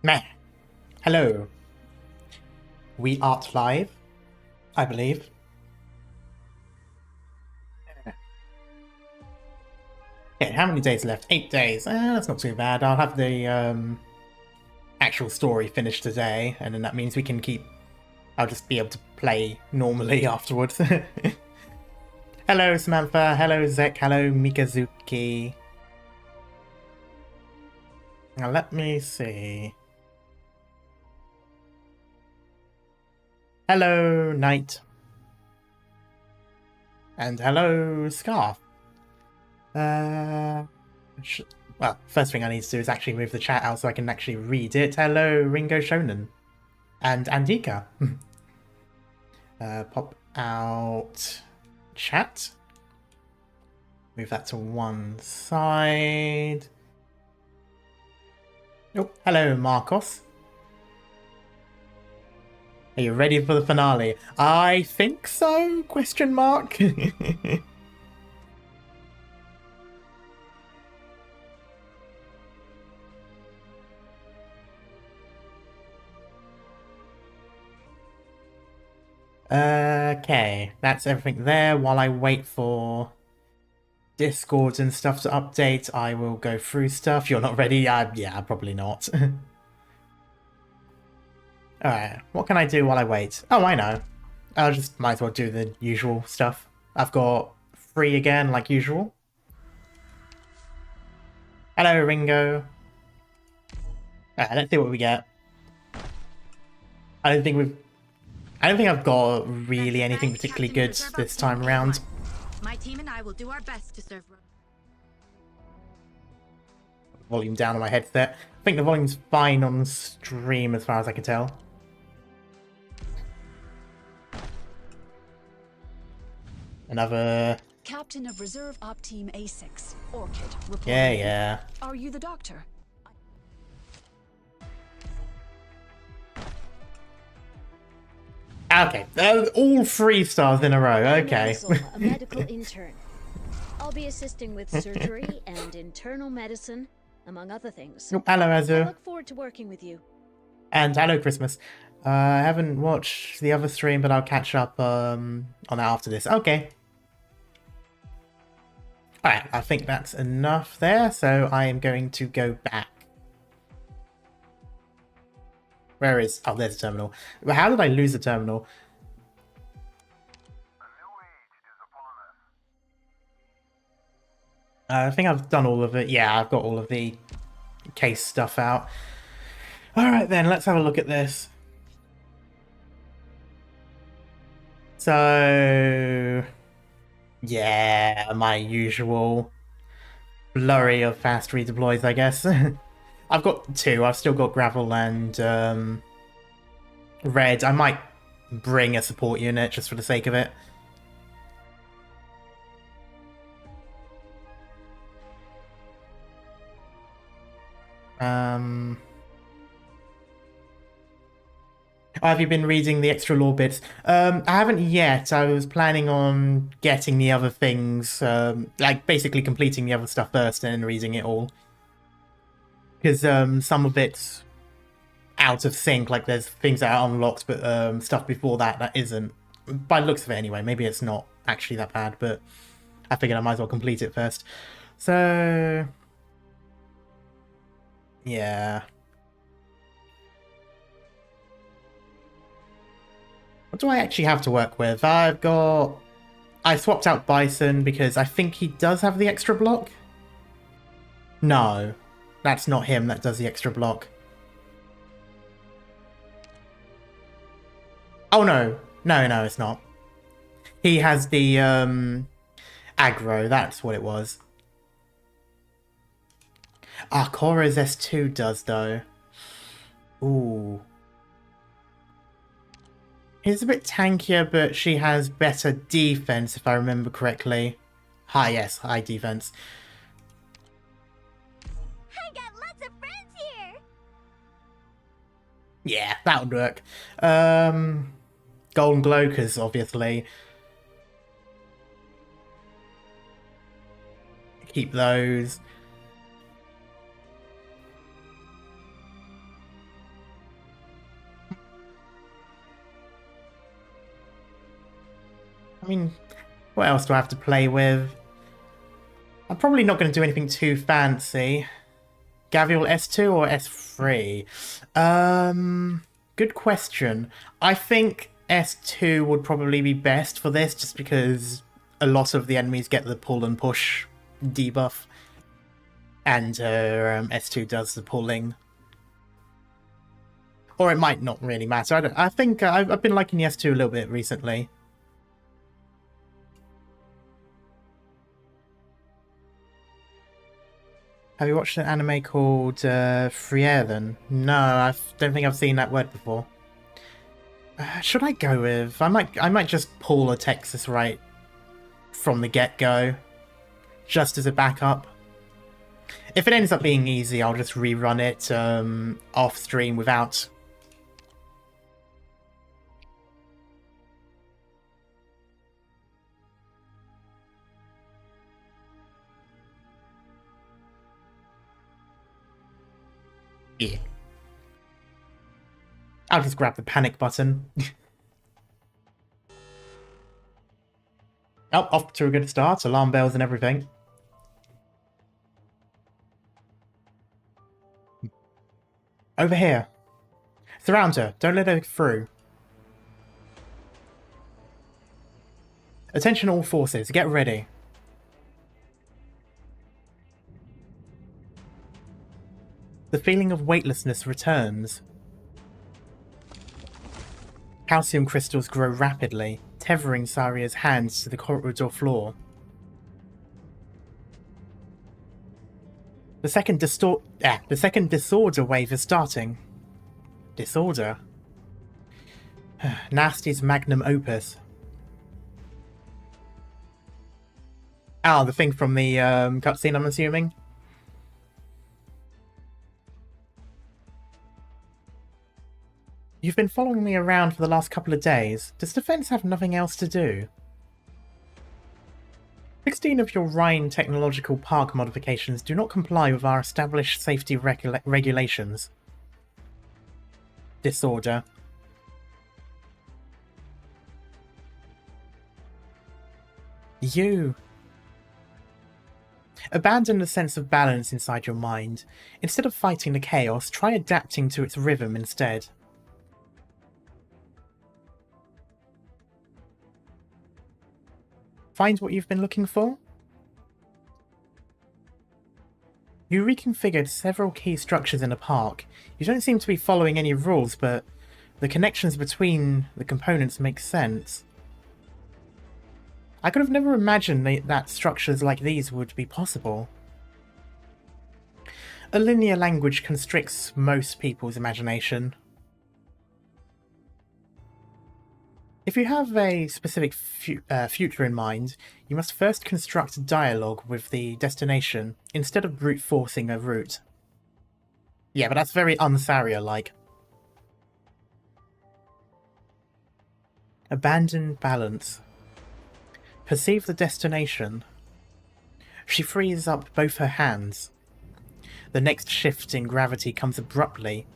Meh. Hello. We art live, I believe. Okay, how many days left? 8 days. That's not too bad. I'll have the actual story finished today, and then that means we can keep... I'll just be able to play normally afterwards. Hello, Samantha. Hello, Zek. Hello, Mikazuki. Now, let me see. Hello, Knight. And hello, Scarf. Well, first thing I need to do is actually move the chat out so I can actually read it. Hello, Ringo Shonen. And Andika. Pop out chat. Move that to one side. Oh, hello, Marcos. Are you ready for the finale? I think so? Question mark. Okay, that's everything there. While I wait for Discord and stuff to update, I will go through stuff. You're not ready? Yeah, probably not. Alright, what can I do while I wait? Oh, I know. I'll just might as well do the usual stuff. I've got 3 again, like usual. Hello, Ringo. Alright, let's see what we get. I don't think I've got really anything particularly good this time around. My team and I will do our best to serve. Volume down on my headset. I think the volume's fine on stream as far as I can tell. Another... Captain of Reserve Op Team A6, Orchid, reporting. Yeah. Are you the doctor? Okay, all 3 stars in a row, okay. A medical intern. I'll be assisting with surgery and internal medicine, among other things. Oh, hello, Azu. I look forward to working with you. And hello, Christmas. I haven't watched the other stream, but I'll catch up on that after this. Okay. Alright, I think that's enough there, so I am going to go back. Where is... Oh, there's a terminal. How did I lose the terminal? I think I've done all of it. Yeah, I've got all of the case stuff out. Alright then, let's have a look at this. So... Yeah, my usual flurry of fast redeploys, I guess. I've got 2. I've still got Gravel and Red. I might bring a support unit just for the sake of it. Have you been reading the extra lore bits? I haven't yet. I was planning on getting the other things, like basically completing the other stuff first and then reading it all. Because some of it's out of sync, like there's things that are unlocked, but stuff before that isn't. By the looks of it anyway, maybe it's not actually that bad, but I figured I might as well complete it first. So... yeah... what do I actually have to work with? I swapped out Bison because I think he does have the extra block. No, that's not him that does the extra block. Oh no, it's not. He has the aggro, that's what it was. Kora's S2 does though. Ooh. He's a bit tankier, but she has better defense, if I remember correctly. Yes, high defense. I got lots of friends here. Yeah, that would work. Golden Glokers, obviously. Keep those. I mean, what else do I have to play with? I'm probably not going to do anything too fancy. Gavial S2 or S3? Good question. I think S2 would probably be best for this, just because a lot of the enemies get the pull and push debuff, and S2 does the pulling. Or it might not really matter. I think I've been liking the S2 a little bit recently. Have you watched an anime called Frieren? No, I don't think I've seen that word before. Should I go with? I might just pull a Texas right from the get-go, just as a backup. If it ends up being easy, I'll just rerun it off stream without. Yeah. I'll just grab the panic button. Oh, off to a good start. Alarm bells and everything. Over here. Surround her. Don't let her through. Attention all forces. Get ready. The feeling of weightlessness returns. Calcium crystals grow rapidly, tethering Saria's hands to the corridor floor. The second disorder wave is starting. Disorder? Nasty's magnum opus. Ah, the thing from the cutscene, I'm assuming? You've been following me around for the last couple of days. Does Defense have nothing else to do? 16 of your Rhine technological park modifications do not comply with our established safety regulations. Disorder. You. Abandon the sense of balance inside your mind. Instead of fighting the chaos, try adapting to its rhythm instead. Find what you've been looking for? You reconfigured several key structures in the park. You don't seem to be following any rules, but the connections between the components make sense. I could have never imagined that structures like these would be possible. A linear language constricts most people's imagination. If you have a specific future in mind, you must first construct a dialogue with the destination, instead of brute forcing a route. Yeah, but that's very un-Saria-like. Abandon balance. Perceive the destination. She frees up both her hands. The next shift in gravity comes abruptly,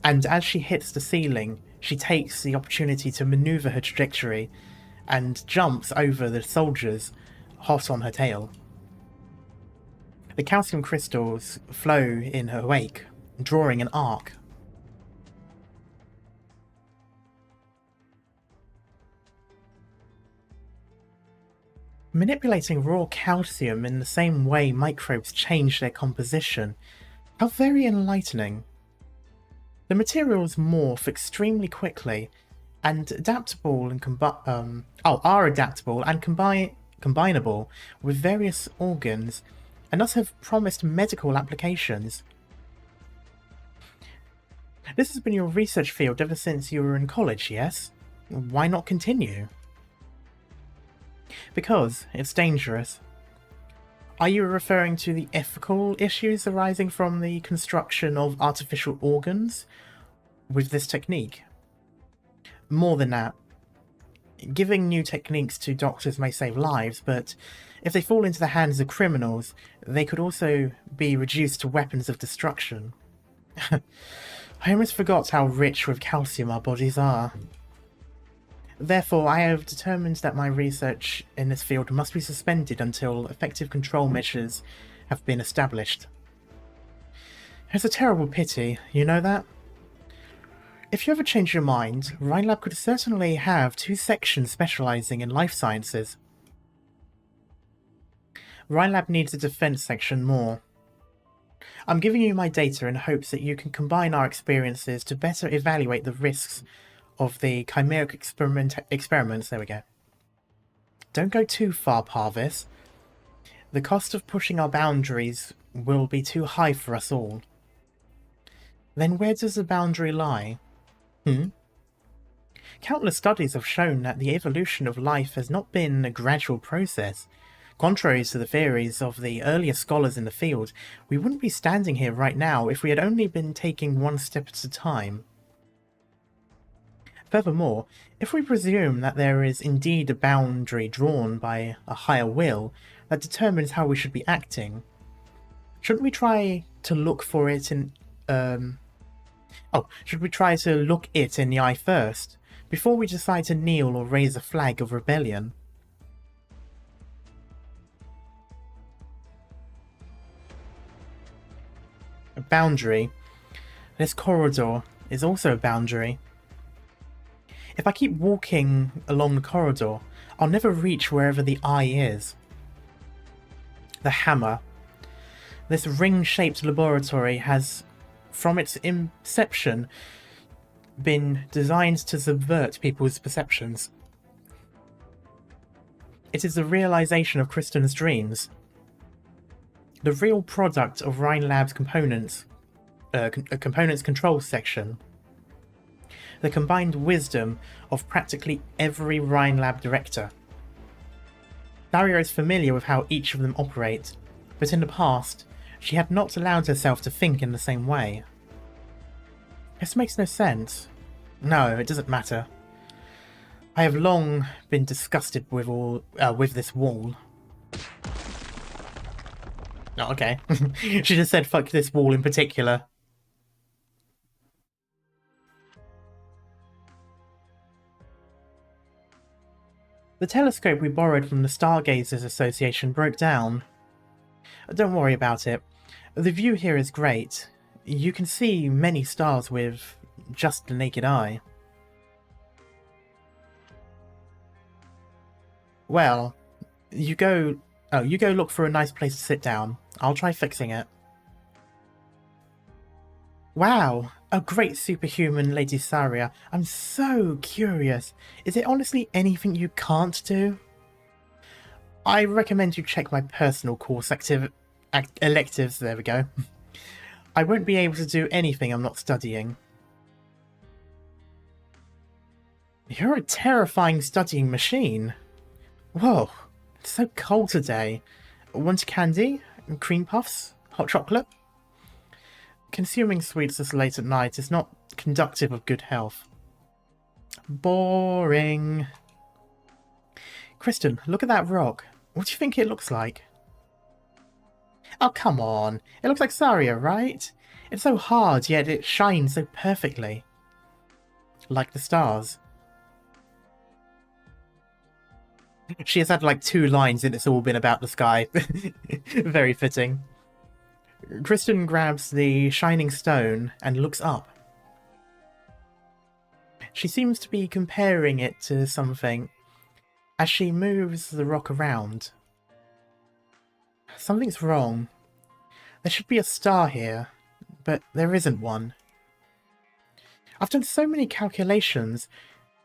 and as she hits the ceiling, she takes the opportunity to maneuver her trajectory and jumps over the soldiers, hot on her tail. The calcium crystals flow in her wake, drawing an arc. Manipulating raw calcium in the same way microbes change their composition. How very enlightening. The materials morph extremely quickly, and are adaptable and combinable with various organs, and thus have promised medical applications. This has been your research field ever since you were in college, yes? Why not continue? Because it's dangerous. Are you referring to the ethical issues arising from the construction of artificial organs with this technique? More than that. Giving new techniques to doctors may save lives, but if they fall into the hands of criminals, they could also be reduced to weapons of destruction. I almost forgot how rich with calcium our bodies are. Therefore, I have determined that my research in this field must be suspended until effective control measures have been established. It's a terrible pity, you know that? If you ever change your mind, Rhinelab could certainly have 2 sections specialising in life sciences. Rhinelab needs a defence section more. I'm giving you my data in hopes that you can combine our experiences to better evaluate the risks of the chimeric experiments. There we go. Don't go too far, Parvis. The cost of pushing our boundaries will be too high for us all. Then where does the boundary lie? Countless studies have shown that the evolution of life has not been a gradual process. Contrary to the theories of the earlier scholars in the field, we wouldn't be standing here right now if we had only been taking one step at a time. Furthermore, if we presume that there is indeed a boundary drawn by a higher will that determines how we should be acting, shouldn't we try to look for it in should we try to look it in the eye first, before we decide to kneel or raise a flag of rebellion? A boundary. This corridor is also a boundary. If I keep walking along the corridor, I'll never reach wherever the eye is. The hammer. This ring-shaped laboratory has, from its inception, been designed to subvert people's perceptions. It is the realization of Kristen's dreams. The real product of Rhinelab's components control section. The combined wisdom of practically every Rhinelab director. Daria is familiar with how each of them operate, but in the past, she had not allowed herself to think in the same way. This makes no sense. No, it doesn't matter. I have long been disgusted with this wall. Oh, okay. She just said fuck this wall in particular. The telescope we borrowed from the Stargazers Association broke down. Don't worry about it. The view here is great. You can see many stars with just the naked eye. Well, you go look for a nice place to sit down. I'll try fixing it. Wow, a great superhuman, Lady Saria. I'm so curious. Is there honestly anything you can't do? I recommend you check my personal course electives. There we go. I won't be able to do anything I'm not studying. You're a terrifying studying machine. Whoa, it's so cold today. Want candy? Cream puffs? Hot chocolate? Consuming sweets this late at night is not conducive of good health. Boring. Kristen, look at that rock. What do you think it looks like? Oh, come on. It looks like Saria, right? It's so hard, yet it shines so perfectly. Like the stars. She has had like 2 lines and it's all been about the sky. Very fitting. Kristen grabs the shining stone and looks up. She seems to be comparing it to something as she moves the rock around. Something's wrong. There should be a star here, but there isn't one. I've done so many calculations,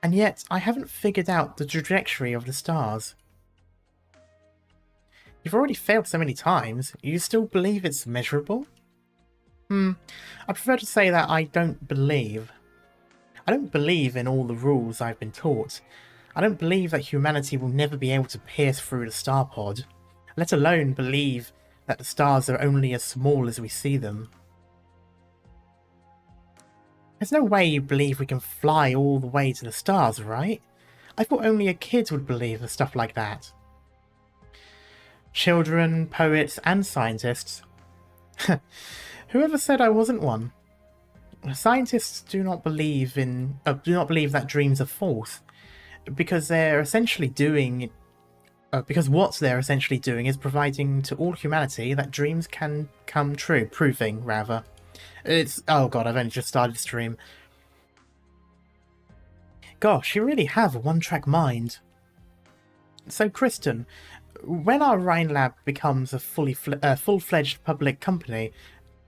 and yet I haven't figured out the trajectory of the stars. You've already failed so many times, you still believe it's measurable? I prefer to say that I don't believe. I don't believe in all the rules I've been taught. I don't believe that humanity will never be able to pierce through the star pod, let alone believe that the stars are only as small as we see them. There's no way you believe we can fly all the way to the stars, right? I thought only a kid would believe in stuff like that. Children, poets, and scientists. Whoever said I wasn't one? Scientists do not believe that dreams are false. because they're essentially doing... because what they're essentially doing is providing to all humanity that dreams can come true. Proving, rather. It's... oh god, I've only just started the stream. Gosh, you really have a one-track mind. So, Kristen, when our Rhine Lab becomes a full-fledged public company,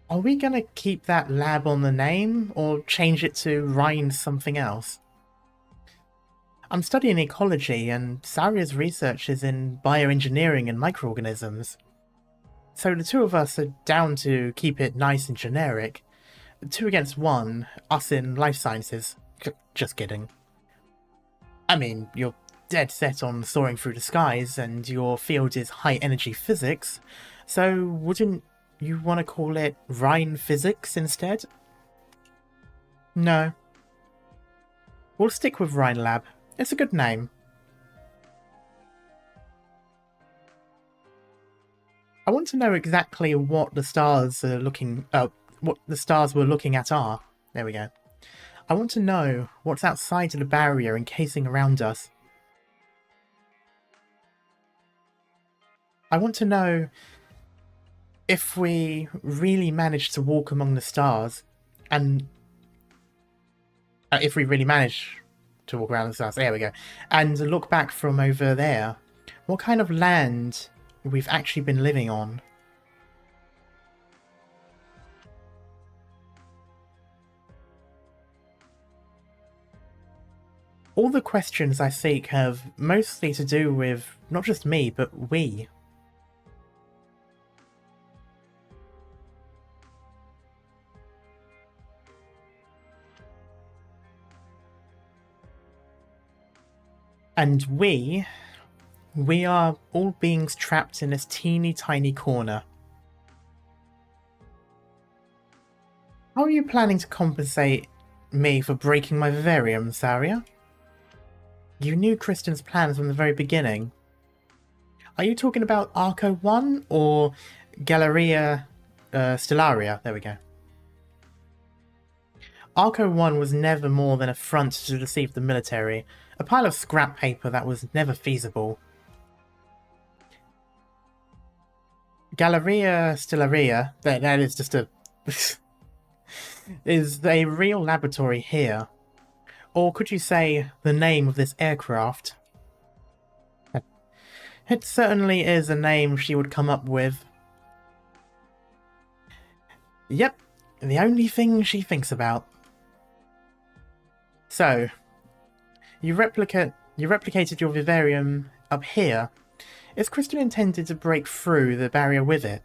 are we going to keep that lab on the name, or change it to Rhine something else? I'm studying ecology, and Saria's research is in bioengineering and microorganisms. So the two of us are down to keep it nice and generic. 2 against 1, us in life sciences. Just kidding. I mean, you're dead set on soaring through the skies, and your field is high-energy physics, so wouldn't you want to call it Rhine Physics instead? No. We'll stick with Rhine Lab. It's a good name. I want to know exactly what the stars are looking... what the stars we're looking at are. There we go. I want to know what's outside of the barrier encasing around us. I want to know if we really manage to walk among the stars, and if we really manage to walk around the stars, there we go, and look back from over there, what kind of land we've actually been living on. All the questions I seek have mostly to do with not just me, but we. And we are all beings trapped in this teeny tiny corner. How are you planning to compensate me for breaking my vivarium, Saria? You knew Kristen's plans from the very beginning. Are you talking about Arco 1 or Galleria Stellaria? There we go. Arco 1 was never more than a front to deceive the military, a pile of scrap paper that was never feasible. Galleria Stellaria, that is just a... is a real laboratory here. Or could you say the name of this aircraft? It certainly is a name she would come up with. Yep, the only thing she thinks about. So, you replicated your vivarium up here. Is Kristen intended to break through the barrier with it?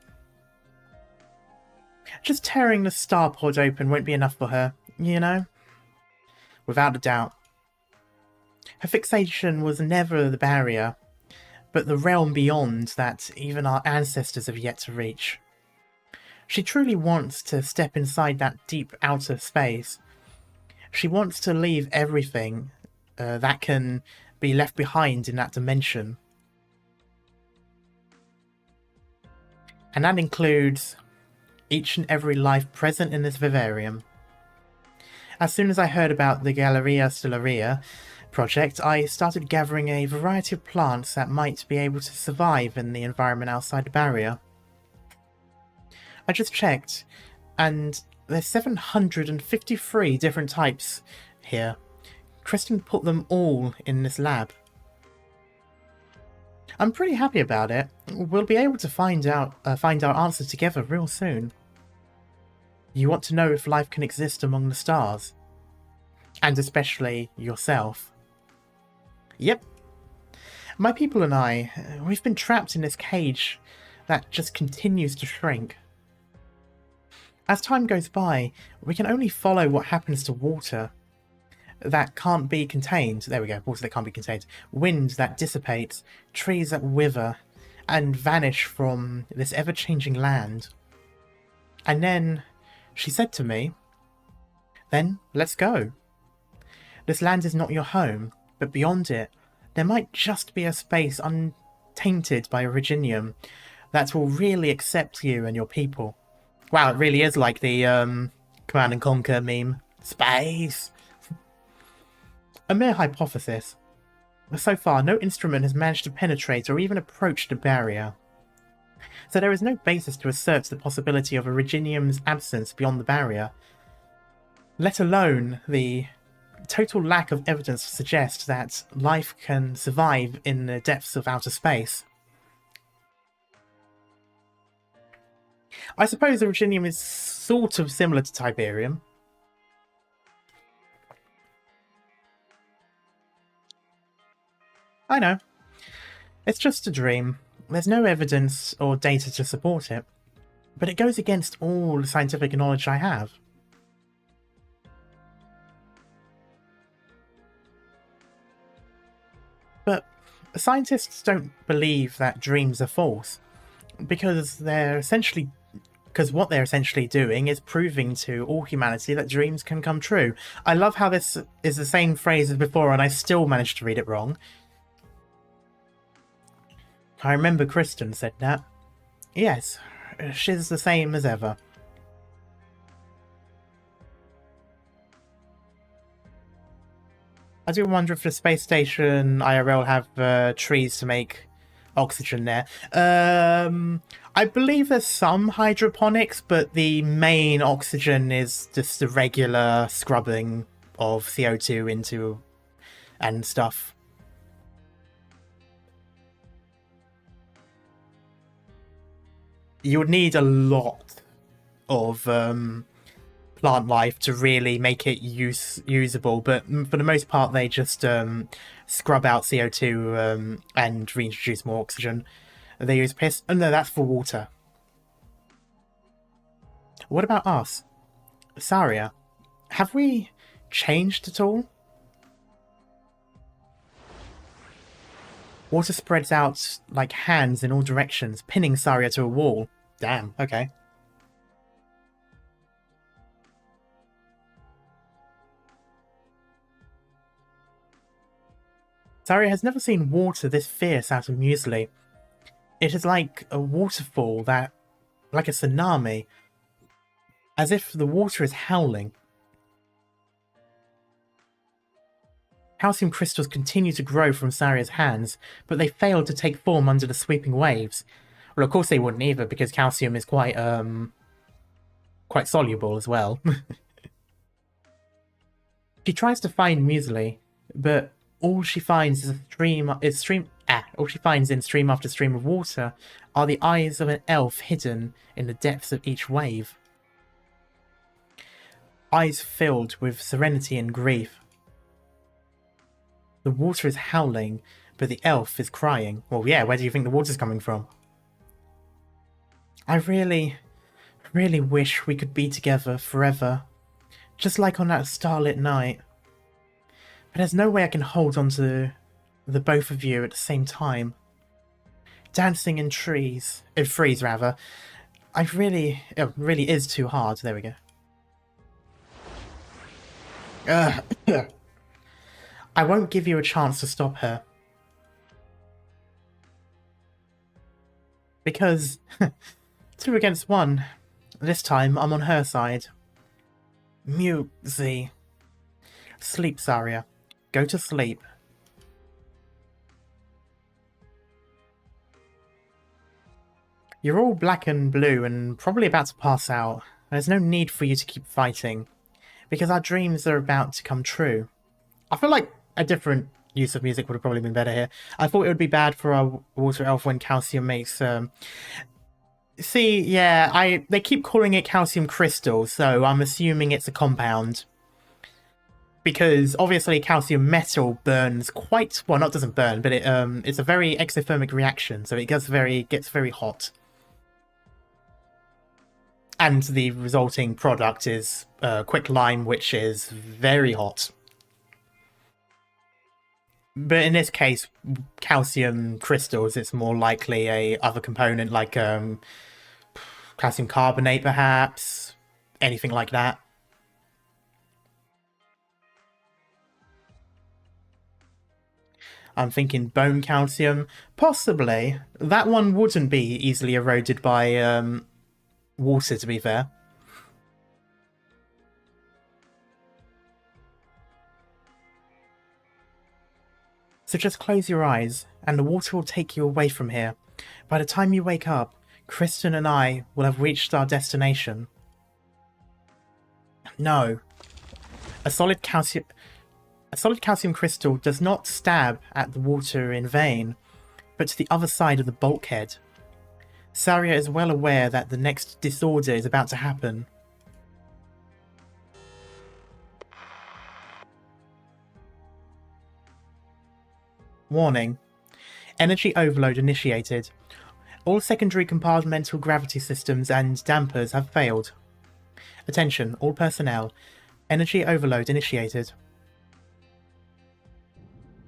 Just tearing the star pod open won't be enough for her, you know? Without a doubt. Her fixation was never the barrier, but the realm beyond that even our ancestors have yet to reach. She truly wants to step inside that deep outer space. She wants to leave everything that can be left behind in that dimension. And that includes each and every life present in this vivarium. As soon as I heard about the Galleria Stellaria project, I started gathering a variety of plants that might be able to survive in the environment outside the barrier. I just checked, and there's 753 different types here. Kristen put them all in this lab. I'm pretty happy about it. We'll be able to find our answer together real soon. You want to know if life can exist among the stars. And especially yourself. Yep. My people and I, we've been trapped in this cage that just continues to shrink. As time goes by, we can only follow what happens to water that can't be contained. There we go, water that can't be contained. Wind that dissipates, trees that wither and vanish from this ever-changing land. And then she said to me, "Then let's go. This land is not your home, but beyond it, there might just be a space untainted by originium that will really accept you and your people." Wow, it really is like the Command and Conquer meme. Space! A mere hypothesis. So far, no instrument has managed to penetrate or even approach the barrier. So there is no basis to assert the possibility of Originium's absence beyond the barrier, let alone the total lack of evidence to suggest that life can survive in the depths of outer space. I suppose Originium is sort of similar to Tiberium. I know. It's just a dream. There's no evidence or data to support it. But it goes against all the scientific knowledge I have. But scientists don't believe that dreams are false, because what they're essentially doing is proving to all humanity that dreams can come true. I love how this is the same phrase as before and I still managed to read it wrong. I remember Kristen said that. Yes, she's the same as ever. I do wonder if the space station IRL have trees to make oxygen there. I believe there's some hydroponics, but the main oxygen is just the regular scrubbing of CO2 into and stuff. You would need a lot of plant life to really make it usable, but for the most part they just scrub out CO2 and reintroduce more oxygen. They use piss. Oh no, that's for water. What about us? Saria, have we changed at all? Water spreads out like hands in all directions, pinning Saria to a wall. Damn, okay. Saria has never seen water this fierce out of muesli. It is like a waterfall like a tsunami, as if the water is howling. Calcium crystals continue to grow from Saria's hands, but they fail to take form under the sweeping waves. Well, of course they wouldn't either, because calcium is quite soluble as well. She tries to find muesli, but all she finds all she finds in stream after stream of water are the eyes of an elf hidden in the depths of each wave. Eyes filled with serenity and grief. The water is howling, but the elf is crying. Well, yeah, where do you think the water's coming from? I really, really wish we could be together forever, just like on that starlit night. But there's no way I can hold on to the both of you at the same time. Dancing in freeze rather. It really is too hard. There we go. I won't give you a chance to stop her. Because 2 against 1. This time I'm on her side. Muesli. Sleep, Saria. Go to sleep. You're all black and blue and probably about to pass out. There's no need for you to keep fighting, because our dreams are about to come true. I feel like a different use of music would have probably been better here. I thought it would be bad for our water elf when calcium makes... See, yeah, they keep calling it calcium crystal, so I'm assuming it's a compound. Because obviously calcium metal burns quite... Well, not doesn't burn, but it's a very exothermic reaction, so it gets very hot. And the resulting product is quicklime, which is very hot. But in this case, calcium crystals, it's more likely a other component like calcium carbonate, perhaps. Anything like that. I'm thinking bone calcium. Possibly. That one wouldn't be easily eroded by water, to be fair. So just close your eyes, and the water will take you away from here. By the time you wake up, Kristen and I will have reached our destination. No. A solid calcium crystal does not stab at the water in vain, but to the other side of the bulkhead. Saria is well aware that the next disorder is about to happen. Warning. Energy overload initiated. All secondary compartmental gravity systems and dampers have failed. Attention, all personnel. Energy overload initiated.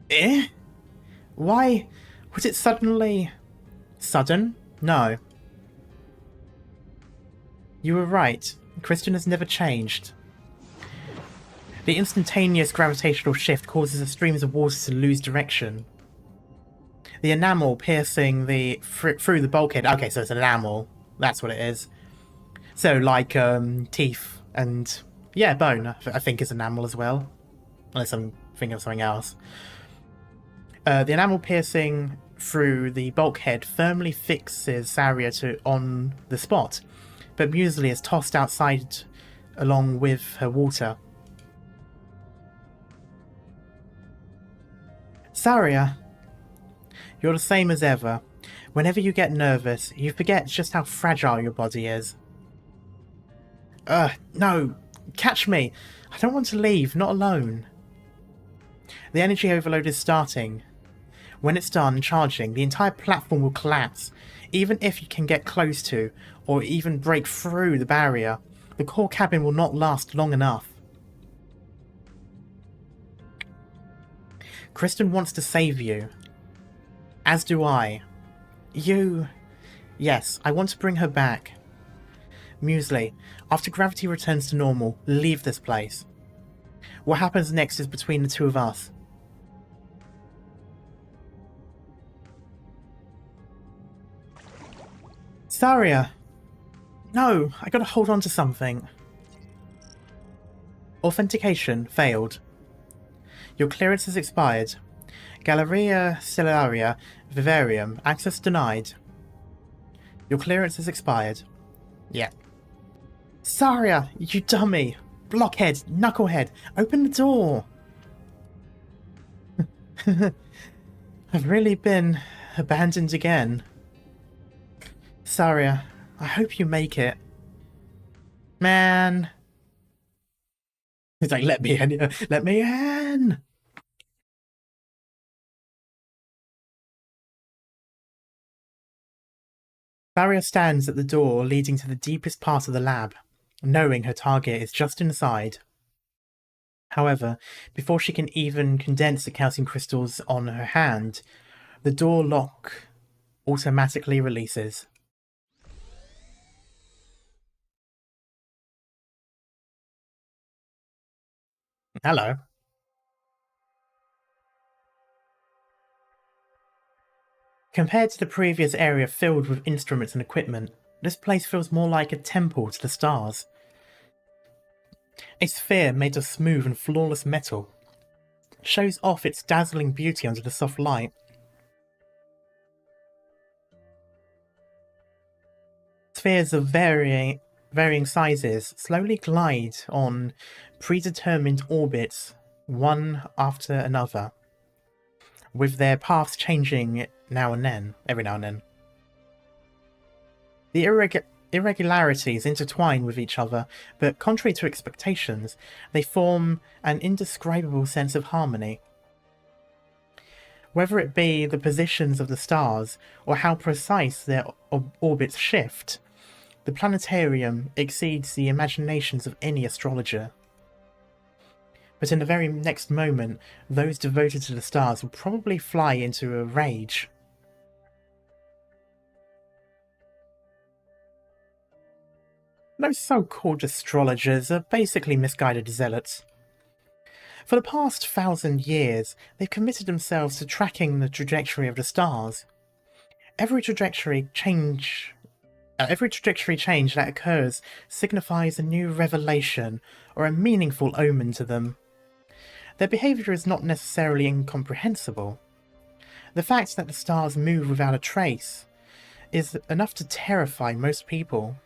Eh? Why was it suddenly... Sudden? No. You were right. Kristen has never changed. The instantaneous gravitational shift causes the streams of water to lose direction. The enamel piercing through the bulkhead. Okay, so it's an enamel. That's what it is. So, like, teeth and... Yeah, bone, I think is enamel as well. Unless I'm thinking of something else. The enamel piercing through the bulkhead firmly fixes Saria on the spot, but Muesli is tossed outside along with her water. Saria, you're the same as ever. Whenever you get nervous, you forget just how fragile your body is. No, catch me. I don't want to leave, not alone. The energy overload is starting. When it's done charging, the entire platform will collapse. Even if you can get close to, or even break through the barrier, the core cabin will not last long enough. Kristen wants to save you. As do I. Yes, I want to bring her back. Muesli, after gravity returns to normal, leave this place. What happens next is between the two of us. Saria! No, I gotta hold on to something. Authentication failed. Your clearance has expired. Galleria Stellaria Vivarium, access denied. Your clearance has expired. Yeah. Saria, you dummy! Blockhead, knucklehead, open the door! I've really been abandoned again. Saria, I hope you make it. Man. He's like, let me in, let me in! Saria stands at the door leading to the deepest part of the lab, knowing her target is just inside. However, before she can even condense the calcium crystals on her hand, the door lock automatically releases. Hello. Compared to the previous area filled with instruments and equipment, this place feels more like a temple to the stars. A sphere made of smooth and flawless metal shows off its dazzling beauty under the soft light. Spheres of varying sizes slowly glide on predetermined orbits, one after another, with their paths changing every now and then. The irregularities intertwine with each other, but contrary to expectations, they form an indescribable sense of harmony. Whether it be the positions of the stars or how precise their orbits shift, the planetarium exceeds the imaginations of any astrologer. But in the very next moment, those devoted to the stars will probably fly into a rage. Those so-called astrologers are basically misguided zealots. For the past 1,000 years, they've committed themselves to tracking the trajectory of the stars. Every trajectory change that occurs signifies a new revelation or a meaningful omen to them. Their behaviour is not necessarily incomprehensible, The fact that the stars move without a trace is enough to terrify most people.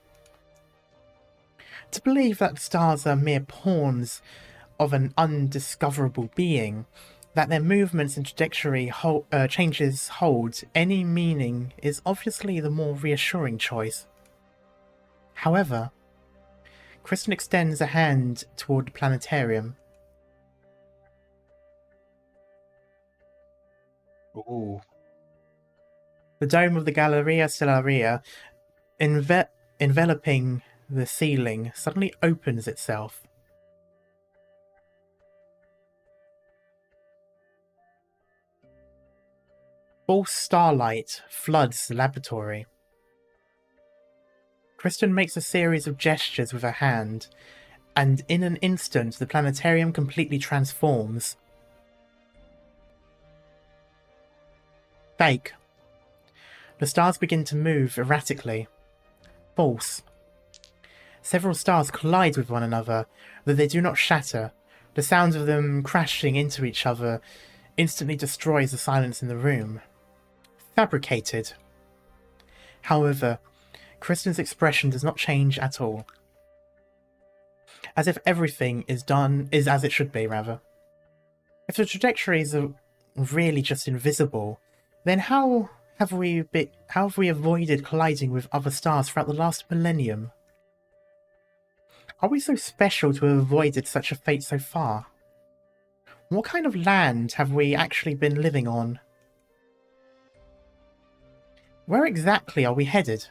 To believe that the stars are mere pawns of an undiscoverable being, that their movements and trajectory changes hold any meaning is obviously the more reassuring choice. However, Kristen extends a hand toward the planetarium. Ooh. The dome of the Galleria Stellaria, enveloping the ceiling, suddenly opens itself. False starlight floods the laboratory. Kristen makes a series of gestures with her hand, and in an instant the planetarium completely transforms. Fake. The stars begin to move erratically. False. Several stars collide with one another, though they do not shatter. The sound of them crashing into each other instantly destroys the silence in the room. Fabricated. However, Kristen's expression does not change at all. As if everything is as it should be, rather. If the trajectories are really just invisible, then how have we avoided colliding with other stars throughout the last millennium? Are we so special to have avoided such a fate so far? What kind of land have we actually been living on? Where exactly are we headed?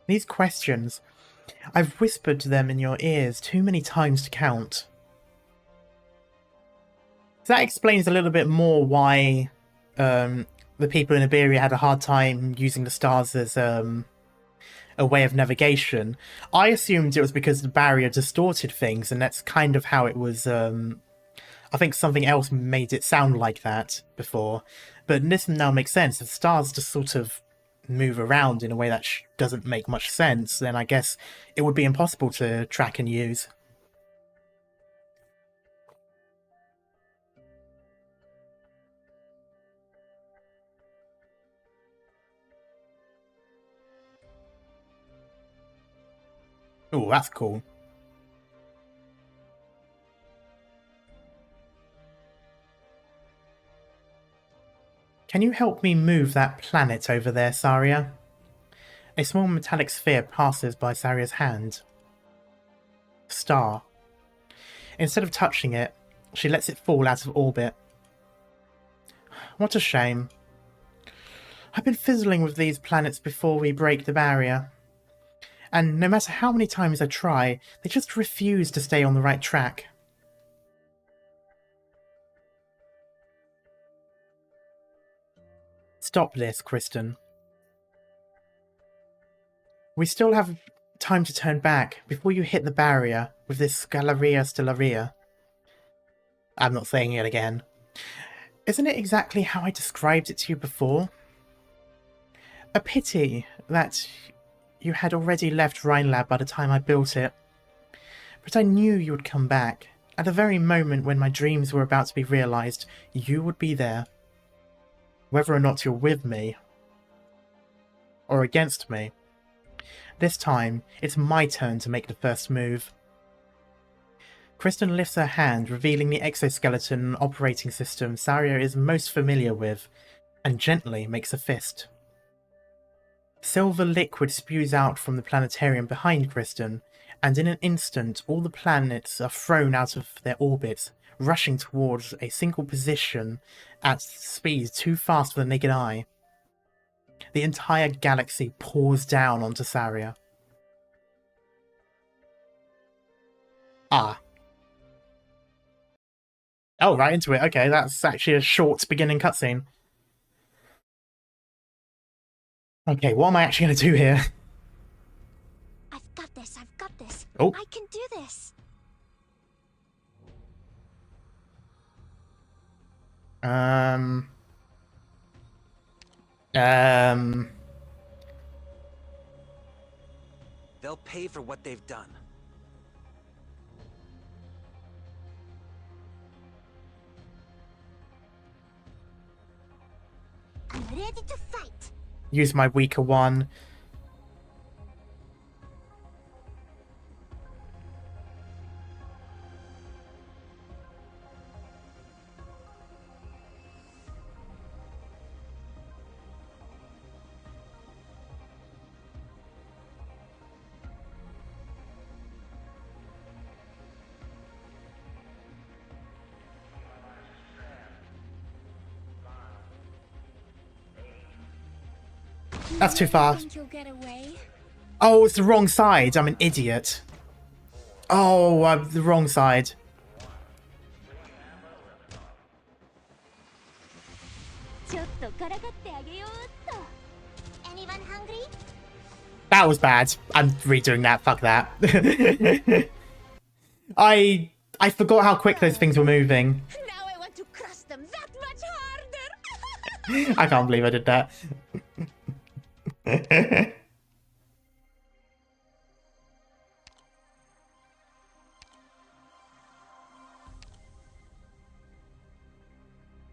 These questions, I've whispered them in your ears too many times to count. That explains a little bit more why the people in Iberia had a hard time using the stars as a way of navigation. I assumed it was because the barrier distorted things, and that's kind of how it was. I think something else made it sound like that before, but this now makes sense. If stars just sort of move around in a way that doesn't make much sense, then I guess it would be impossible to track and use. Oh, that's cool. Can you help me move that planet over there, Saria? A small metallic sphere passes by Saria's hand. Star. Instead of touching it, she lets it fall out of orbit. What a shame. I've been fizzling with these planets before we break the barrier. And no matter how many times I try, they just refuse to stay on the right track. Stop this, Kristen. We still have time to turn back before you hit the barrier with this Galleria Stellaria. I'm not saying it again. Isn't it exactly how I described it to you before? A pity that you had already left Rhinelab by the time I built it. But I knew you would come back. At the very moment when my dreams were about to be realized, you would be there. Whether or not you're with me, or against me. This time, it's my turn to make the first move. Kristen lifts her hand, revealing the exoskeleton operating system Saria is most familiar with, and gently makes a fist. Silver liquid spews out from the planetarium behind Kristen, and in an instant all the planets are thrown out of their orbits, rushing towards a single position at speeds too fast for the naked eye. The entire galaxy pours down onto Saria. Ah. Oh, right into it. Okay, that's actually a short beginning cutscene. Okay, what am I actually going to do here? I've got this. I've got this. Oh. I can do this. They'll pay for what they've done. ready to fight. Use my weaker one. That's too fast. Think you'll get away? Oh, it's the wrong side. I'm an idiot. Oh, I'm the wrong side. Anyone hungry? That was bad. I'm redoing that. Fuck that. I forgot how quick those things were moving. Now I want to crush them that much harder. I can't believe I did that.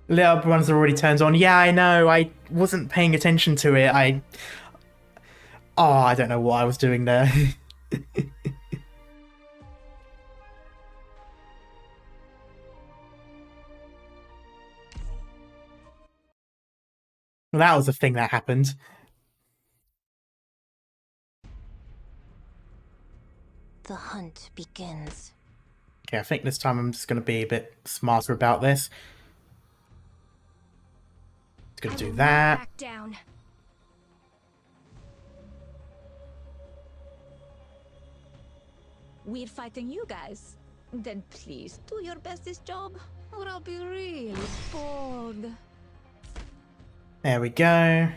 Little ones are already turned on. Yeah, I know. I wasn't paying attention to it. Oh, I don't know what I was doing there. That was a thing that happened. The hunt begins. Okay, I think this time I'm just going to be a bit smarter about this. Just going to do that. Back down. We're fighting you guys. Then please do your best this job, or I'll be really bored. There we go.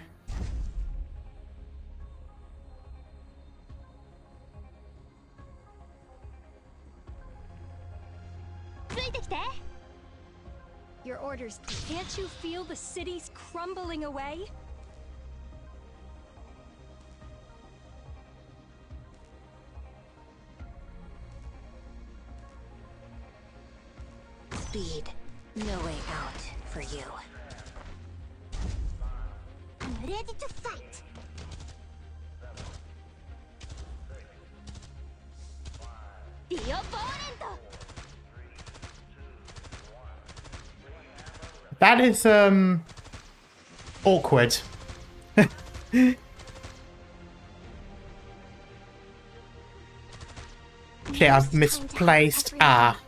Your orders, please. Can't you feel the cities crumbling away? Speed. No way out for you. I'm ready to fight. The opponent! That is, awkward. Okay, I've misplaced. Ah.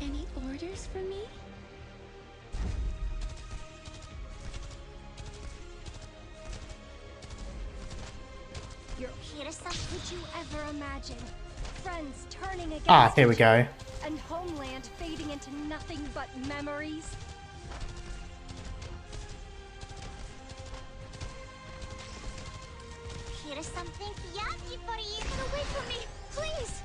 Any orders for me? Here's something you ever imagine. Friends turning against Ah, here we go. and homeland fading into nothing but memories. Here's something yummy for you. Get away from me, please.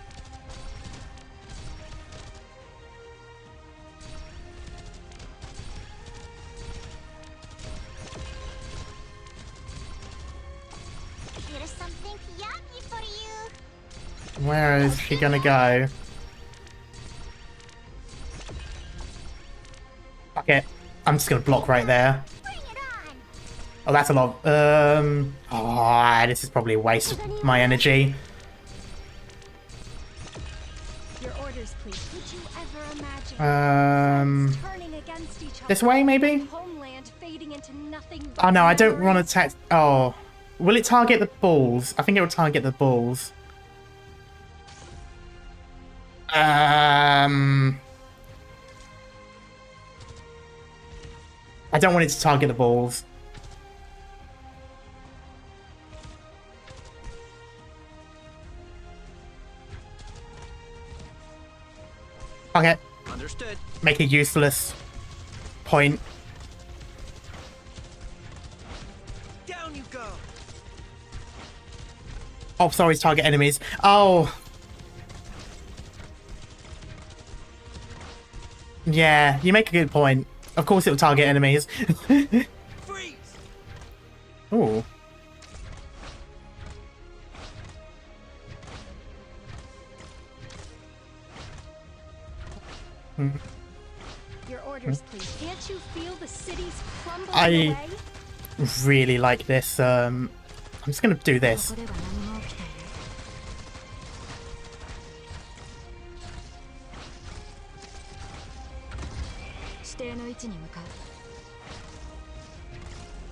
Here's something yummy for you. Where is she gonna go? Okay, I'm just gonna block right there. Bring it on. Oh, that's a lot. Oh, this is probably a waste of my energy. Your orders, please. Could you ever imagine? Um, Friends turning against each other. this way, maybe? Homeland fading into nothing but Oh no, I don't want to memories. attack. Oh, will it target the balls? I think it will target the balls. I don't want it to target the balls. Okay. Understood. Make a useless point. Down you go. Oh, sorry, target enemies. Oh. Yeah, you make a good point. Of course it'll target enemies. Freeze. Ooh. Your orders, please. Can't you feel the cities crumbling I away? really like this. I'm just gonna do this. ここでは何も起きないよ。指定の位置に向かう。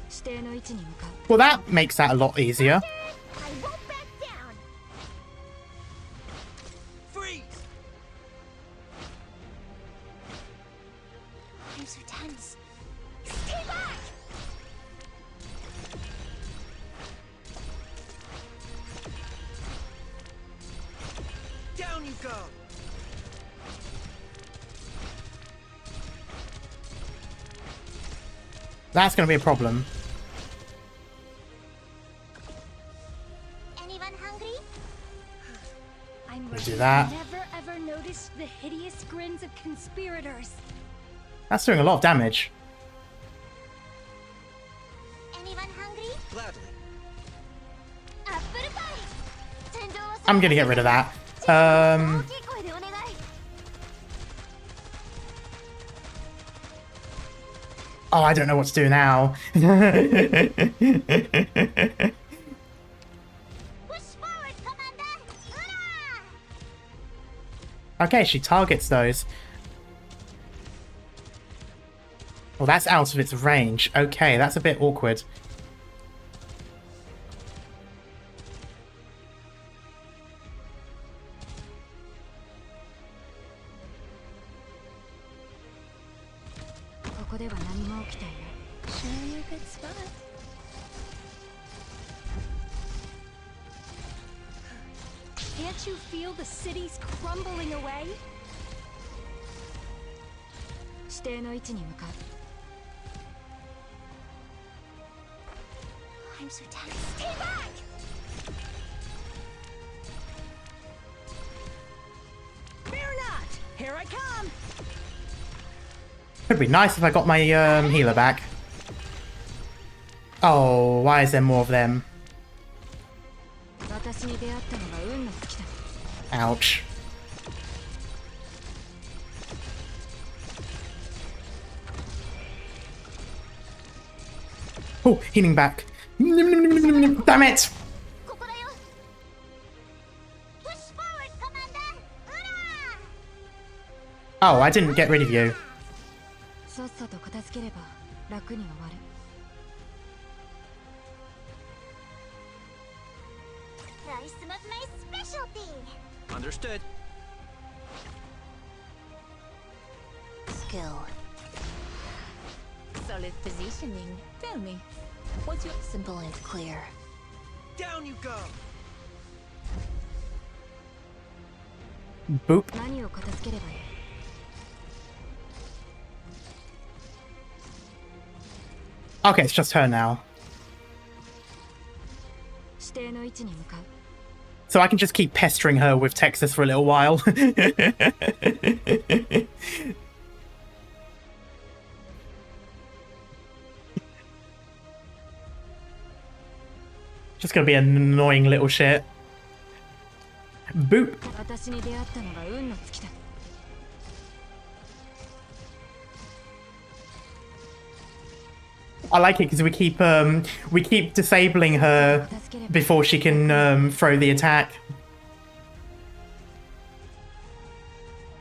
指定の位置に向かう。 Well, that makes that a lot easier. I won't back down. Freeze! I'm so tense. Stay back! Down you go! That's gonna be a problem. Anyone hungry? I'm We'll do that. Never ever noticed the hideous grins of conspirators. That's doing a lot of damage. Anyone hungry? Gladly. Apple pie. I'm gonna get rid of that. Oh, I don't know what to do now. Push forward, Commander. Okay, she targets those. Well, that's out of its range. Okay, that's a bit awkward. Sure, you're a good spot. Can't you feel the cities crumbling away? 指定の位置に向かう。 I'm so tense. Stay back! Fear not! Here I come! It'd be nice if I got my healer back. Oh, why is there more of them? 私に出会ったのが運の尽きだ。 Ouch. Oh, healing back. Damn it! ここだよ. Push forward, Commander. Oh, I didn't get rid of you. さっさと片付ければ楽に終わる。 Rice was my specialty. Understood. Skill. Solid positioning. Tell me, what's your Simple and clear. Down you go! Boop. 何を片付ければいい？ Okay, it's just her now. 指定の位置に向かう。 So I can just keep pestering her with Texas for a little while. Just gonna be an annoying little shit. Boop. 私に出会ったのが運の尽きだ。 I like it because we keep disabling her before she can throw the attack.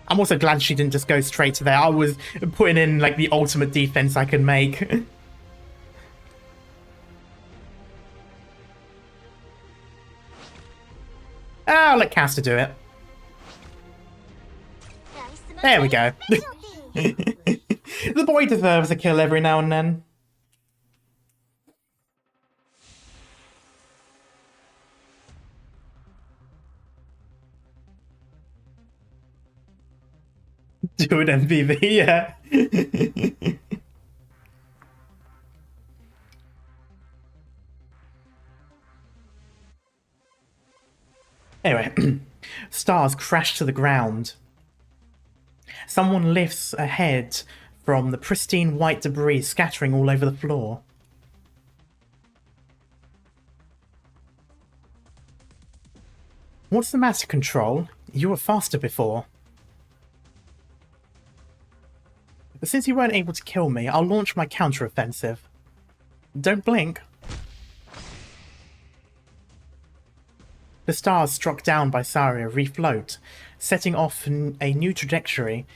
I'm also glad she didn't just go straight to there. I was putting in like the ultimate defense I could make. I'll let Caster do it. There we go. The boy deserves a kill every now and then. Do an MVV, yeah. Anyway, stars crash to the ground. Someone lifts a head from the pristine white debris scattering all over the floor. What's the matter, Control? You were faster before. But since you weren't able to kill me, I'll launch my counteroffensive. Don't blink. The stars struck down by Saria refloat, setting off a new trajectory.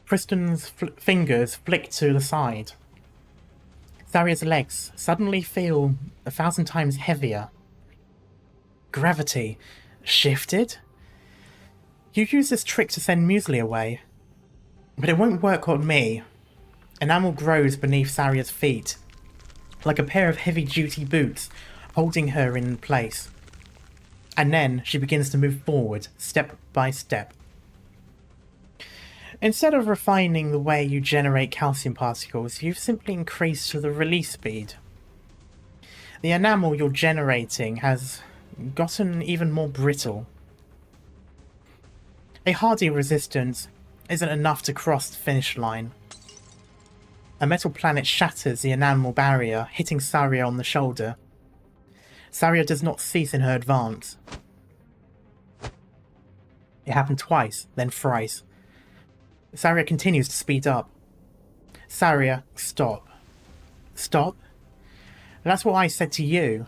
Kristen's fingers flick to the side. Saria's legs suddenly feel 1,000 times heavier. Gravity shifted? You use this trick to send muesli away, but it won't work on me. Enamel grows beneath Saria's feet, like a pair of heavy-duty boots, holding her in place. And then she begins to move forward, step by step. Instead of refining the way you generate calcium particles, you've simply increased the release speed. The enamel you're generating has gotten even more brittle. A hardy resistance isn't enough to cross the finish line. A metal planet shatters the enamel barrier, hitting Saria on the shoulder. Saria does not cease in her advance. It happened twice, then thrice. Saria continues to speed up. Saria, stop. Stop? That's what I said to you.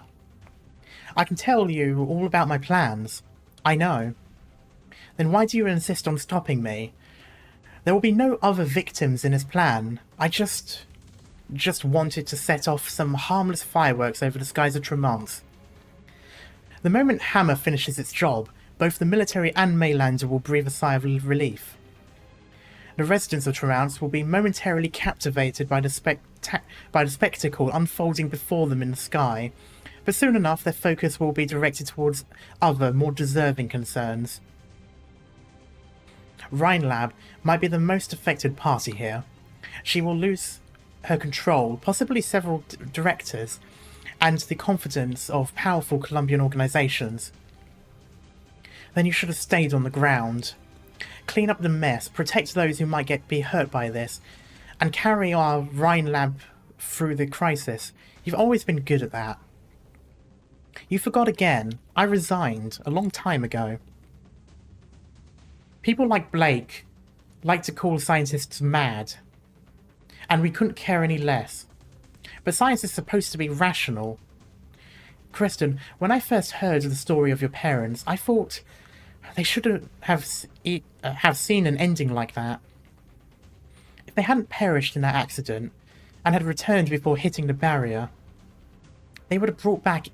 I can tell you all about my plans. I know. Then why do you insist on stopping me? There will be no other victims in this plan. I just wanted to set off some harmless fireworks over the skies of Tremont. The moment Hammer finishes its job, both the military and Maylander will breathe a sigh of relief. The residents of Tremont will be momentarily captivated by the spectacle unfolding before them in the sky, but soon enough their focus will be directed towards other, more deserving concerns. Rhinelab might be the most affected party here. She will lose her control, possibly several directors, and the confidence of powerful Colombian organizations. Then you should have stayed on the ground. Clean up the mess, protect those who might be hurt by this, and carry our Rhinelab through the crisis. You've always been good at that. You forgot again. I resigned a long time ago. People like Blake like to call scientists mad, and we couldn't care any less. But science is supposed to be rational. Kristen, when I first heard the story of your parents, I thought they shouldn't have seen an ending like that. If they hadn't perished in that accident, and had returned before hitting the barrier, they would have brought back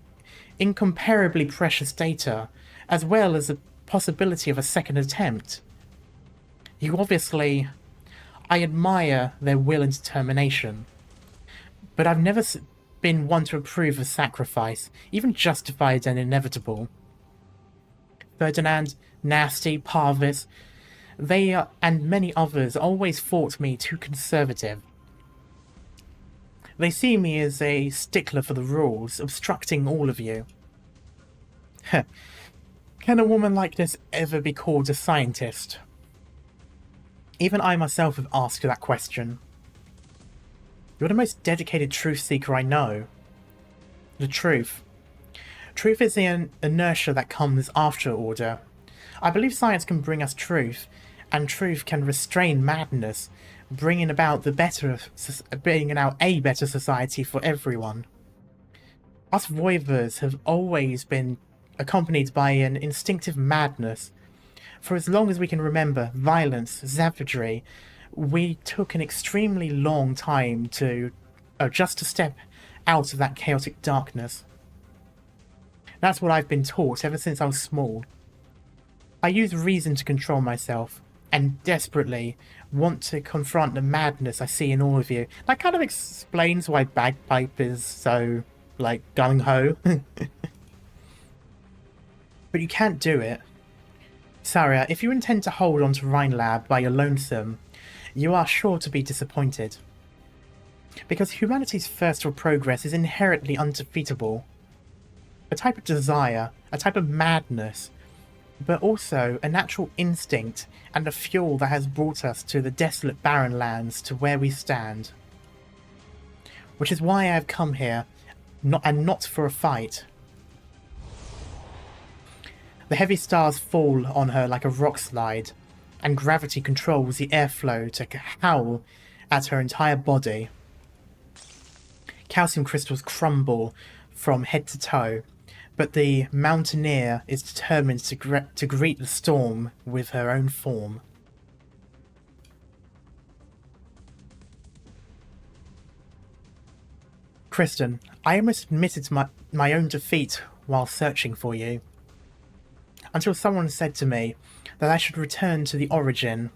incomparably precious data, as well as the possibility of a second attempt. I admire their will and determination, but I've never been one to approve of sacrifice, even justified and inevitable. Ferdinand, Nasty, Parvis, they and many others always thought me too conservative. They see me as a stickler for the rules, obstructing all of you. Can a woman like this ever be called a scientist? Even I myself have asked that question. You're the most dedicated truth seeker I know. The truth. Truth is the inertia that comes after order. I believe science can bring us truth, and truth can restrain madness, bringing about a better society for everyone. Us voivers have always been accompanied by an instinctive madness. For as long as we can remember violence, savagery, we took an extremely long time to just to step out of that chaotic darkness. That's what I've been taught ever since I was small. I use reason to control myself, and desperately want to confront the madness I see in all of you. That kind of explains why Bagpipe is so, gung-ho. But you can't do it. Saria, if you intend to hold on to Rhinelab by your lonesome, you are sure to be disappointed. Because humanity's thirst for progress is inherently undefeatable. A type of desire, a type of madness, but also a natural instinct and a fuel that has brought us to the desolate barren lands to where we stand. Which is why I have come here, not for a fight. The heavy stars fall on her like a rock slide. and gravity controls the airflow to howl at her entire body. Calcium crystals crumble from head to toe, but the mountaineer is determined to greet the storm with her own form. Kristen, I almost admitted to my own defeat while searching for you, until someone said to me that I should return to the origin.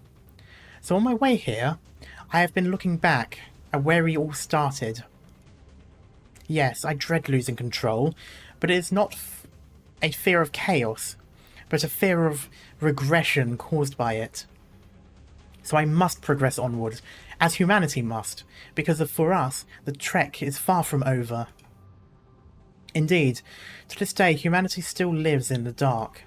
So on my way here, I have been looking back at where we all started. Yes, I dread losing control, but it is not a fear of chaos, but a fear of regression caused by it. So I must progress onward, as humanity must, because for us, the trek is far from over. Indeed, to this day, humanity still lives in the dark.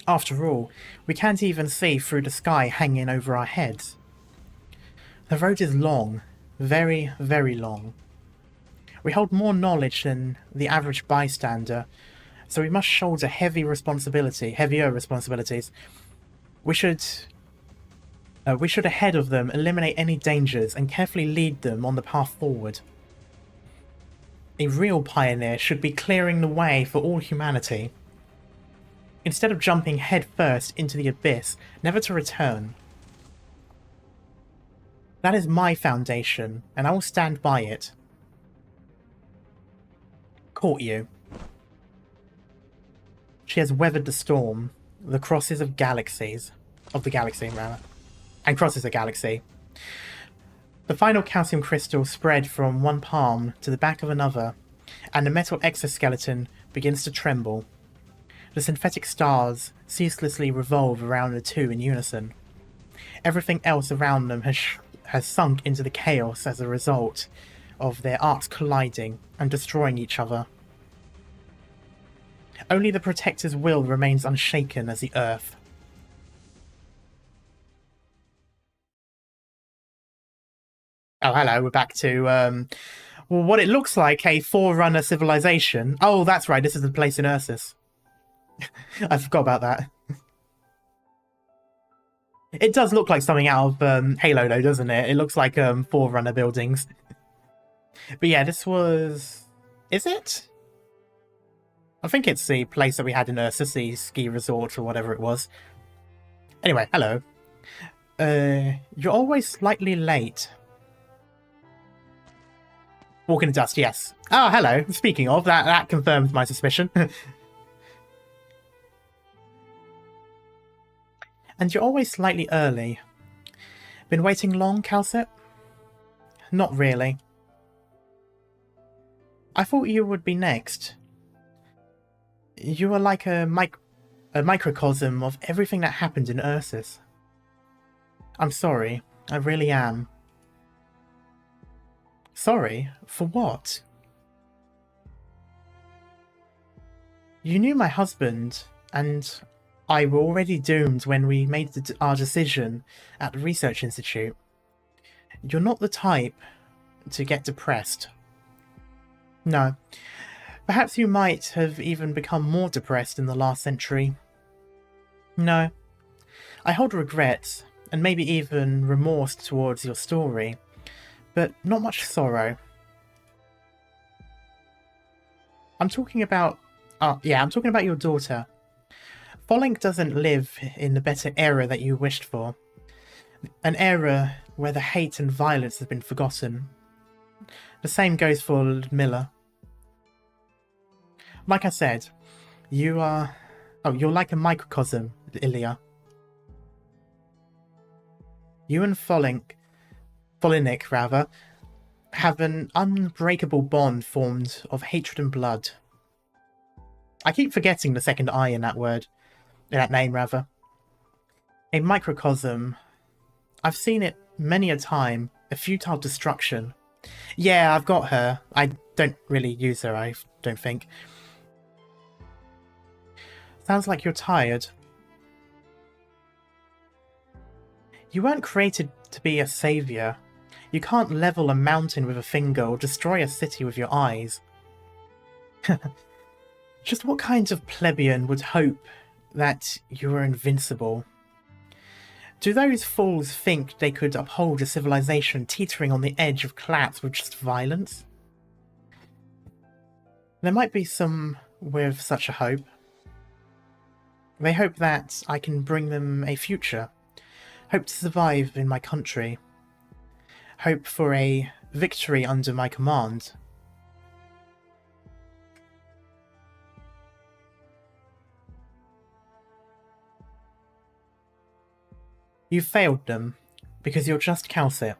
After all, we can't even see through the sky hanging over our heads. The road is long, very, very long. We hold more knowledge than the average bystander, so we must shoulder heavier responsibilities. We should ahead of them eliminate any dangers and carefully lead them on the path forward. A real pioneer should be clearing the way for all humanity, instead of jumping headfirst into the abyss, never to return. That is my foundation, and I will stand by it. Caught you. She has weathered the storm, the crosses of galaxies, and crosses a galaxy. The final calcium crystal spread from one palm to the back of another, and the metal exoskeleton begins to tremble. The synthetic stars ceaselessly revolve around the two in unison. Everything else around them has sunk into the chaos as a result of their arcs colliding and destroying each other. Only the Protector's will remains unshaken as the Earth. Oh, hello, we're back to, well, what it looks like a Forerunner civilization. Oh, that's right, this is the place in Ursus. I forgot about that. It does look like something out of Halo, though, doesn't it? It looks like Forerunner buildings. But yeah, this was... Is it? I think it's the place that we had in Ursus, the ski resort or whatever it was. Anyway, hello. You're always slightly late. Walk in the dust, yes. Oh, hello. Speaking of, that confirms my suspicion. And you're always slightly early. Been waiting long, Calcet? Not really. I thought you would be next. You are like a microcosm of everything that happened in Ursus. I'm sorry. I really am. Sorry? For what? You knew my husband, and I were already doomed when we made our decision at the Research Institute. You're not the type to get depressed. No. Perhaps you might have even become more depressed in the last century. No. I hold regrets, and maybe even remorse towards your story, but not much sorrow. I'm talking about your daughter. Folink doesn't live in the better era that you wished for. An era where the hate and violence have been forgotten. The same goes for Ludmilla. Like I said, you're like a microcosm, Ilya. You and Folinic, have an unbreakable bond formed of hatred and blood. I keep forgetting the second I in that word. In that name, rather. A microcosm. I've seen it many a time. A futile destruction. Yeah, I've got her. I don't really use her, I don't think. Sounds like you're tired. You weren't created to be a savior. You can't level a mountain with a finger or destroy a city with your eyes. Just what kind of plebeian would hope that you were invincible? Do those fools think they could uphold a civilization teetering on the edge of collapse with just violence? There might be some with such a hope. They hope that I can bring them a future, hope to survive in my country, hope for a victory under my command. You failed them, because you're just Calcit.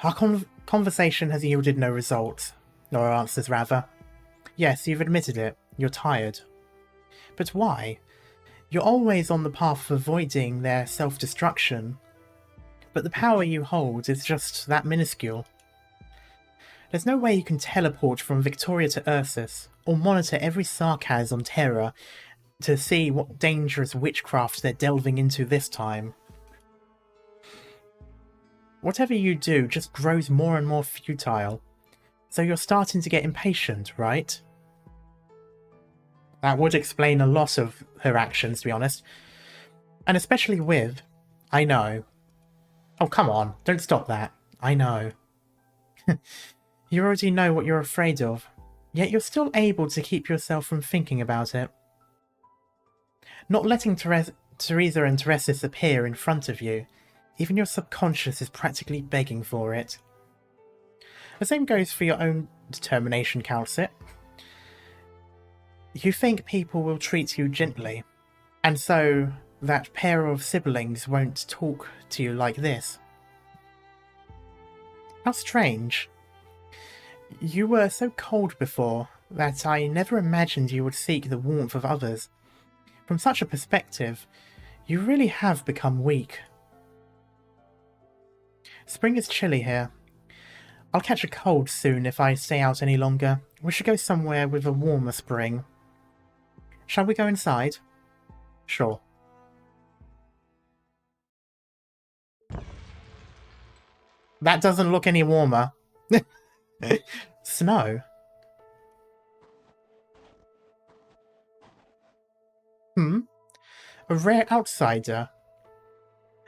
Our conversation has yielded no results, or answers rather. Yes, you've admitted it, you're tired. But why? You're always on the path of avoiding their self-destruction, but the power you hold is just that minuscule. There's no way you can teleport from Victoria to Ursus, or monitor every sarcas on Terra to see what dangerous witchcraft they're delving into this time. Whatever you do just grows more and more futile, so you're starting to get impatient, right? That would explain a lot of her actions, to be honest. And especially with, I know. Oh, come on, don't stop that. I know. You already know what you're afraid of, yet you're still able to keep yourself from thinking about it. Not letting Teresa and Teresis appear in front of you, even your subconscious is practically begging for it. The same goes for your own determination, Calcit. You think people will treat you gently, and so that pair of siblings won't talk to you like this. How strange. You were so cold before that I never imagined you would seek the warmth of others. From such a perspective, you really have become weak. Spring is chilly here. I'll catch a cold soon if I stay out any longer. We should go somewhere with a warmer spring. Shall we go inside? Sure. That doesn't look any warmer. Snow. A rare outsider.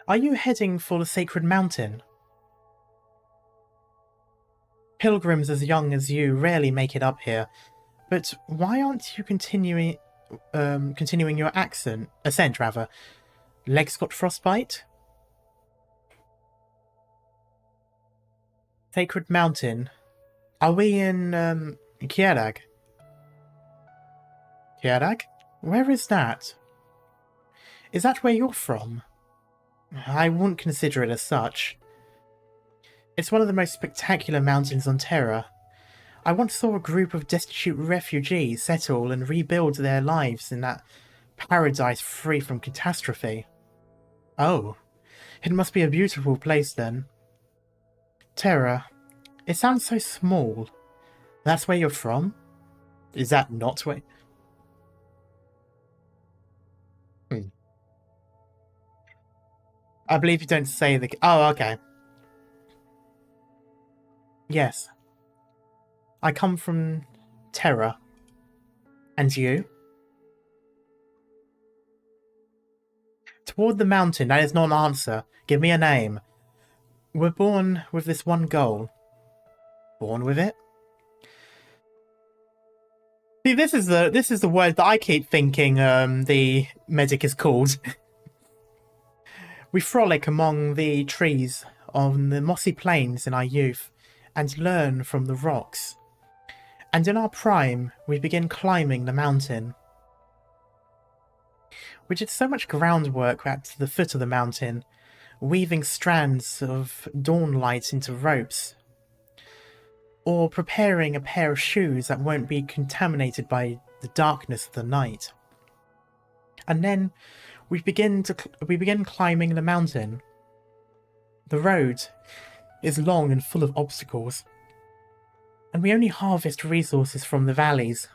Are you heading for the Sacred Mountain? Pilgrims as young as you rarely make it up here, but why aren't you continuing your ascent rather? Legs got frostbite? Sacred Mountain. Are we in Kierag? Kierag? Where is that? Is that where you're from? I wouldn't consider it as such. It's one of the most spectacular mountains on Terra. I once saw a group of destitute refugees settle and rebuild their lives in that paradise free from catastrophe. Oh, it must be a beautiful place then. Terra, it sounds so small. That's where you're from? Is that not where... I believe you don't say the... Oh, okay. Yes. I come from Terra. And you? Toward the mountain, that is not an answer. Give me a name. We're born with this one goal. Born with it? See, this is the word that I keep thinking the medic is called. We frolic among the trees on the mossy plains in our youth and learn from the rocks. And in our prime, we begin climbing the mountain. We did so much groundwork at the foot of the mountain, weaving strands of dawn light into ropes, or preparing a pair of shoes that won't be contaminated by the darkness of the night. And then we begin climbing the mountain. The road is long and full of obstacles, and we only harvest resources from the valleys.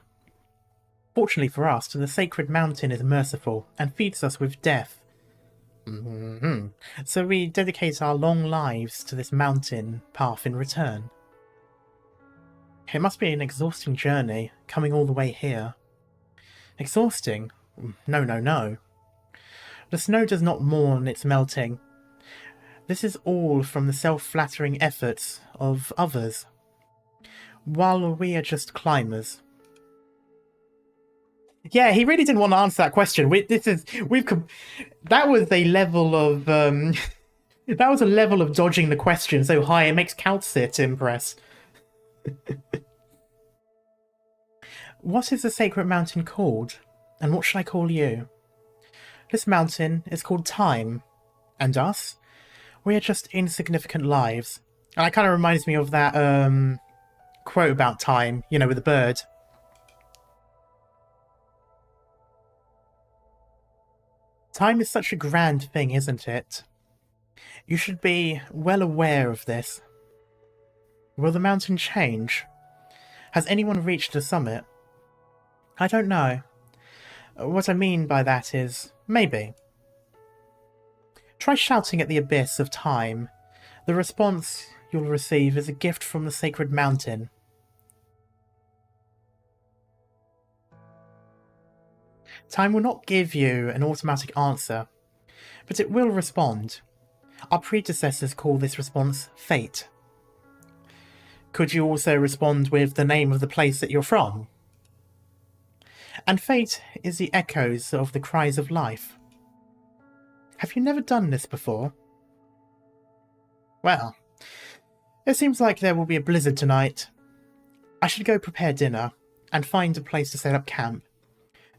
Fortunately for us, the Sacred Mountain is merciful and feeds us with death. So we dedicate our long lives to this mountain path in return. It must be an exhausting journey, coming all the way here. Exhausting? No. The snow does not mourn its melting. This is all from the self-flattering efforts of others, while we are just climbers. Yeah, he really didn't want to answer that question. That was a level of that was a level of dodging the question so high it makes Calcit impressed. What is the sacred mountain called, and what should I call you? This mountain is called Time, and us, we are just insignificant lives. And that kind of reminds me of that quote about time, you know, with the bird. Time is such a grand thing, isn't it? You should be well aware of this. Will the mountain change? Has anyone reached the summit? I don't know. What I mean by that is, maybe. Try shouting at the abyss of time. The response you'll receive is a gift from the sacred mountain. Time will not give you an automatic answer, but it will respond. Our predecessors call this response fate. Could you also respond with the name of the place that you're from? And fate is the echoes of the cries of life. Have you never done this before? Well, it seems like there will be a blizzard tonight. I should go prepare dinner and find a place to set up camp.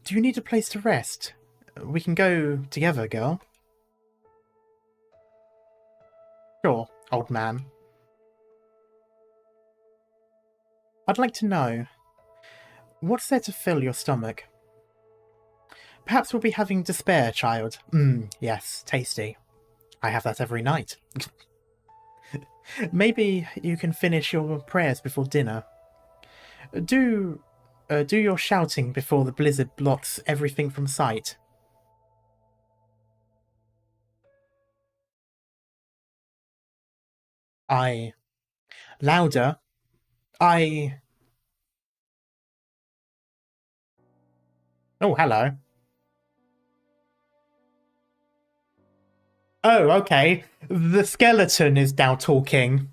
Do you need a place to rest? We can go together, girl. Sure, old man. I'd like to know, what's there to fill your stomach? Perhaps we'll be having despair, child. Yes, tasty. I have that every night. Maybe you can finish your prayers before dinner. Do your shouting before the blizzard blots everything from sight. Louder. Oh, hello. Oh, okay. The skeleton is now talking.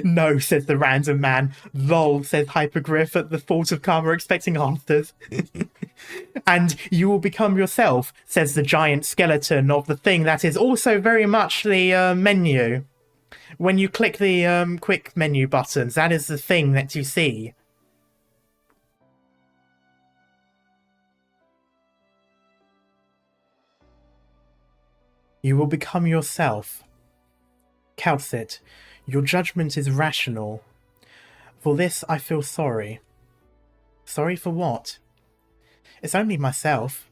No, says the random man. Lol, says Hypergriff at the thought of Karma expecting answers. And you will become yourself, says the giant skeleton of the thing that is also very much the menu. When you click the quick menu buttons, that is the thing that you see. You will become yourself. Calcit, your judgment is rational. For this I feel sorry. Sorry for what? It's only myself.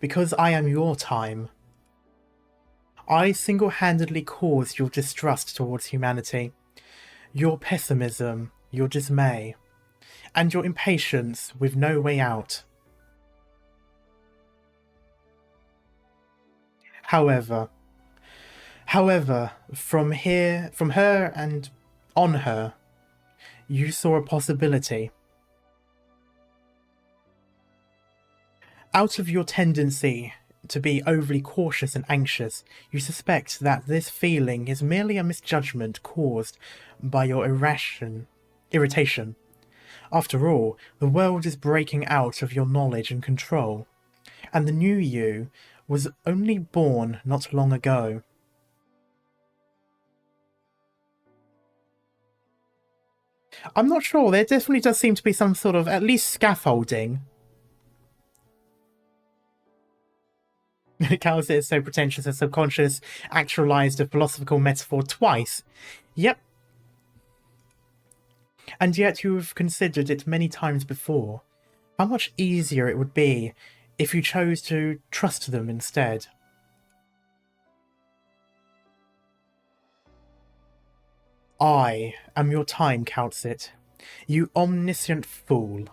Because I am your time. I single-handedly caused your distrust towards humanity, your pessimism, your dismay, and your impatience with no way out. However, from her and on her, you saw a possibility. Out of your tendency to be overly cautious and anxious, you suspect that this feeling is merely a misjudgment caused by your irritation. After all, the world is breaking out of your knowledge and control, and the new you was only born not long ago. I'm not sure, there definitely does seem to be some sort of, at least scaffolding. Calcit is so pretentious and subconscious, actualized a philosophical metaphor twice. Yep. And yet you have considered it many times before. How much easier it would be if you chose to trust them instead. I am your time, Calcit. You omniscient fool.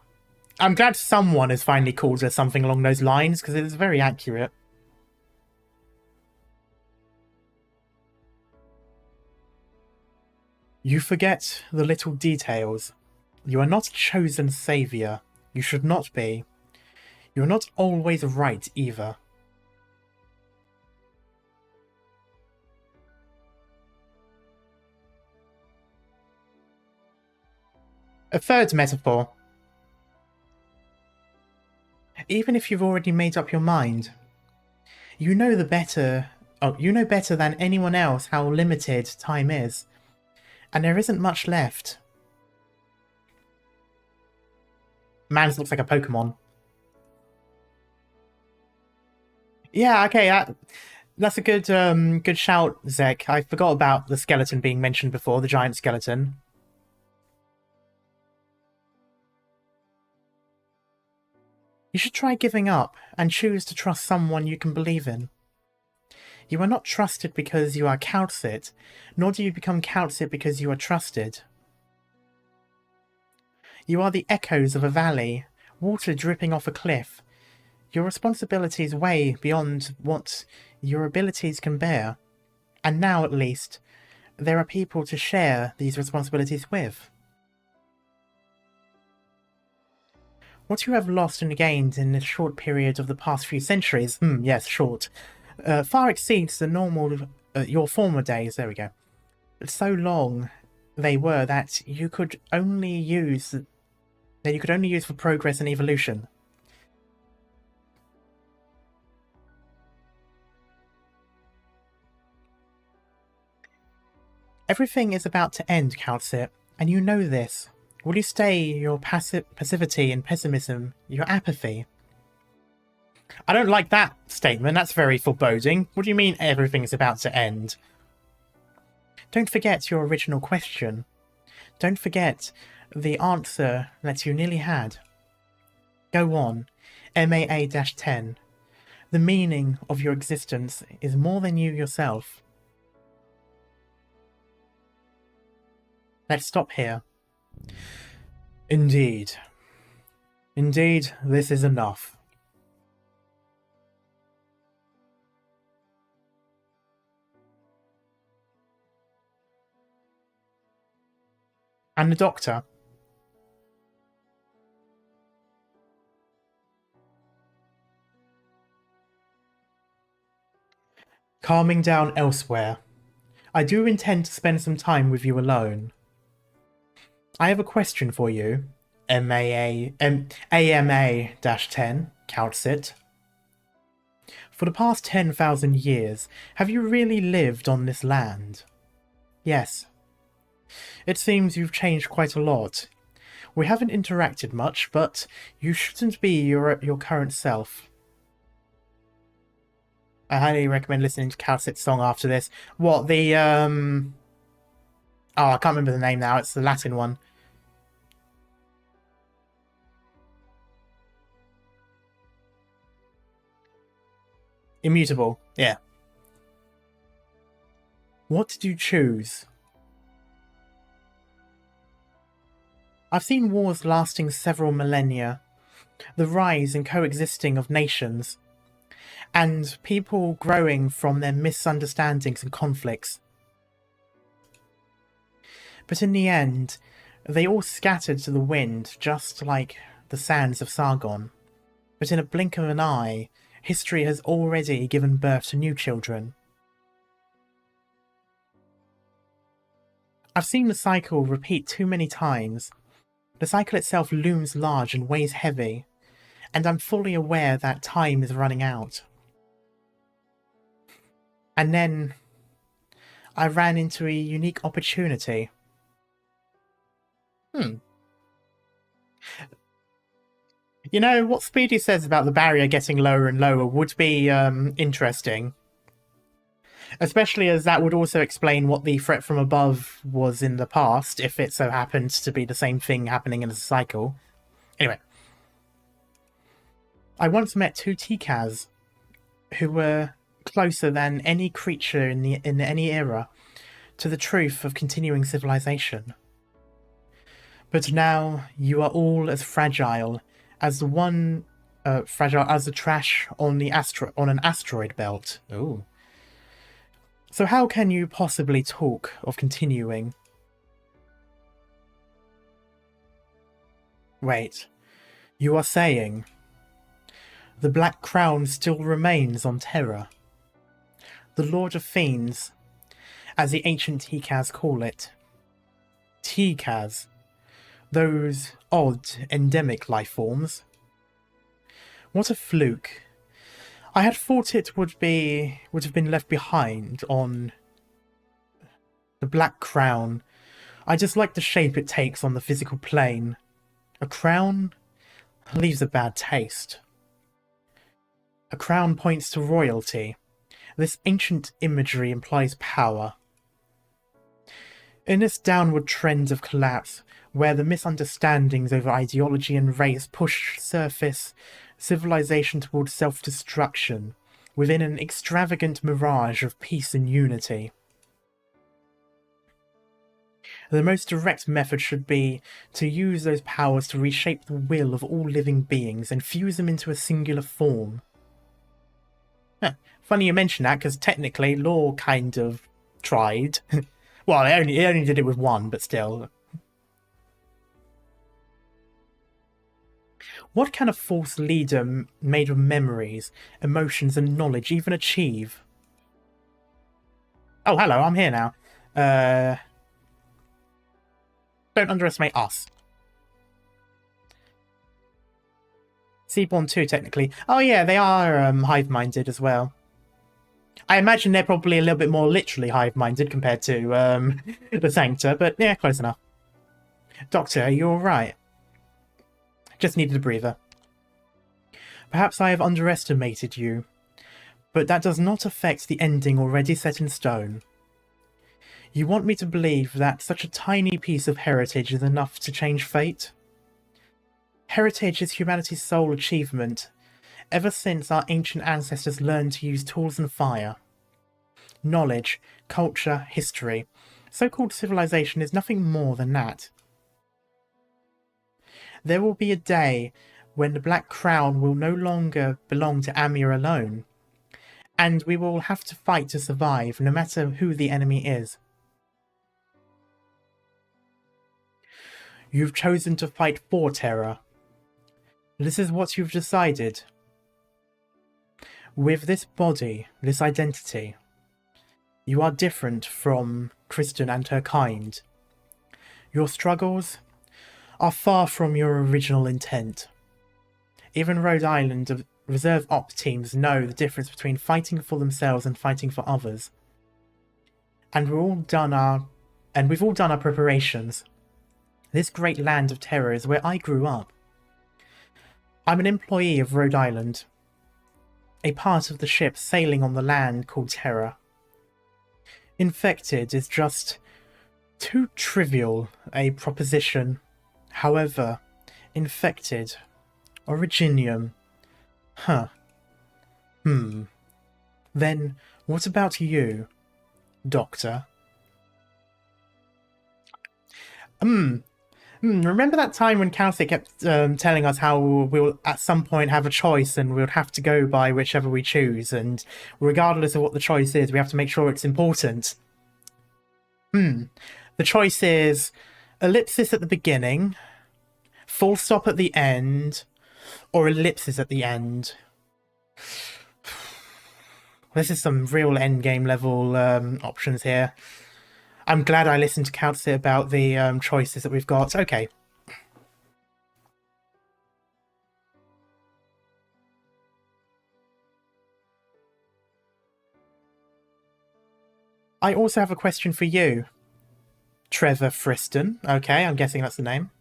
I'm glad someone has finally called her something along those lines, because it is very accurate. You forget the little details. You are not a chosen savior. You should not be. You are not always right either. A third metaphor. Even if you've already made up your mind, you know better than anyone else how limited time is, and there isn't much left. Man, this looks like a Pokemon. Yeah, okay, that's a good shout, Zek. I forgot about the skeleton being mentioned before, the giant skeleton. You should try giving up and choose to trust someone you can believe in. You are not trusted because you are Calcit, nor do you become Calcit because you are trusted. You are the echoes of a valley, water dripping off a cliff. Your responsibilities way beyond what your abilities can bear, and now at least, there are people to share these responsibilities with. What you have lost and gained in this short period of the past few centuries, yes, short, far exceeds the normal, your former days, there we go. So long they were that you could only use for progress and evolution. Everything is about to end, Calcit, and you know this. Will you stay your passivity and pessimism, your apathy? I don't like that statement, that's very foreboding. What do you mean everything is about to end? Don't forget your original question. Don't forget the answer that you nearly had. Go on, MAA-10. The meaning of your existence is more than you yourself. Let's stop here. Indeed. Indeed, this is enough. And the doctor? Calming down elsewhere. I do intend to spend some time with you alone. I have a question for you, AMA-10, Calcit. For the past 10,000 years, have you really lived on this land? Yes. It seems you've changed quite a lot. We haven't interacted much, but you shouldn't be your current self. I highly recommend listening to Calcit's song after this. What, the, Oh, I can't remember the name now, it's the Latin one. Immutable, yeah. What did you choose? I've seen wars lasting several millennia, the rise and coexisting of nations, and people growing from their misunderstandings and conflicts. But in the end, they all scattered to the wind, just like the sands of Sargon. But in a blink of an eye, history has already given birth to new children. I've seen the cycle repeat too many times. The cycle itself looms large and weighs heavy, and I'm fully aware that time is running out. And then I ran into a unique opportunity. You know, what Speedy says about the barrier getting lower and lower would be interesting. Especially as that would also explain what the threat from above was in the past, if it so happened to be the same thing happening in a cycle. Anyway. I once met two Tikaz who were closer than any creature in any era to the truth of continuing civilization. But now you are all as fragile as the trash on an asteroid belt. Ooh. So how can you possibly talk of continuing? Wait, you are saying the Black Crown still remains on Terra? The Lord of Fiends, as the ancient Tikaz call it. Tikaz, those odd, endemic life forms. What a fluke. I had thought it would have been left behind on the Black Crown. I just like the shape it takes on the physical plane. A crown leaves a bad taste. A crown points to royalty. This ancient imagery implies power. In this downward trend of collapse, where the misunderstandings over ideology and race push surface civilization towards self-destruction, within an extravagant mirage of peace and unity, the most direct method should be to use those powers to reshape the will of all living beings and fuse them into a singular form. Funny you mention that, because technically Law kind of tried. Well, it only did it with one, but still. What can a false leader made of memories, emotions and knowledge even achieve? Oh, hello, I'm here now. Don't underestimate us. Seaborn 2, technically. Oh yeah, they are hive-minded as well. I imagine they're probably a little bit more literally hive-minded compared to the Sancta, but yeah, close enough. Doctor, are you alright? Just needed a breather. Perhaps I have underestimated you, but that does not affect the ending already set in stone. You want me to believe that such a tiny piece of heritage is enough to change fate? Heritage is humanity's sole achievement, ever since our ancient ancestors learned to use tools and fire. Knowledge, culture, history, so-called civilization is nothing more than that. There will be a day when the Black Crown will no longer belong to Amir alone, and we will have to fight to survive, no matter who the enemy is. You've chosen to fight for Terra. This is what you've decided. With this body, this identity, you are different from Kristen and her kind. Your struggles are far from your original intent. Even Rhode Island reserve op teams know the difference between fighting for themselves and fighting for others. And we've all done our preparations. This great land of terror is where I grew up. I'm an employee of Rhode Island, a part of the ship sailing on the land called Terra. Infected is just too trivial a proposition. However, infected, Originium. Huh. Then, what about you, Doctor? Remember that time when Calcic kept telling us how we'll at some point have a choice and we'll have to go by whichever we choose, and regardless of what the choice is, we have to make sure it's important? The choice is ellipsis at the beginning, full stop at the end, or ellipsis at the end. This is some real endgame level options here. I'm glad I listened to Calcic about the choices that we've got. Okay. I also have a question for you, Trevor Friston. Okay, I'm guessing that's the name.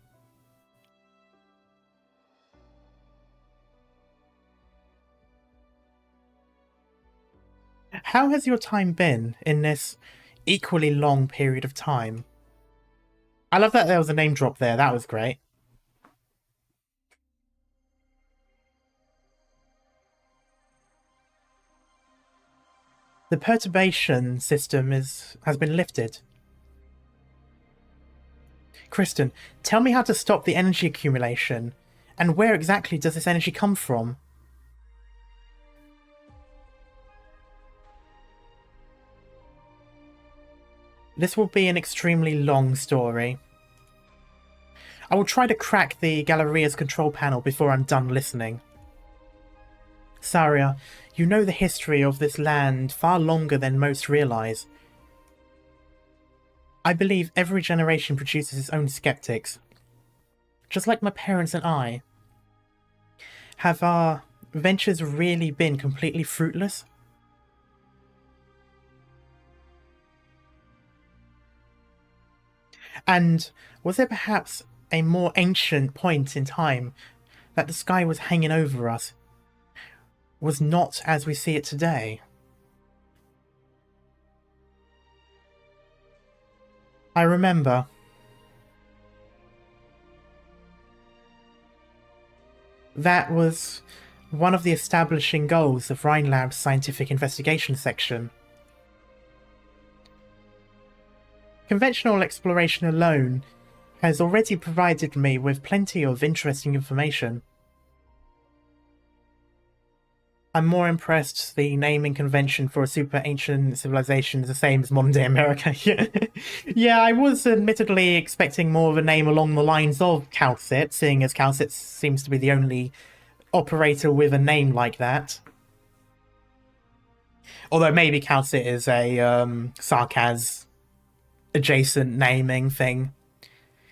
How has your time been in this equally long period of time? I love that there was a name drop there. That was great. The perturbation system has been lifted. Kristen, tell me how to stop the energy accumulation, and where exactly does this energy come from? This will be an extremely long story. I will try to crack the Galleria's control panel before I'm done listening. Saria, you know the history of this land far longer than most realize. I believe every generation produces its own skeptics. Just like my parents and I. Have our ventures really been completely fruitless? And was there perhaps a more ancient point in time that the sky was hanging over us was not as we see it today? I remember. That was one of the establishing goals of Rhineland's scientific investigation section. Conventional exploration alone has already provided me with plenty of interesting information. I'm more impressed the naming convention for a super ancient civilization is the same as modern day America. Yeah, I was admittedly expecting more of a name along the lines of Calcit, seeing as Calcit seems to be the only operator with a name like that. Although maybe Calcit is a Sarkaz adjacent naming thing.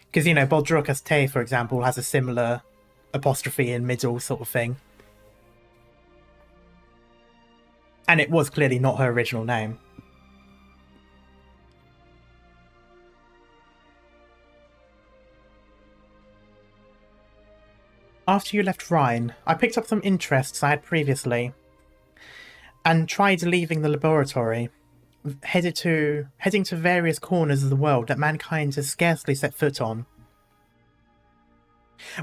Because, you know, Boldrukas Te, for example, has a similar apostrophe in middle sort of thing. And it was clearly not her original name. After you left Rhine, I picked up some interests I had previously, and tried leaving the laboratory, heading to various corners of the world that mankind has scarcely set foot on.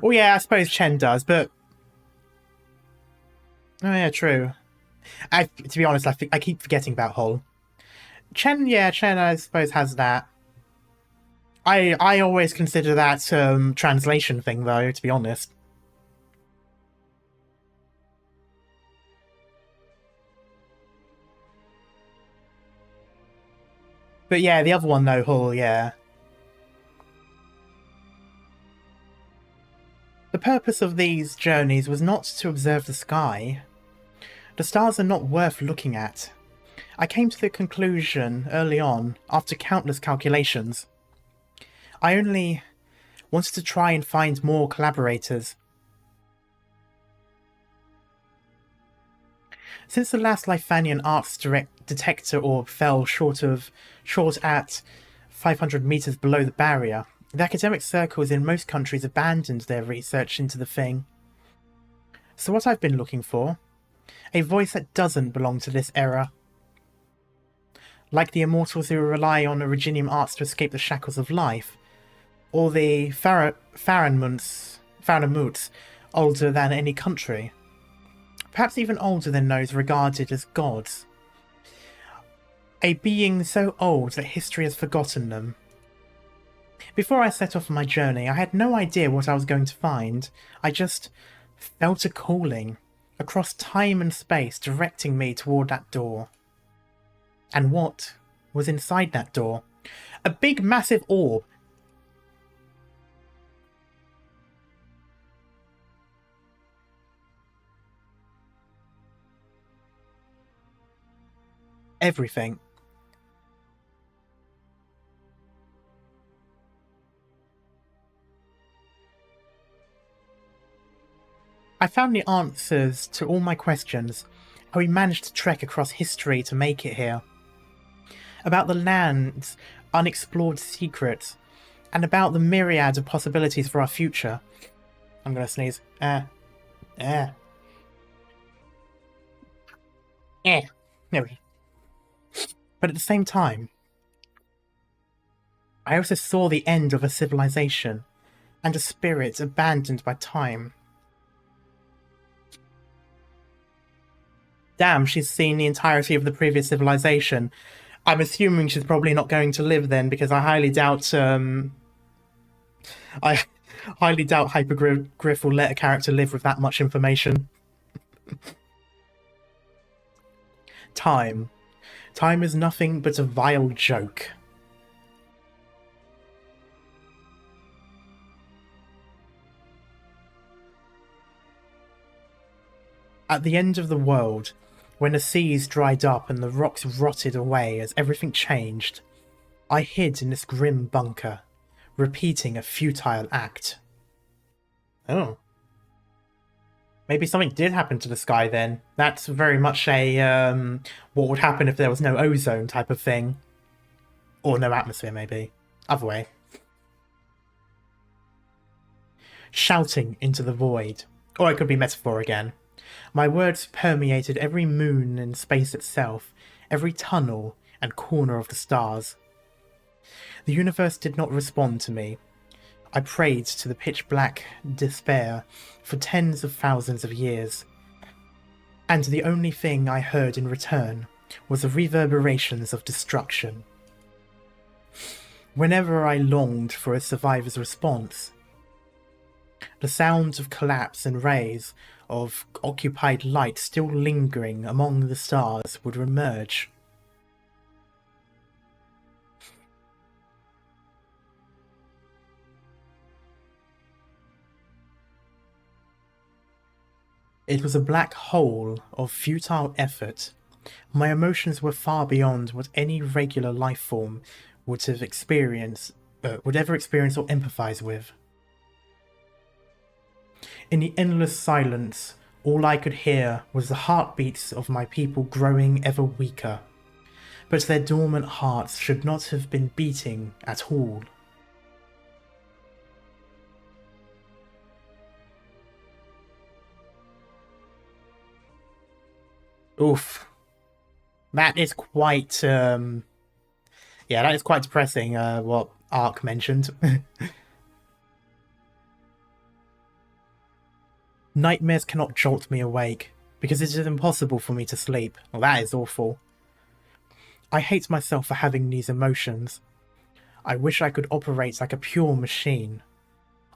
Oh yeah, I suppose Chen does, but... Oh yeah, true. To be honest, I keep forgetting about Hull. Chen, yeah, Chen I suppose has that. I always consider that translation thing though, to be honest. But yeah, the other one though, Hull, yeah. The purpose of these journeys was not to observe the sky. The stars are not worth looking at. I came to the conclusion early on, after countless calculations. I only wanted to try and find more collaborators. Since the last Lifanian arts detector orb fell short at 500 meters below the barrier, the academic circles in most countries abandoned their research into the thing. So what I've been looking for? A voice that doesn't belong to this era. Like the immortals who rely on originium arts to escape the shackles of life, or the Faranmuts, older than any country. Perhaps even older than those regarded as gods. A being so old that history has forgotten them. Before I set off on my journey, I had no idea what I was going to find. I just felt a calling across time and space directing me toward that door. And what was inside that door? A big massive orb. Everything. I found the answers to all my questions, how we managed to trek across history to make it here, about the land's unexplored secrets, and about the myriad of possibilities for our future. I'm gonna sneeze. There we go. But at the same time, I also saw the end of a civilization, and a spirit abandoned by time. Damn, she's seen the entirety of the previous civilization. I'm assuming she's probably not going to live then, because I highly doubt Hypergriff will let a character live with that much information. Time. Time is nothing but a vile joke. At the end of the world, when the seas dried up and the rocks rotted away as everything changed, I hid in this grim bunker, repeating a futile act. Oh. Maybe something did happen to the sky then. That's very much a, what would happen if there was no ozone type of thing. Or no atmosphere, maybe. Other way. Shouting into the void. Or it could be metaphor again. My words permeated every moon and space itself, every tunnel and corner of the stars. The universe did not respond to me. I prayed to the pitch-black despair for tens of thousands of years, and the only thing I heard in return was the reverberations of destruction. Whenever I longed for a survivor's response, the sounds of collapse and rays of occupied light still lingering among the stars would emerge. It was a black hole of futile effort. My emotions were far beyond what any regular life form would ever experience or empathize with. In the endless silence, all I could hear was the heartbeats of my people growing ever weaker. But their dormant hearts should not have been beating at all. Oof. That is quite, yeah, that is quite depressing, what Ark mentioned. Nightmares cannot jolt me awake, because it is impossible for me to sleep. Well, that is awful. I hate myself for having these emotions. I wish I could operate like a pure machine.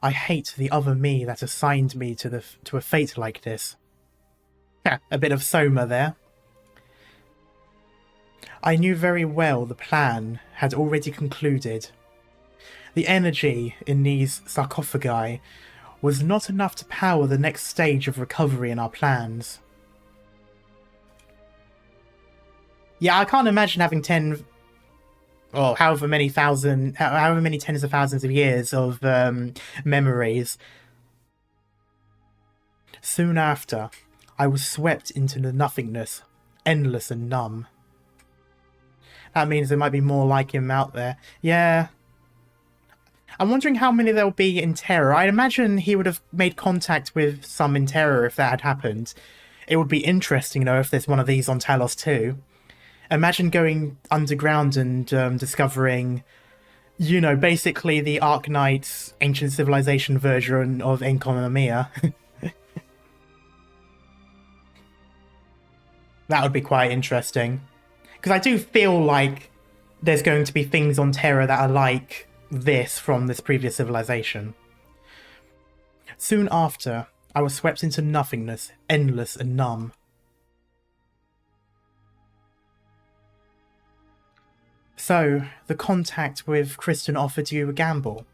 I hate the other me that assigned me to a fate like this. A bit of Soma there. I knew very well the plan had already concluded. The energy in these sarcophagi was not enough to power the next stage of recovery in our plans. Yeah, I can't imagine having however many tens of thousands of years of memories. Soon after, I was swept into the nothingness, endless and numb. That means there might be more like him out there. Yeah. I'm wondering how many there'll be in Terra. I imagine he would have made contact with some in Terra if that had happened. It would be interesting, though, if there's one of these on Talos too. Imagine going underground and discovering, you know, basically the Arknights ancient civilization version of Enconomia. That would be quite interesting. Because I do feel like there's going to be things on Terra that are like this from this previous civilization. Soon after, I was swept into nothingness, endless and numb. So, the contact with Kristen offered you a gamble.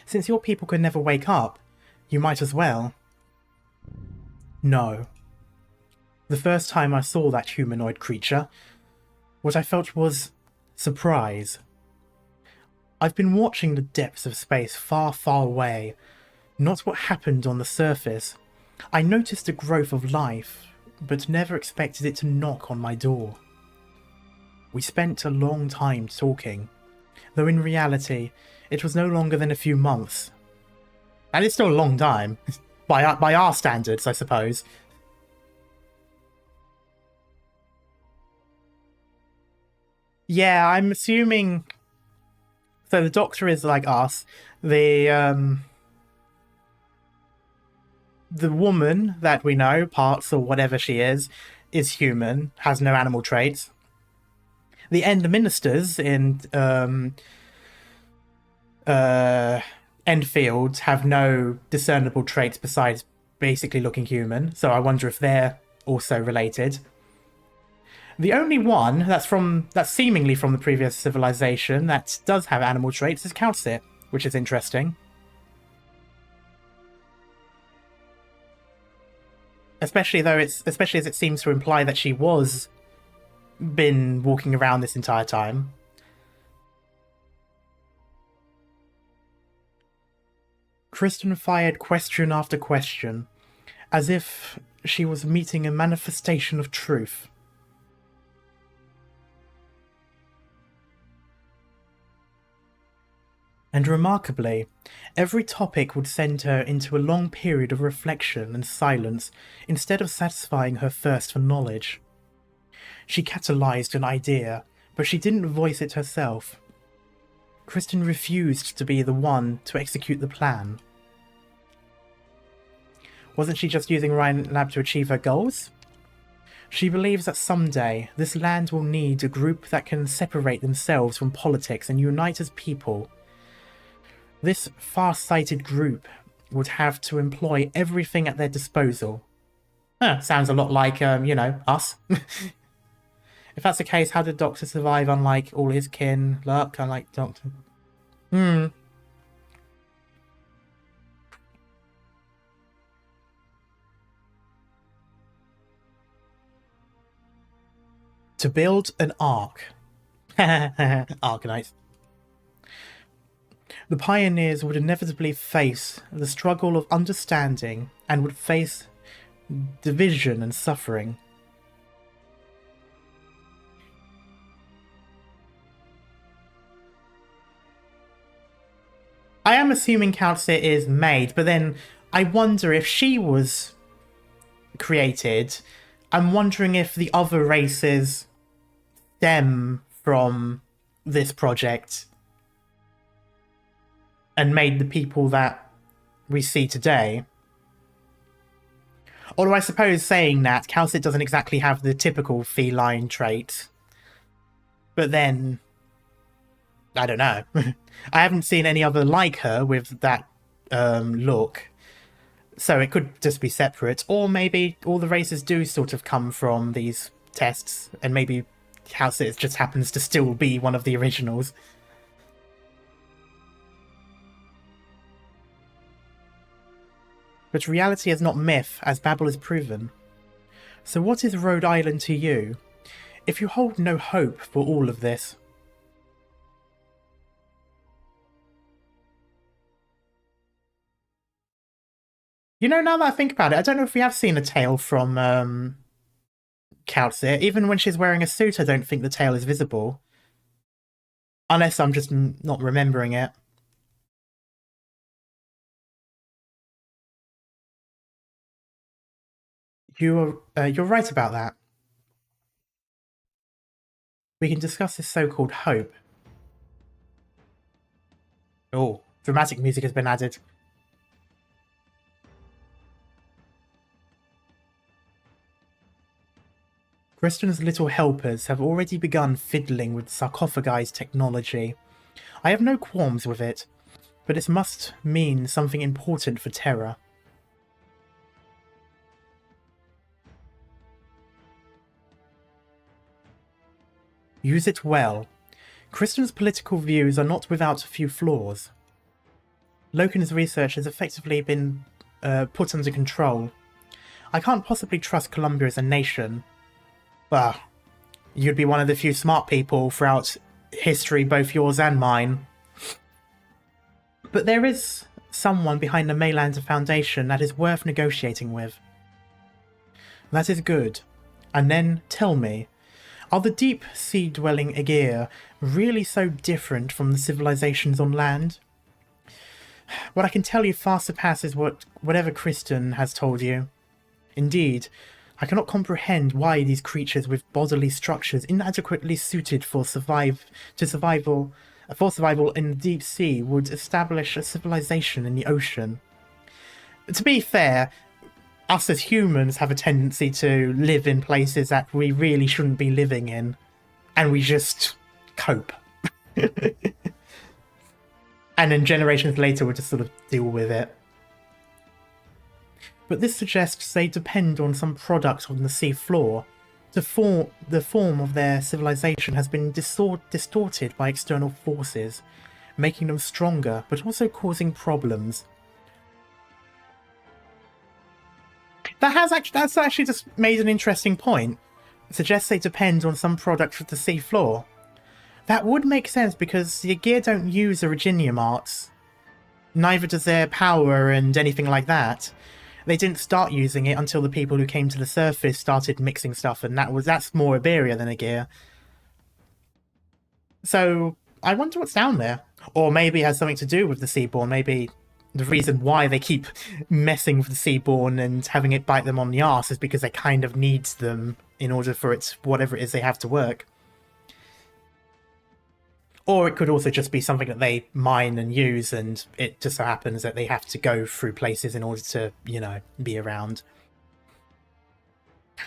Since your people could never wake up, you might as well. No. The first time I saw that humanoid creature, what I felt was surprise. I've been watching the depths of space far, far away, not what happened on the surface. I noticed the growth of life, but never expected it to knock on my door. We spent a long time talking, though in reality, it was no longer than a few months. And it's still a long time, by our standards, I suppose. Yeah, I'm assuming... So the Doctor is like us. The woman that we know, parts or whatever she is human, has no animal traits. The End Ministers in Enfield have no discernible traits besides basically looking human, so I wonder if they're also related. The only one that's seemingly from the previous civilization that does have animal traits is Calcit, which is interesting. Especially as it seems to imply that she was been walking around this entire time. Kristen fired question after question, as if she was meeting a manifestation of truth. And remarkably, every topic would send her into a long period of reflection and silence instead of satisfying her thirst for knowledge. She catalyzed an idea, but she didn't voice it herself. Kristen refused to be the one to execute the plan. Wasn't she just using Ryan Lab to achieve her goals? She believes that someday this land will need a group that can separate themselves from politics and unite as people. This far-sighted group would have to employ everything at their disposal. Sounds a lot like, us. If that's the case, how did Doctor survive unlike all his kin? Look, I like Doctor. To build an ark. Arknights. The pioneers would inevitably face the struggle of understanding and would face division and suffering. I am assuming Calcit is made, but then I wonder if she was created. I'm wondering if the other races stem from this project and made the people that we see today. Although I suppose saying that, Calcit doesn't exactly have the typical feline trait. But then, I don't know. I haven't seen any other like her with that look. So it could just be separate. Or maybe all the races do sort of come from these tests, and maybe Calcit just happens to still be one of the originals. But reality is not myth, as Babel has proven. So what is Rhode Island to you, if you hold no hope for all of this? You know, now that I think about it, I don't know if we have seen a tail from Calcit. Even when she's wearing a suit, I don't think the tail is visible. Unless I'm just not remembering it. You're right about that. We can discuss this so-called hope. Oh, dramatic music has been added. Kristen's little helpers have already begun fiddling with sarcophagi technology. I have no qualms with it, but it must mean something important for Terra. Use it well. Kristen's political views are not without a few flaws. Loken's research has effectively been put under control. I can't possibly trust Columbia as a nation. Well, you'd be one of the few smart people throughout history, both yours and mine. But there is someone behind the Maylander Foundation that is worth negotiating with. That is good. And then, tell me, are the deep-sea dwelling Aegir really so different from the civilizations on land? What I can tell you far surpasses whatever Kristen has told you. Indeed, I cannot comprehend why these creatures with bodily structures inadequately suited for survival in the deep sea would establish a civilization in the ocean. To be fair, us as humans have a tendency to live in places that we really shouldn't be living in, and we just cope. And then generations later we'll just sort of deal with it. But this suggests they depend on some product on the sea floor. The form of their civilization has been distorted by external forces, making them stronger, but also causing problems. That's actually just made an interesting point. It suggests they depend on some product from the sea floor. That would make sense because the gear don't use Originium arts. Neither does their power and anything like that. They didn't start using it until the people who came to the surface started mixing stuff, and that's more Iberia than a gear. So I wonder what's down there. Or maybe it has something to do with the Seaborn. Maybe the reason why they keep messing with the Seaborn and having it bite them on the arse is because they kind of need them in order for whatever it is they have to work. Or it could also just be something that they mine and use, and it just so happens that they have to go through places in order to, you know, be around.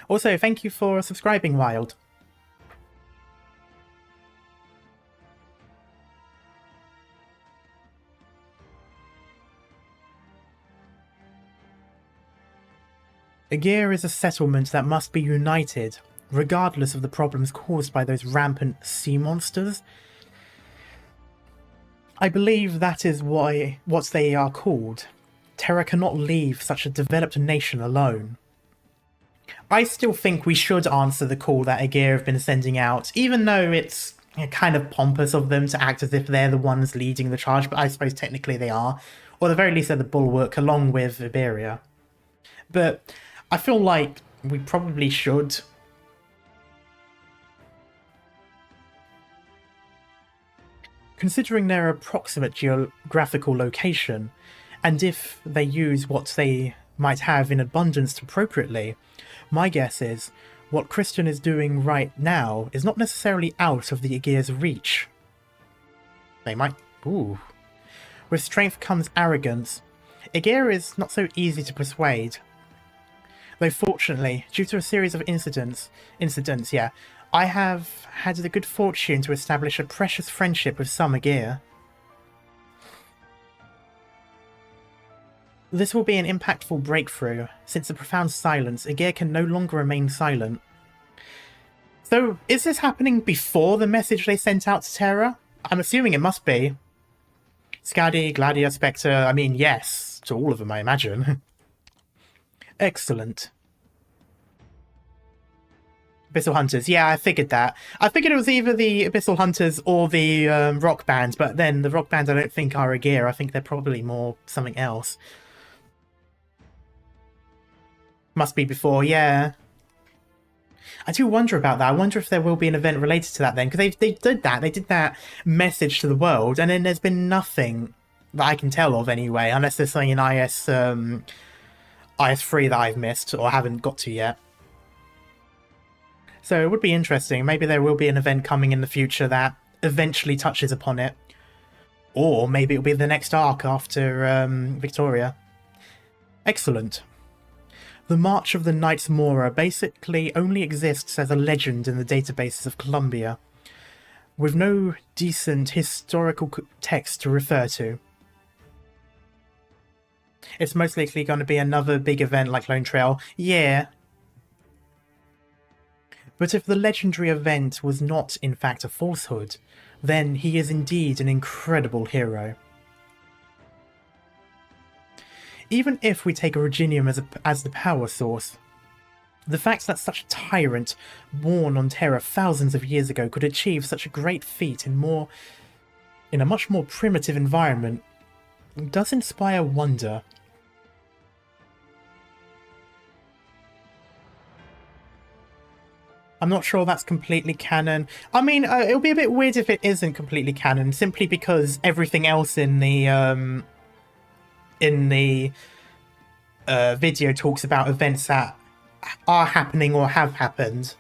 Also, thank you for subscribing, Wild. Aegir is a settlement that must be united, regardless of the problems caused by those rampant sea monsters. I believe that is what they are called. Terra cannot leave such a developed nation alone. I still think we should answer the call that Aegir have been sending out, even though it's kind of pompous of them to act as if they're the ones leading the charge, but I suppose technically they are. Or at the very least they're the bulwark, along with Iberia. But I feel like we probably should. Considering their approximate geographical location, and if they use what they might have in abundance appropriately, my guess is what Christian is doing right now is not necessarily out of the Aegir's reach. They might... Ooh. With strength comes arrogance. Aegir is not so easy to persuade. Though fortunately, due to a series of incidents, I have had the good fortune to establish a precious friendship with some Aegir. This will be an impactful breakthrough. Since the profound silence, Aegir can no longer remain silent. So, is this happening before the message they sent out to Terra? I'm assuming it must be. Skadi, Gladia, Spectre, I mean, yes, to all of them, I imagine. Excellent. Abyssal Hunters. Yeah, I figured that. I figured it was either the Abyssal Hunters or the rock band, but then the rock band I don't think are Aegir. I think they're probably more something else. Must be before, yeah. I do wonder about that. I wonder if there will be an event related to that then, because they did that. They did that message to the world, and then there's been nothing that I can tell of anyway, unless there's something in IS3 that I've missed or haven't got to yet. So it would be interesting. Maybe there will be an event coming in the future that eventually touches upon it. Or maybe it'll be the next arc after Victoria. Excellent. The March of the Knights Mora basically only exists as a legend in the databases of Columbia, with no decent historical text to refer to. It's most likely going to be another big event like Lone Trail. Yeah. But if the legendary event was not in fact a falsehood, then he is indeed an incredible hero. Even if we take Originium as the power source, the fact that such a tyrant born on Terra thousands of years ago could achieve such a great feat in a much more primitive environment does inspire wonder. I'm not sure that's completely canon. I mean, it'll be a bit weird if it isn't completely canon, simply because everything else in the video talks about events that are happening or have happened.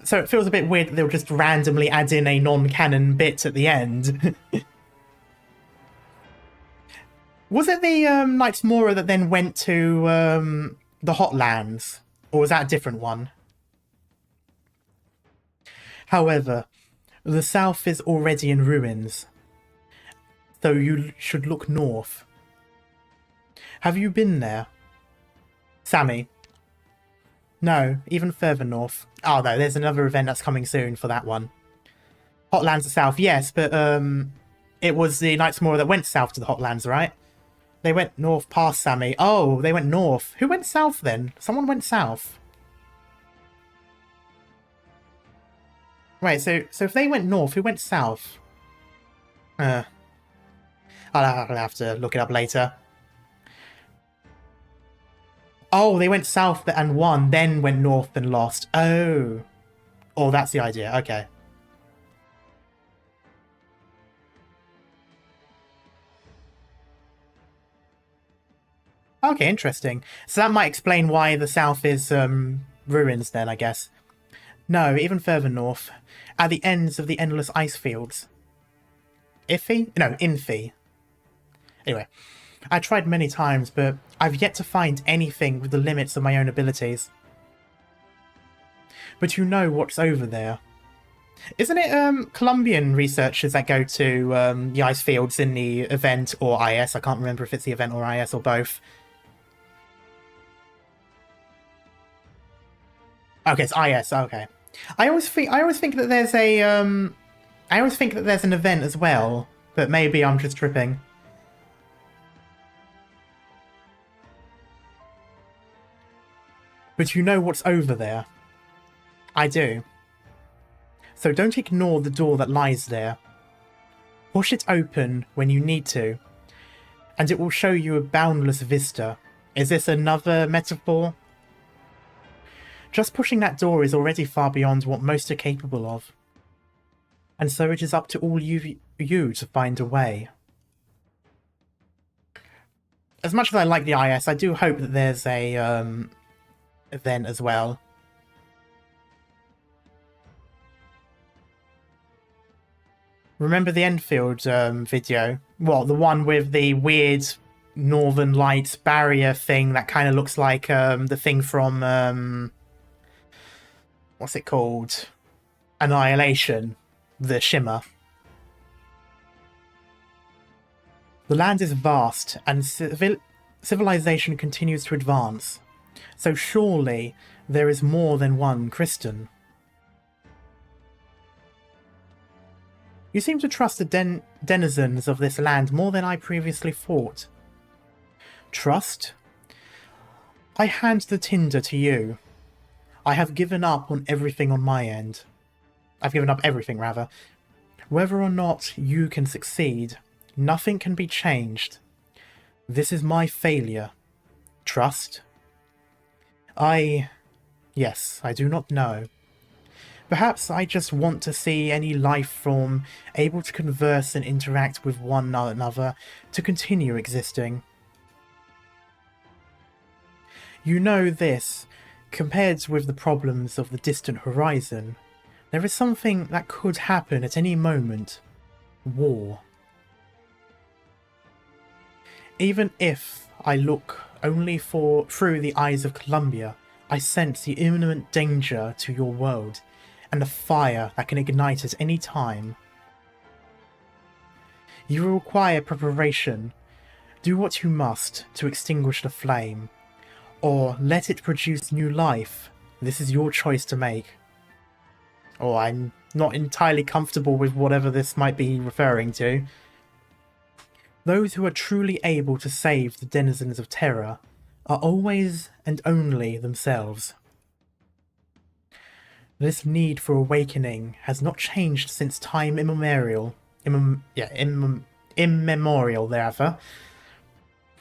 So it feels a bit weird that they'll just randomly add in a non-canon bit at the end. Was it the Knights Mora that then went to the Hotlands? Or was that a different one? However, the south is already in ruins, so you should look north. Have you been there? Sammy? No, even further north. Oh no, there's another event that's coming soon for that one. Hotlands are south, yes, but it was the Knights Mora that went south to the Hotlands, right? They went north past Sammy. Oh, they went north. Who went south then? Someone went south. Right, so if they went north, who went south? I'll have to look it up later. Oh, they went south and won, then went north and lost. Oh. Oh, that's the idea. Okay. Okay, interesting. So that might explain why the south is ruins then, I guess. No, even further north, at the ends of the endless ice fields. Iffy? No, Infy. Anyway, I tried many times, but I've yet to find anything with the limits of my own abilities. But you know what's over there. Isn't it Colombian researchers that go to the ice fields in the event or IS? I can't remember if it's the event or IS or both. Okay, it's IS. Okay, I always think that there's a I always think that there's an event as well, but maybe I'm just tripping. But you know what's over there. I do. So don't ignore the door that lies there. Push it open when you need to, and it will show you a boundless vista. Is this another metaphor? Just pushing that door is already far beyond what most are capable of. And so it is up to all you to find a way. As much as I like the IS, I do hope that there's a event as well. Remember the Enfield video? Well, the one with the weird Northern Lights barrier thing that kind of looks like the thing from... what's it called? Annihilation. The shimmer. The land is vast, and civilization continues to advance. So surely there is more than one Kristen. You seem to trust the denizens of this land more than I previously thought. Trust? I hand the tinder to you. I have given up on everything on my end. I've given up everything, rather. Whether or not you can succeed, nothing can be changed. This is my failure. Trust? Yes, I do not know. Perhaps I just want to see any life form able to converse and interact with one another to continue existing. You know this, compared with the problems of the distant horizon, there is something that could happen at any moment. War. Even if I look only through the eyes of Columbia, I sense the imminent danger to your world, and the fire that can ignite at any time. You will require preparation. Do what you must to extinguish the flame, or let it produce new life. This is your choice to make. Oh, I'm not entirely comfortable with whatever this might be referring to. Those who are truly able to save the denizens of Terra are always and only themselves. This need for awakening has not changed since time immemorial. Immemorial, therefore,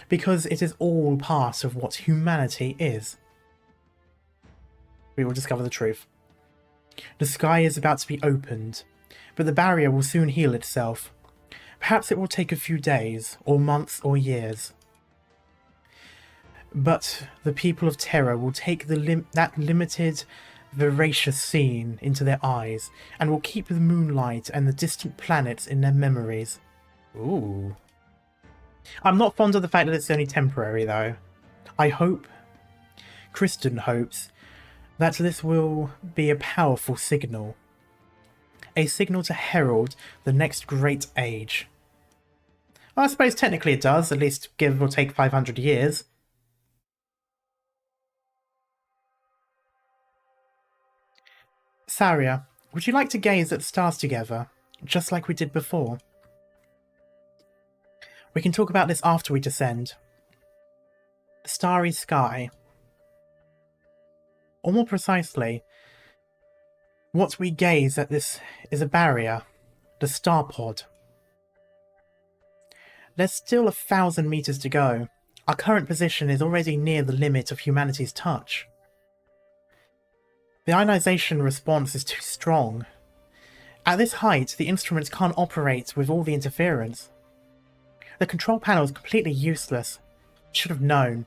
because it is all part of what humanity is. We will discover the truth. The sky is about to be opened, but the barrier will soon heal itself. Perhaps it will take a few days, or months, or years. But the people of Terra will take that limited, voracious scene into their eyes, and will keep the moonlight and the distant planets in their memories. Ooh. I'm not fond of the fact that it's only temporary, though. I hope, Kristen hopes, that this will be a powerful signal. A signal to herald the next great age. Well, I suppose technically it does, at least give or take 500 years. Saria, would you like to gaze at the stars together, just like we did before? We can talk about this after we descend. The starry sky. Or more precisely, what we gaze at this is a barrier, the star pod. There's still 1,000 meters to go. Our current position is already near the limit of humanity's touch. The ionization response is too strong. At this height, the instruments can't operate with all the interference. The control panel is completely useless. Should have known.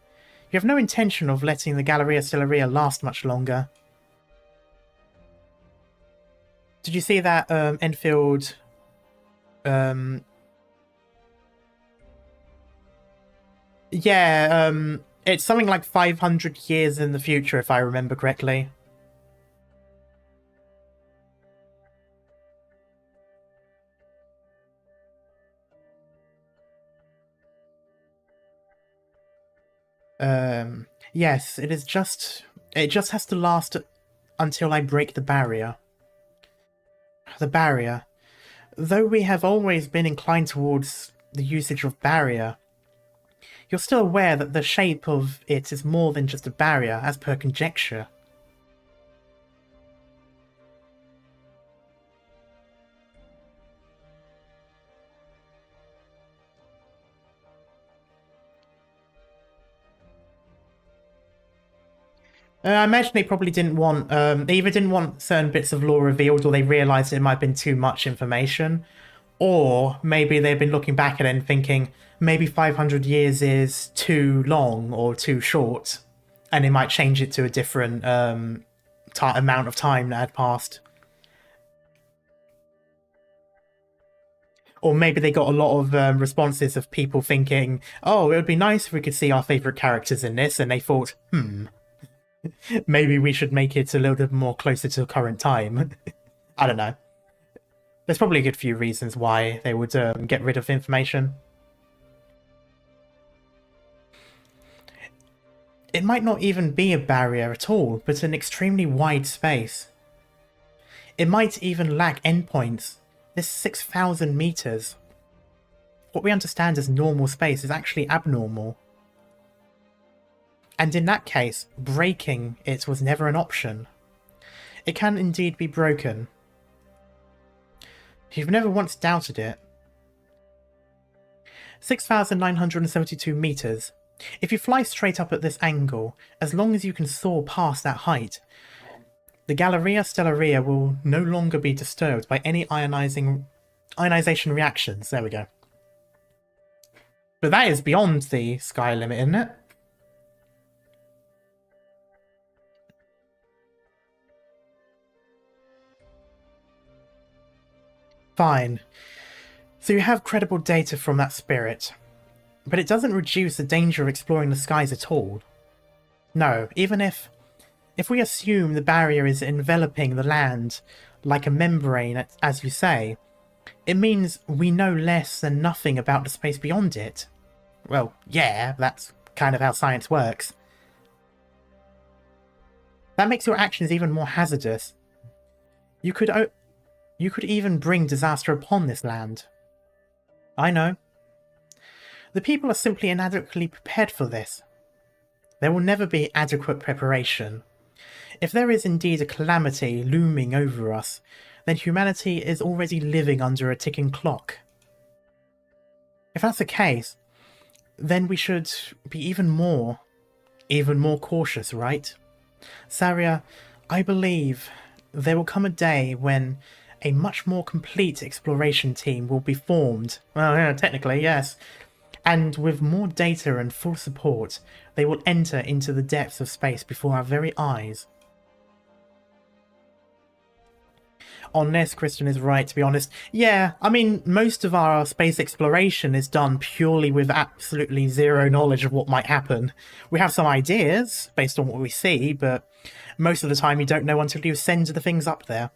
You have no intention of letting the Galleria Stellaria last much longer. Did you see that Enfield... Yeah, it's something like 500 years in the future, if I remember correctly. Yes, it just has to last until I break the barrier. The barrier. Though we have always been inclined towards the usage of barrier, you're still aware that the shape of it is more than just a barrier, as per conjecture. I imagine they probably didn't want, they either didn't want certain bits of lore revealed, or they realised it might have been too much information. Or maybe they've been looking back at it and thinking, maybe 500 years is too long or too short, and they might change it to a different amount of time that had passed. Or maybe they got a lot of responses of people thinking, oh, it would be nice if we could see our favourite characters in this, and they thought, maybe we should make it a little bit more closer to current time. I don't know. There's probably a good few reasons why they would get rid of information. It might not even be a barrier at all, but an extremely wide space. It might even lack endpoints. This 6,000 meters. What we understand as normal space is actually abnormal. And in that case, breaking it was never an option. It can indeed be broken. You've never once doubted it. 6,972 meters. If you fly straight up at this angle, as long as you can soar past that height, the Galleria Stellaria will no longer be disturbed by any ionization reactions. There we go. But that is beyond the sky limit, isn't it? Fine. So you have credible data from that spirit, but it doesn't reduce the danger of exploring the skies at all. No, even if we assume the barrier is enveloping the land like a membrane, as you say, it means we know less than nothing about the space beyond it. Well, yeah, that's kind of how science works. That makes your actions even more hazardous. You could even bring disaster upon this land. I know. The people are simply inadequately prepared for this. There will never be adequate preparation. If there is indeed a calamity looming over us, then humanity is already living under a ticking clock. If that's the case, then we should be even more cautious, right? Saria, I believe there will come a day when a much more complete exploration team will be formed. Well, yeah, technically, yes. And with more data and full support, they will enter into the depths of space before our very eyes. On this, Kristen is right, to be honest. Yeah, I mean, most of our space exploration is done purely with absolutely zero knowledge of what might happen. We have some ideas, based on what we see, but most of the time you don't know until you send the things up there.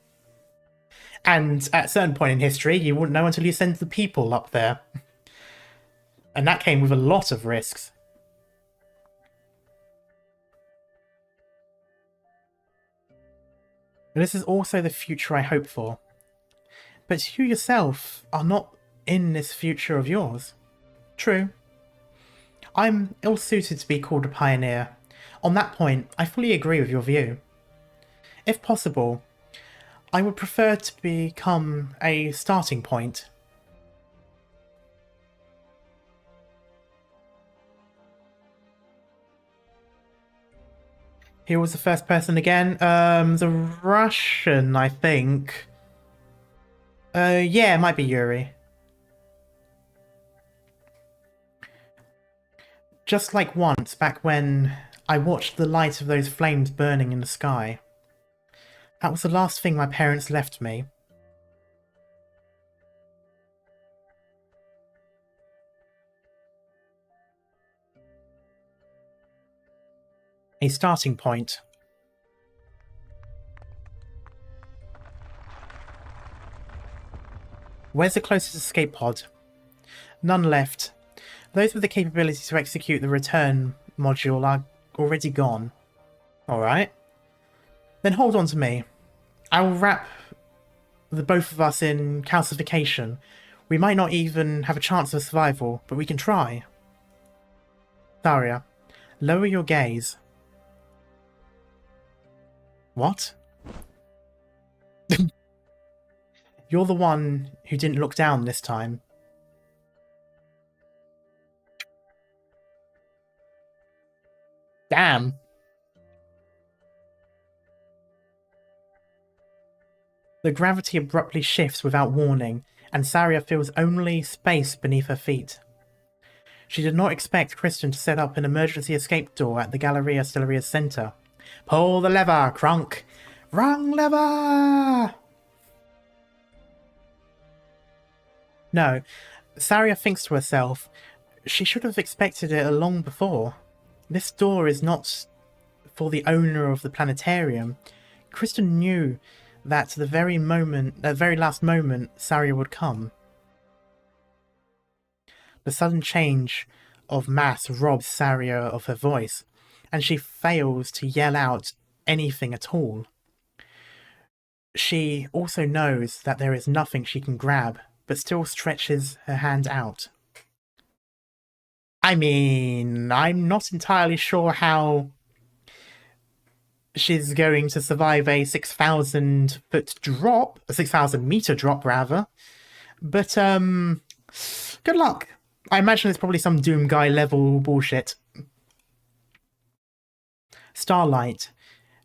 And at a certain point in history, you wouldn't know until you send the people up there. And that came with a lot of risks. This is also the future I hope for. But you yourself are not in this future of yours. True. I'm ill-suited to be called a pioneer. On that point, I fully agree with your view. If possible, I would prefer to become a starting point. Who was the first person again? The Russian, I think. Yeah, it might be Yuri. Just like once, back when I watched the light of those flames burning in the sky. That was the last thing my parents left me. A starting point. Where's the closest escape pod? None left. Those with the capability to execute the return module are already gone. Alright. Then hold on to me. I will wrap the both of us in calcification. We might not even have a chance of survival, but we can try. Daria, lower your gaze. What? You're the one who didn't look down this time. Damn. The gravity abruptly shifts without warning, and Saria feels only space beneath her feet. She did not expect Kristen to set up an emergency escape door at the Galleria Stellaria's center. Pull the lever, Crunk! Wrong lever! No, Saria thinks to herself, she should have expected it long before. This door is not for the owner of the planetarium. Kristen knew that the very last moment, Saria would come. The sudden change of mass robs Saria of her voice, and she fails to yell out anything at all. She also knows that there is nothing she can grab, but still stretches her hand out. I mean, I'm not entirely sure how she's going to survive a 6,000 foot drop, a 6,000 meter drop rather. But good luck. I imagine it's probably some Doom Guy level bullshit. Starlight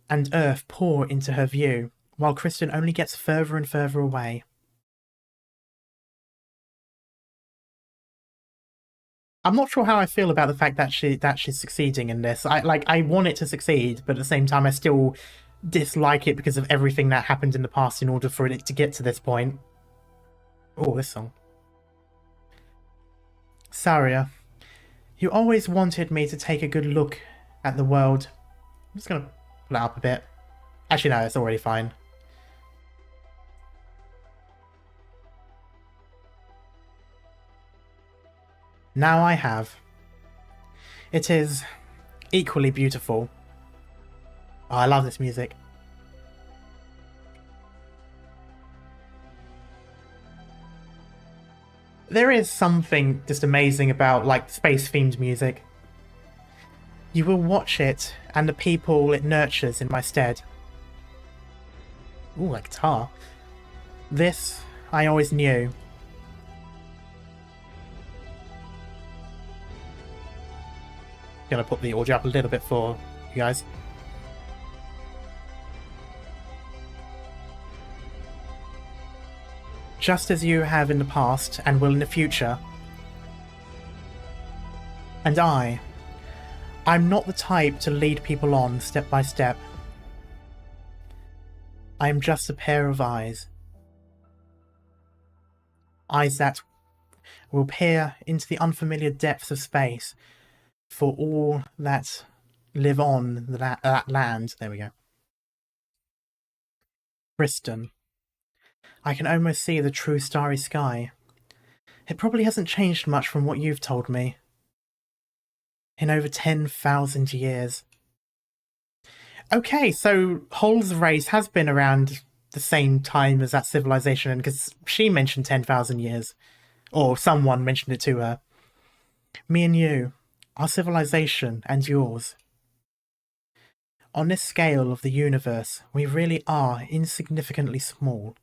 and Earth pour into her view, while Kristen only gets further and further away. I'm not sure how I feel about the fact that she's succeeding in this. I want it to succeed, but at the same time I still dislike it because of everything that happened in the past in order for it to get to this point. Oh, this song. Saria, you always wanted me to take a good look at the world. I'm just gonna pull it up a bit. Actually, no, it's already fine. Now I have. It is equally beautiful. Oh, I love this music. There is something just amazing about, like, space-themed music. You will watch it and the people it nurtures in my stead. Ooh, a guitar. This I always knew. Gonna put the audio up a little bit for you guys. Just as you have in the past and will in the future. And I'm not the type to lead people on step by step. I am just a pair of eyes. Eyes that will peer into the unfamiliar depths of space for all that live on that land. There we go. Kristen. I can almost see the true starry sky. It probably hasn't changed much from what you've told me. In over 10,000 years. Okay, so Hull's race has been around the same time as that civilization, because she mentioned 10,000 years. Or someone mentioned it to her. Me and you, our civilization and yours. On this scale of the universe, we really are insignificantly small.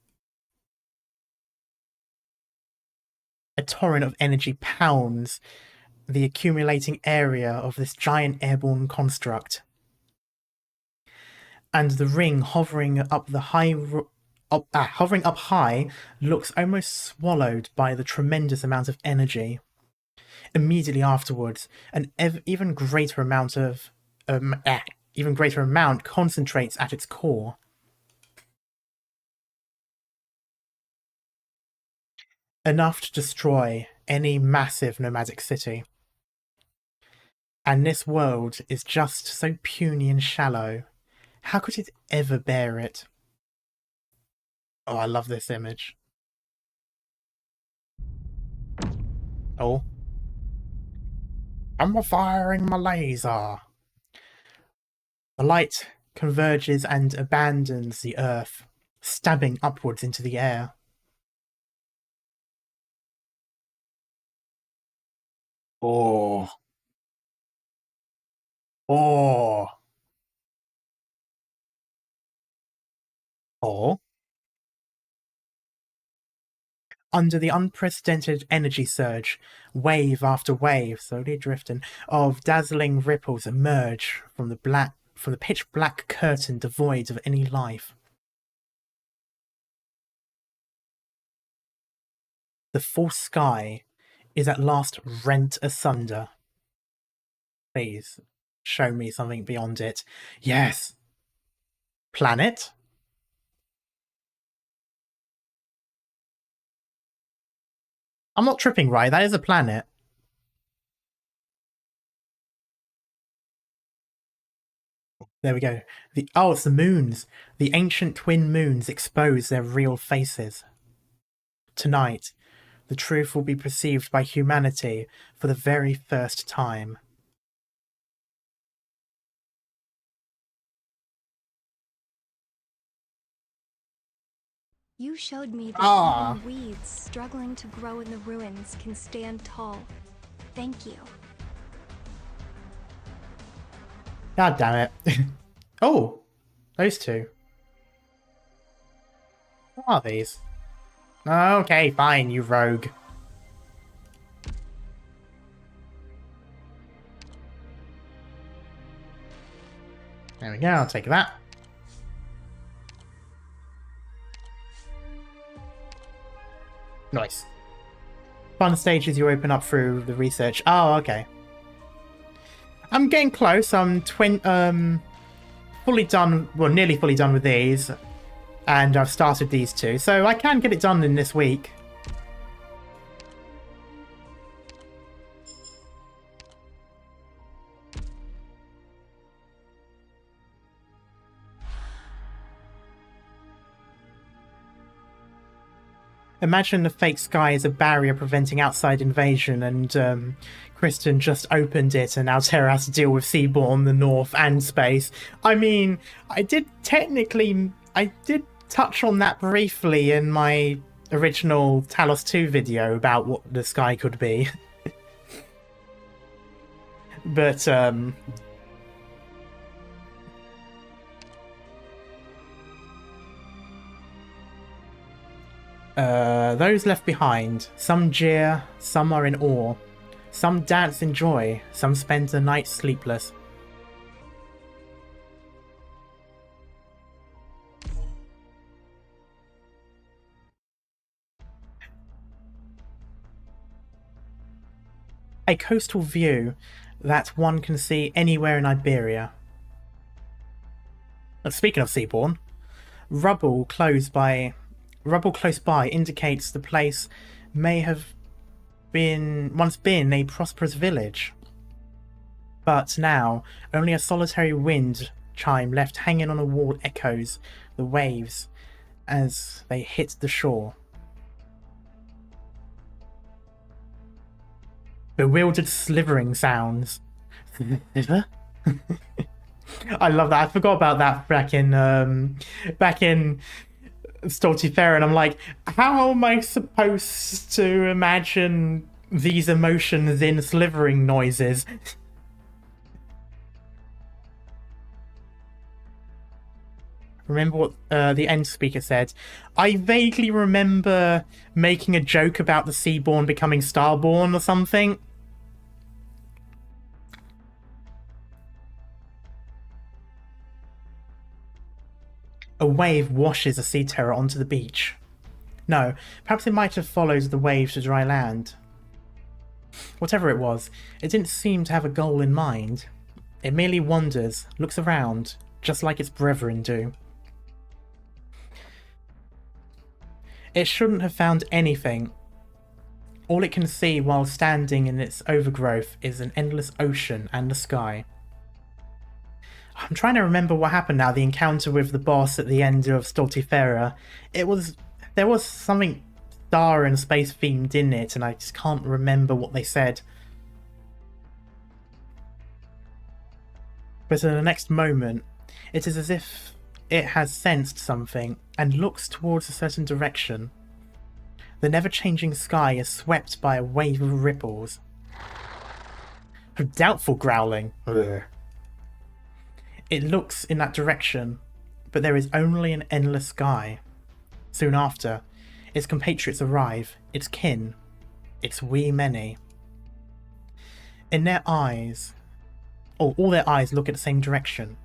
A torrent of energy pounds the accumulating area of this giant airborne construct. And the ring hovering up high looks almost swallowed by the tremendous amount of energy. Immediately afterwards, an even greater amount concentrates at its core. Enough to destroy any massive nomadic city. And this world is just so puny and shallow. How could it ever bear it? Oh, I love this image. Oh. I'm firing my laser. The light converges and abandons the earth, stabbing upwards into the air. Oh. Oh. Oh. Under the unprecedented energy surge, wave after wave, slowly drifting, of dazzling ripples emerge from the pitch black curtain devoid of any life. The false sky is at last rent asunder. Please, show me something beyond it. Yes! Planet? I'm not tripping, right? That is a planet. There we go. It's the moons. The ancient twin moons expose their real faces. Tonight, the truth will be perceived by humanity for the very first time. You showed me that even weeds struggling to grow in the ruins can stand tall. Thank you. God damn it. Oh, those two. What are these? Okay, fine, you rogue. There we go, I'll take that. Nice. Fun stages you open up through the research. Oh, okay. I'm getting close. I'm fully done, well, nearly fully done with these. And I've started these two, so I can get it done in this week. Imagine the fake sky is a barrier preventing outside invasion, and Kristen just opened it, and now Terra has to deal with Seaborn, the North, and space. I mean, I did touch on that briefly in my original Talos 2 video about what the sky could be. But, those left behind, some jeer, some are in awe, some dance in joy, some spend the night sleepless. A coastal view that one can see anywhere in Iberia. Speaking of Seaborn, rubble close by indicates the place may have once been a prosperous village. But now, only a solitary wind chime left hanging on a wall echoes the waves as they hit the shore. Bewildered slithering sounds. I love that. I forgot about that back in Stoltifair, and I'm like, how am I supposed to imagine these emotions in slivering noises. Remember what the end speaker said? I vaguely remember making a joke about the Seaborn becoming Starborn or something. A wave washes a sea terror onto the beach. No, perhaps it might have followed the wave to dry land. Whatever it was, it didn't seem to have a goal in mind. It merely wanders, looks around, just like its brethren do. It shouldn't have found anything. All it can see while standing in its overgrowth is an endless ocean and the sky. I'm trying to remember what happened now, the encounter with the boss at the end of Stoltifera. There was something star and space themed in it, and I just can't remember what they said. But in the next moment, it is as if it has sensed something and looks towards a certain direction. The never-changing sky is swept by a wave of ripples. Doubtful growling. Ugh. It looks in that direction, but there is only an endless sky. Soon after, its compatriots arrive, its kin, its wee many. In their eyes, all their eyes look at the same direction.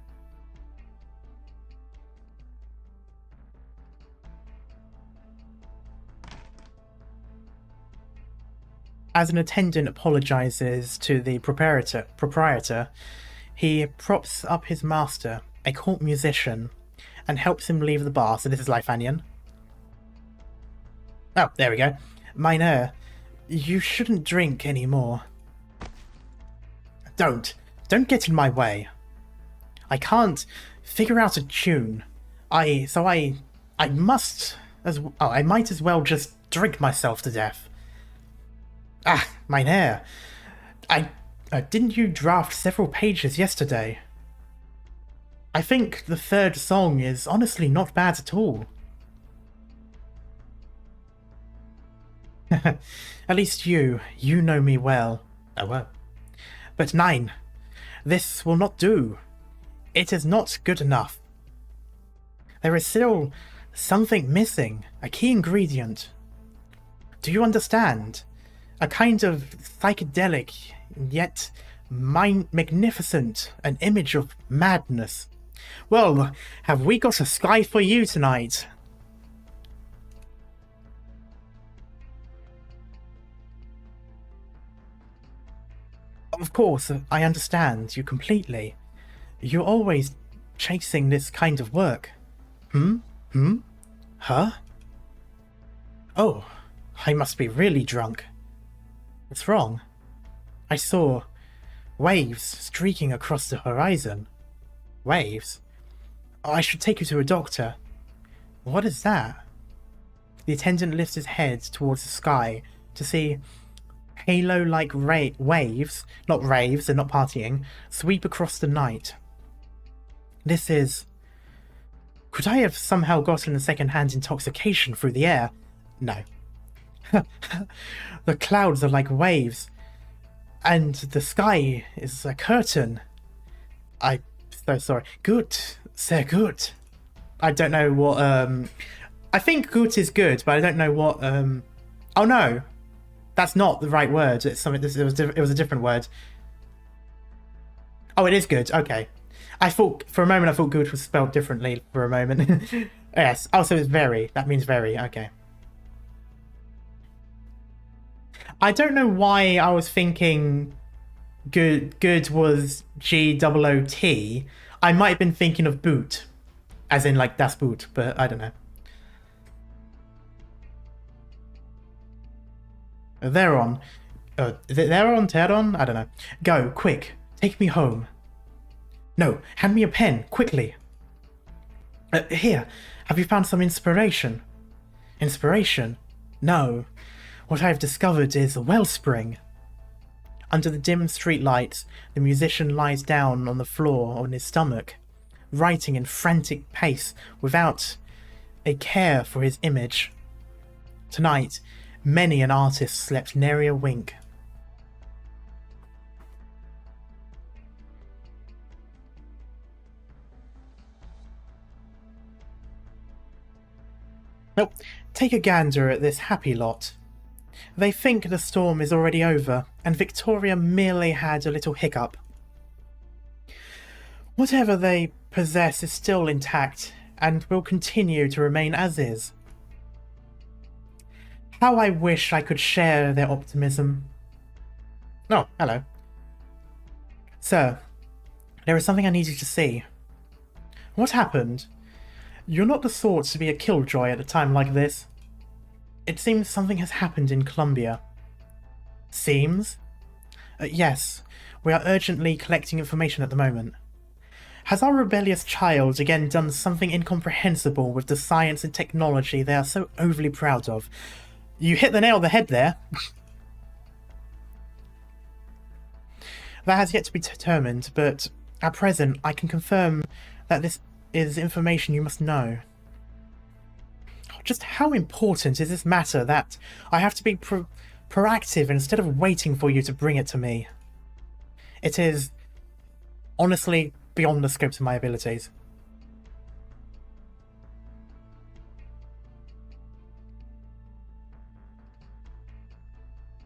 As an attendant apologizes to the proprietor, he props up his master, a court musician, and helps him leave the bar. So this is Lifanian. Oh, there we go. Mynheer, you shouldn't drink anymore. Don't get in my way. I can't figure out a tune. I might as well just drink myself to death. Ah, Mynheer, didn't you draft several pages yesterday? I think the third song is honestly not bad at all. At least you know me well. Oh well. But nein, this will not do. It is not good enough. There is still something missing, a key ingredient. Do you understand? A kind of psychedelic, yet magnificent, an image of madness. Well, have we got a sky for you tonight? Of course, I understand you completely. You're always chasing this kind of work. Huh? Oh, I must be really drunk. What's wrong? I saw waves streaking across the horizon. Waves? Oh, I should take you to a doctor. What is that? The attendant lifts his head towards the sky to see halo-like waves, not raves, they're not partying, sweep across the night. This is... Could I have somehow gotten a second-hand intoxication through the air? No. The clouds are like waves, and the sky is a curtain. I'm so sorry. Gut, sehr gut. I don't know what, I think gut is good, but I don't know what, oh no! That's not the right word. It's something, it was a different word. Oh, it is good, okay. For a moment I thought good was spelled differently for a moment. Yes, oh, so it's very, that means very, okay. I don't know why I was thinking good was G-O-O-T. I might have been thinking of boot, as in like das Boot, but I don't know. Theron. Is it Theron? Teron? I don't know. Go, quick. Take me home. No, hand me a pen, quickly. Here, have you found some inspiration? Inspiration? No. What I have discovered is a wellspring. Under the dim streetlights, the musician lies down on the floor on his stomach, writing in frantic pace without a care for his image. Tonight, Many an artist slept nary a wink. Well, take a gander at this happy lot. They think the storm is already over, and Victoria merely had a little hiccup. Whatever they possess is still intact, and will continue to remain as is. How I wish I could share their optimism. Oh, hello. Sir, there is something I need you to see. What happened? You're not the sort to be a killjoy at a time like this. It seems something has happened in Columbia. Seems? Yes, we are urgently collecting information at the moment. Has our rebellious child again done something incomprehensible with the science and technology they are so overly proud of? You hit the nail on the head there. That has yet to be determined, but at present I can confirm that this is information you must know. Just how important is this matter that I have to be proactive instead of waiting for you to bring it to me? It is honestly beyond the scope of my abilities.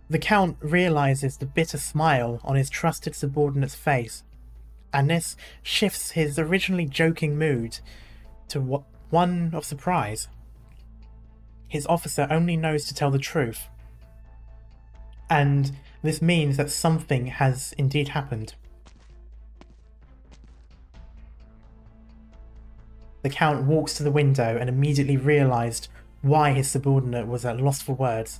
The Count realizes the bitter smile on his trusted subordinate's face, and this shifts his originally joking mood to one of surprise. His officer only knows to tell the truth, and this means that something has indeed happened. The Count walks to the window and immediately realized why his subordinate was at loss for words.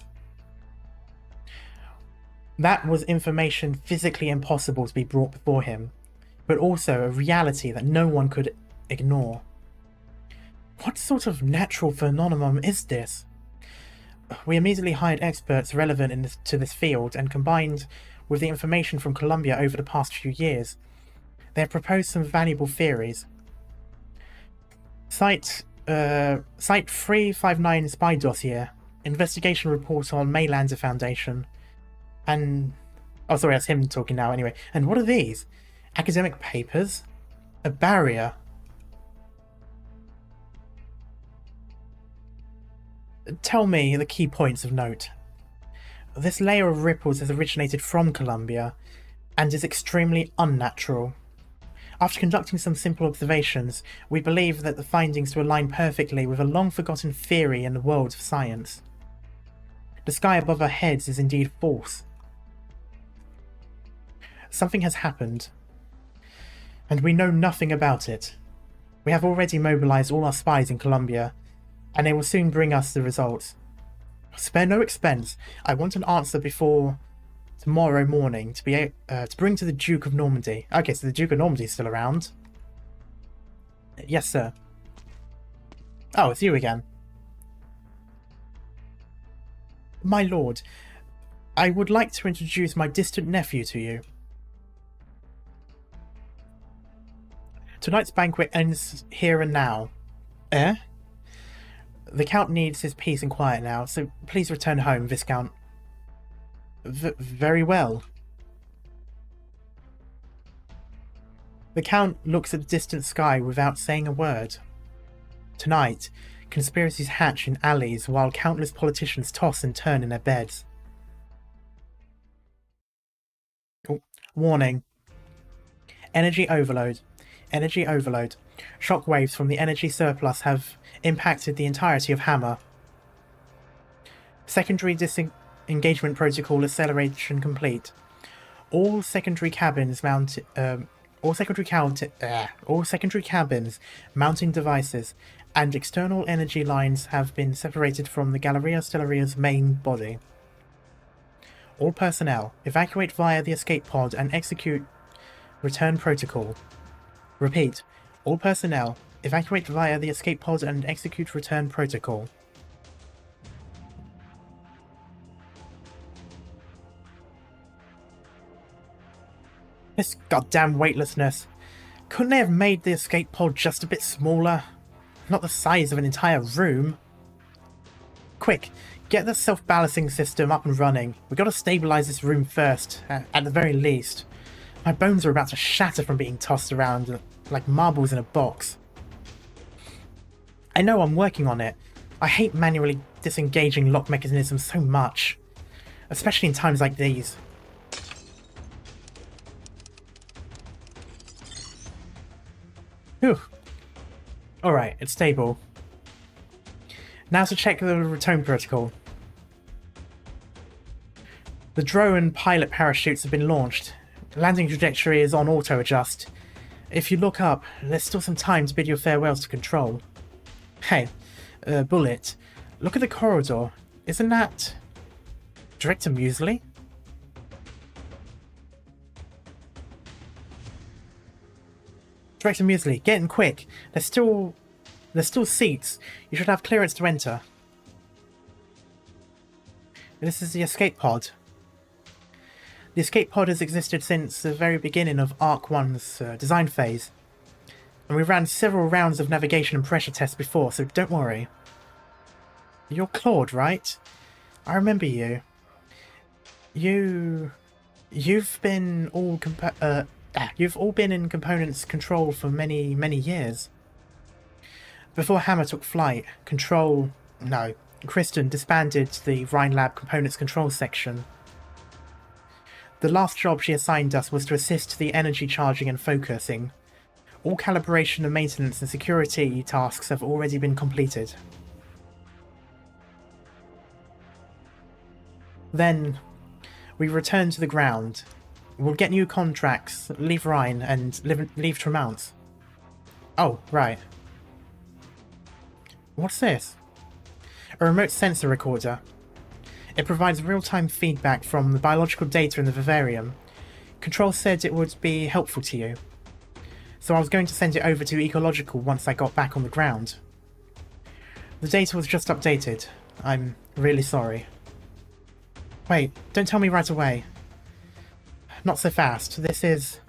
That was information physically impossible to be brought before him, but also a reality that no one could ignore. What sort of natural phenomenon is this? We immediately hired experts relevant to this field, and combined with the information from Columbia over the past few years, they have proposed some valuable theories. Site 359 spy dossier, investigation report on Maylander Foundation, and... oh sorry, that's him talking now anyway. And what are these? Academic papers? A barrier? Tell me the key points of note. This layer of ripples has originated from Columbia, and is extremely unnatural. After conducting some simple observations, we believe that the findings to align perfectly with a long-forgotten theory in the world of science. The sky above our heads is indeed false. Something has happened, and we know nothing about it. We have already mobilized all our spies in Columbia, and they will soon bring us the results. Spare no expense. I want an answer before tomorrow morning to bring to the Duke of Normandy. Okay, so the Duke of Normandy is still around. Yes, sir. Oh, it's you again. My lord, I would like to introduce my distant nephew to you. Tonight's banquet ends here and now. Eh? The Count needs his peace and quiet now, so please return home, Viscount. Very well. The Count looks at the distant sky without saying a word. Tonight, conspiracies hatch in alleys while countless politicians toss and turn in their beds. Oh, warning. Energy overload. Energy overload. Shockwaves from the energy surplus have impacted the entirety of Hammer. Secondary disengagement protocol acceleration complete. All secondary cabins mounting devices and external energy lines have been separated from the Galleria Stellaria's main body. All personnel, evacuate via the escape pod and execute return protocol. Repeat, all personnel, evacuate via the escape pod and execute return protocol. This goddamn weightlessness. Couldn't they have made the escape pod just a bit smaller? Not the size of an entire room. Quick, Get the self-balancing system up and running. We gotta stabilize this room first, at the very least. My bones are about to shatter from being tossed around like marbles in a box. I know I'm working on it. I hate manually disengaging lock mechanisms so much, especially in times like these. Whew. Alright, it's stable. Now to check the return protocol. The drone pilot parachutes have been launched. The landing trajectory is on auto-adjust. If you look up, there's still some time to bid your farewells to Control. Hey, Bullet, look at the corridor. Isn't that... Director Muesli? Director Muesli, get in quick. There's still seats. You should have clearance to enter. This is the escape pod. The escape pod has existed since the very beginning of Arc 1's design phase. And we ran several rounds of navigation and pressure tests before, so don't worry. You're Claude, right? I remember you. You've all been in components control for many, many years. Before Hammer took flight, Kristen disbanded the Rhine Lab Components Control section. The last job she assigned us was to assist the energy charging and focusing. All calibration and maintenance and security tasks have already been completed. Then, we return to the ground. We'll get new contracts, leave Rhine, and leave Tremont. Oh, right. What's this? A remote sensor recorder. It provides real-time feedback from the biological data in the vivarium. Control said it would be helpful to you. So I was going to send it over to Ecological once I got back on the ground. The data was just updated. I'm really sorry. Wait, don't tell me right away. Not so fast. This is...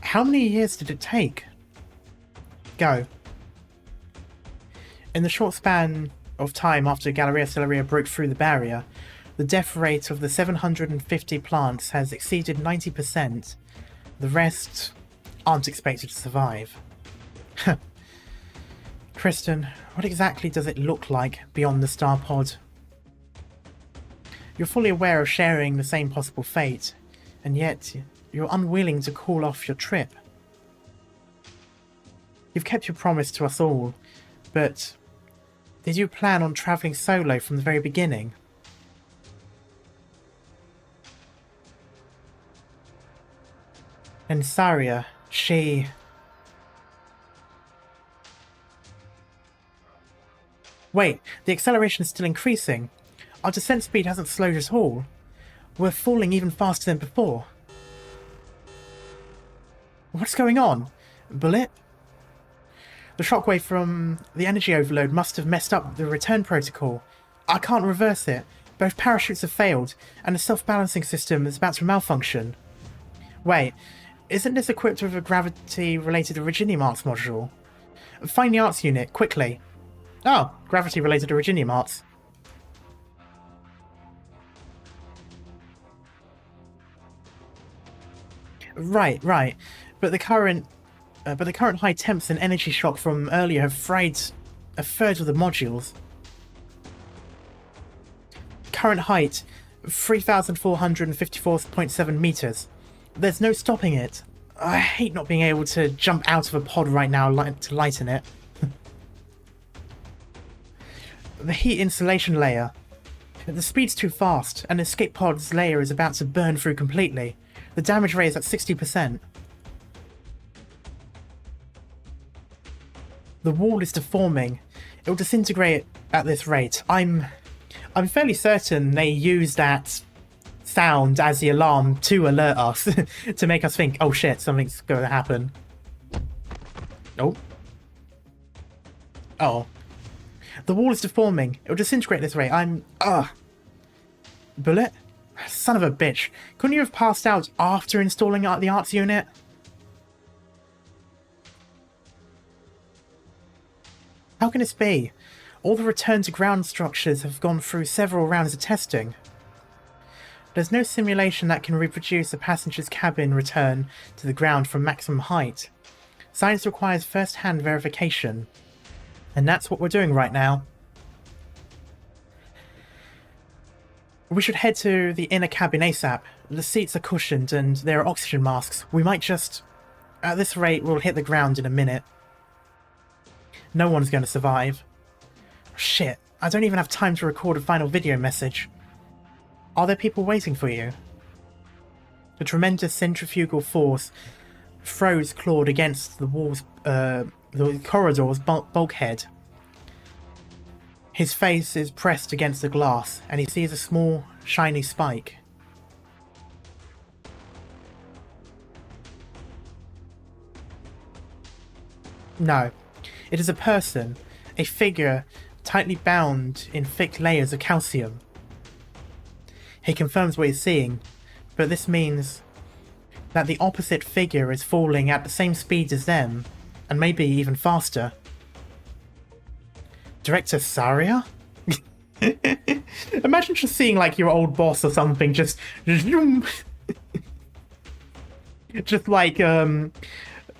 How many years did it take? Go. In the short span of time after Galleria Stellaria broke through the barrier, the death rate of the 750 plants has exceeded 90%. The rest aren't expected to survive. Kristen, what exactly does it look like beyond the star pod? You're fully aware of sharing the same possible fate, and yet you're unwilling to call off your trip. You've kept your promise to us all, but did you plan on travelling solo from the very beginning? And Saria, she... Wait, the acceleration is still increasing. Our descent speed hasn't slowed at all. We're falling even faster than before. What's going on? Bullet? The shockwave from the energy overload must have messed up the return protocol. I can't reverse it. Both parachutes have failed, and the self-balancing system is about to malfunction. Wait, isn't this equipped with a gravity-related Originium Arts module? Find the arts unit, quickly. Oh, gravity-related Originium Arts. Right. But the current high temps and energy shock from earlier have fried a third of the modules. Current height, 3,454.7 meters. There's no stopping it. I hate not being able to jump out of a pod right now to lighten it. The heat insulation layer. The speed's too fast, and the escape pod's layer is about to burn through completely. The damage rate is at 60%. The wall is deforming. It will disintegrate at this rate. I'm fairly certain they use that sound as the alarm to alert us, to make us think, oh shit, something's going to happen. Oh. Oh. The wall is deforming. It will disintegrate at this rate. Bullet? Son of a bitch. Couldn't you have passed out after installing the arts unit? How can this be? All the return to ground structures have gone through several rounds of testing. There's no simulation that can reproduce a passenger's cabin return to the ground from maximum height. Science requires first-hand verification. And that's what we're doing right now. We should head to the inner cabin ASAP. The seats are cushioned and there are oxygen masks. We might just... At this rate, we'll hit the ground in a minute. No one's going to survive. Shit, I don't even have time to record a final video message. Are there people waiting for you? The tremendous centrifugal force throws Claude against the wall's, the corridor's bulkhead. His face is pressed against the glass, and he sees a small, shiny spike. No, it is a person, a figure tightly bound in thick layers of calcium. He confirms what he's seeing, but this means that the opposite figure is falling at the same speed as them, and maybe even faster. Director Saria? Imagine just seeing like your old boss or something just just like The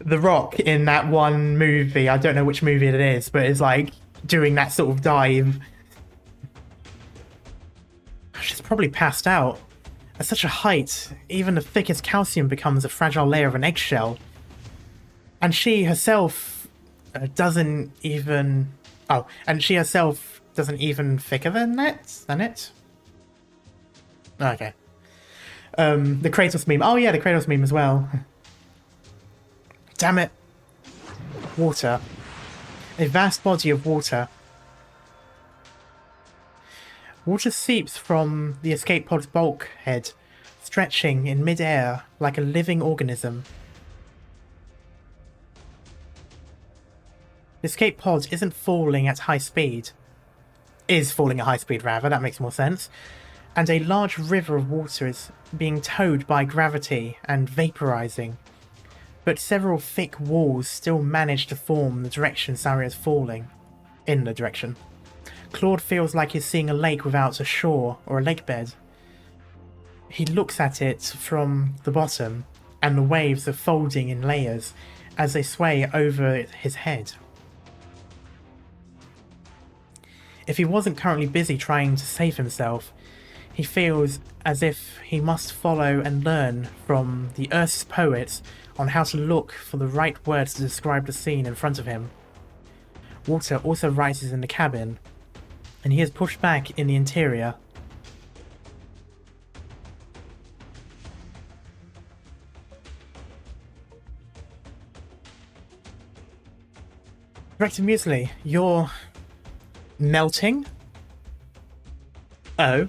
Rock in that one movie. I don't know which movie it is, but it's like doing that sort of dive. She's probably passed out. At such a height, even the thickest calcium becomes a fragile layer of an eggshell. And she herself doesn't even... Oh, and she herself doesn't even thicker than it? Okay. The Kratos meme. Oh yeah, the Kratos meme as well. Damn it. Water. A vast body of water. Water seeps from the escape pod's bulkhead, stretching in mid-air like a living organism. The escape pod isn't falling at high speed. Is falling at high speed, rather, that makes more sense. And a large river of water is being towed by gravity and vaporizing. But several thick walls still manage to form the direction Saria is falling. In the direction. Claude feels like he's seeing a lake without a shore or a lake bed. He looks at it from the bottom, and the waves are folding in layers as they sway over his head. If he wasn't currently busy trying to save himself, he feels as if he must follow and learn from the Earth's poets on how to look for the right words to describe the scene in front of him. Water also rises in the cabin, and he is pushed back in the interior. Director Muesli, you're... melting? Oh.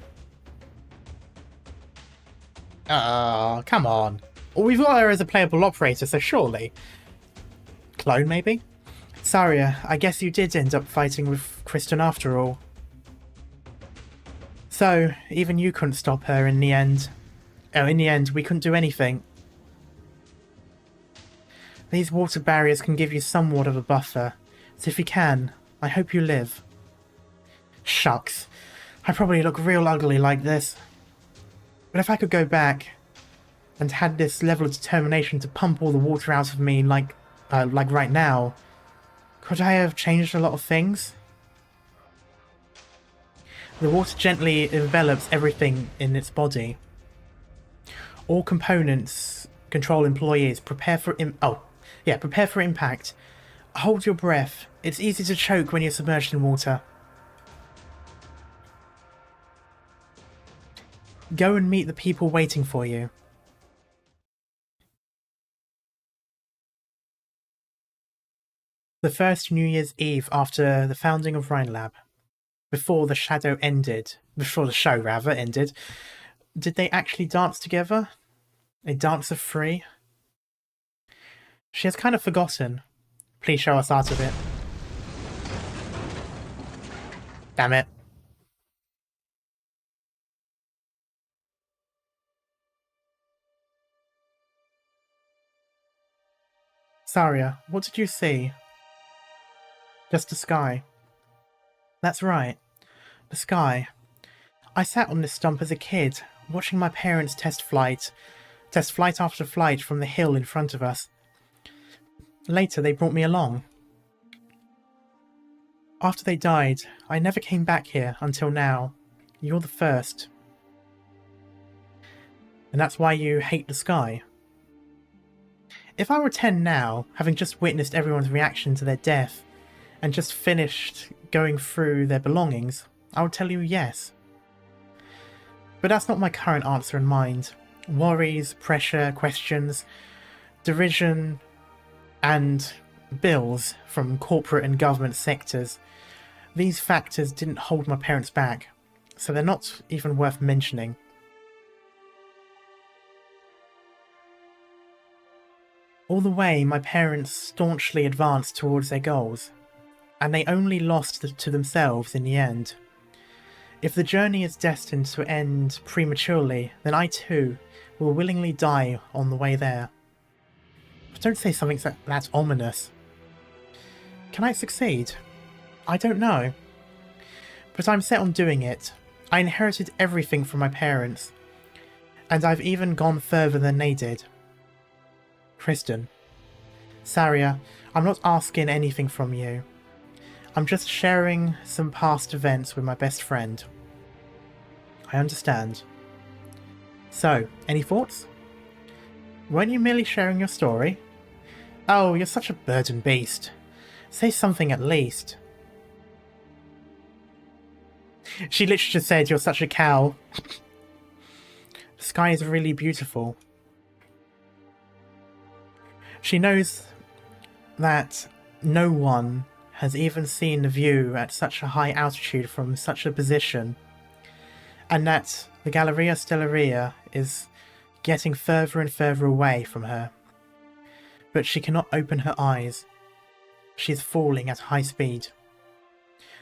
Come on. We've got her as a playable operator, so surely. Clone, maybe? Saria, I guess you did end up fighting with Kristen after all. So, even you couldn't stop her in the end. Oh, in the end, we couldn't do anything. These water barriers can give you somewhat of a buffer, so if you can, I hope you live. Shucks, I probably look real ugly like this. But if I could go back and had this level of determination to pump all the water out of me like right now, could I have changed a lot of things? The water gently envelops everything in its body. All components, control employees, prepare for impact. Hold your breath. It's easy to choke when you're submerged in water. Go and meet the people waiting for you. The first New Year's Eve after the founding of Rhinelab, before the show ended, did they actually dance together? A dance of three? She has kind of forgotten. Please show us out of it. Damn it. Saria, what did you see? Just the sky. That's right. The sky. I sat on this stump as a kid, watching my parents test flight after flight from the hill in front of us. Later, they brought me along. After they died, I never came back here until now. You're the first. And that's why you hate the sky. If I were 10 now, having just witnessed everyone's reaction to their death, and just finished going through their belongings, I would tell you yes. But that's not my current answer in mind. Worries, pressure, questions, derision, and bills from corporate and government sectors. These factors didn't hold my parents back, so they're not even worth mentioning. All the way, my parents staunchly advanced towards their goals, and they only lost to themselves in the end. If the journey is destined to end prematurely, then I too will willingly die on the way there. But don't say something that's ominous. Can I succeed? I don't know. But I'm set on doing it. I inherited everything from my parents, and I've even gone further than they did. Kristen. Saria, I'm not asking anything from you. I'm just sharing some past events with my best friend. I understand. So, any thoughts? Weren't you merely sharing your story? Oh, you're such a burden beast. Say something at least. She literally just said, you're such a cow. The sky is really beautiful. She knows that no one has even seen the view at such a high altitude from such a position, and that the Galleria Stellaria is getting further and further away from her. But she cannot open her eyes. She is falling at high speed.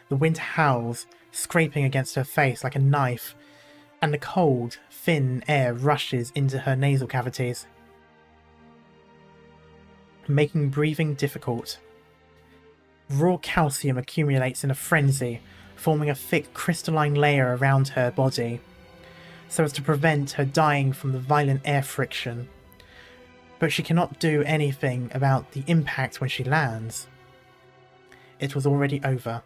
The wind howls, scraping against her face like a knife, and the cold, thin air rushes into her nasal cavities, making breathing difficult. Raw calcium accumulates in a frenzy, forming a thick crystalline layer around her body, so as to prevent her dying from the violent air friction. But she cannot do anything about the impact when she lands. It was already over.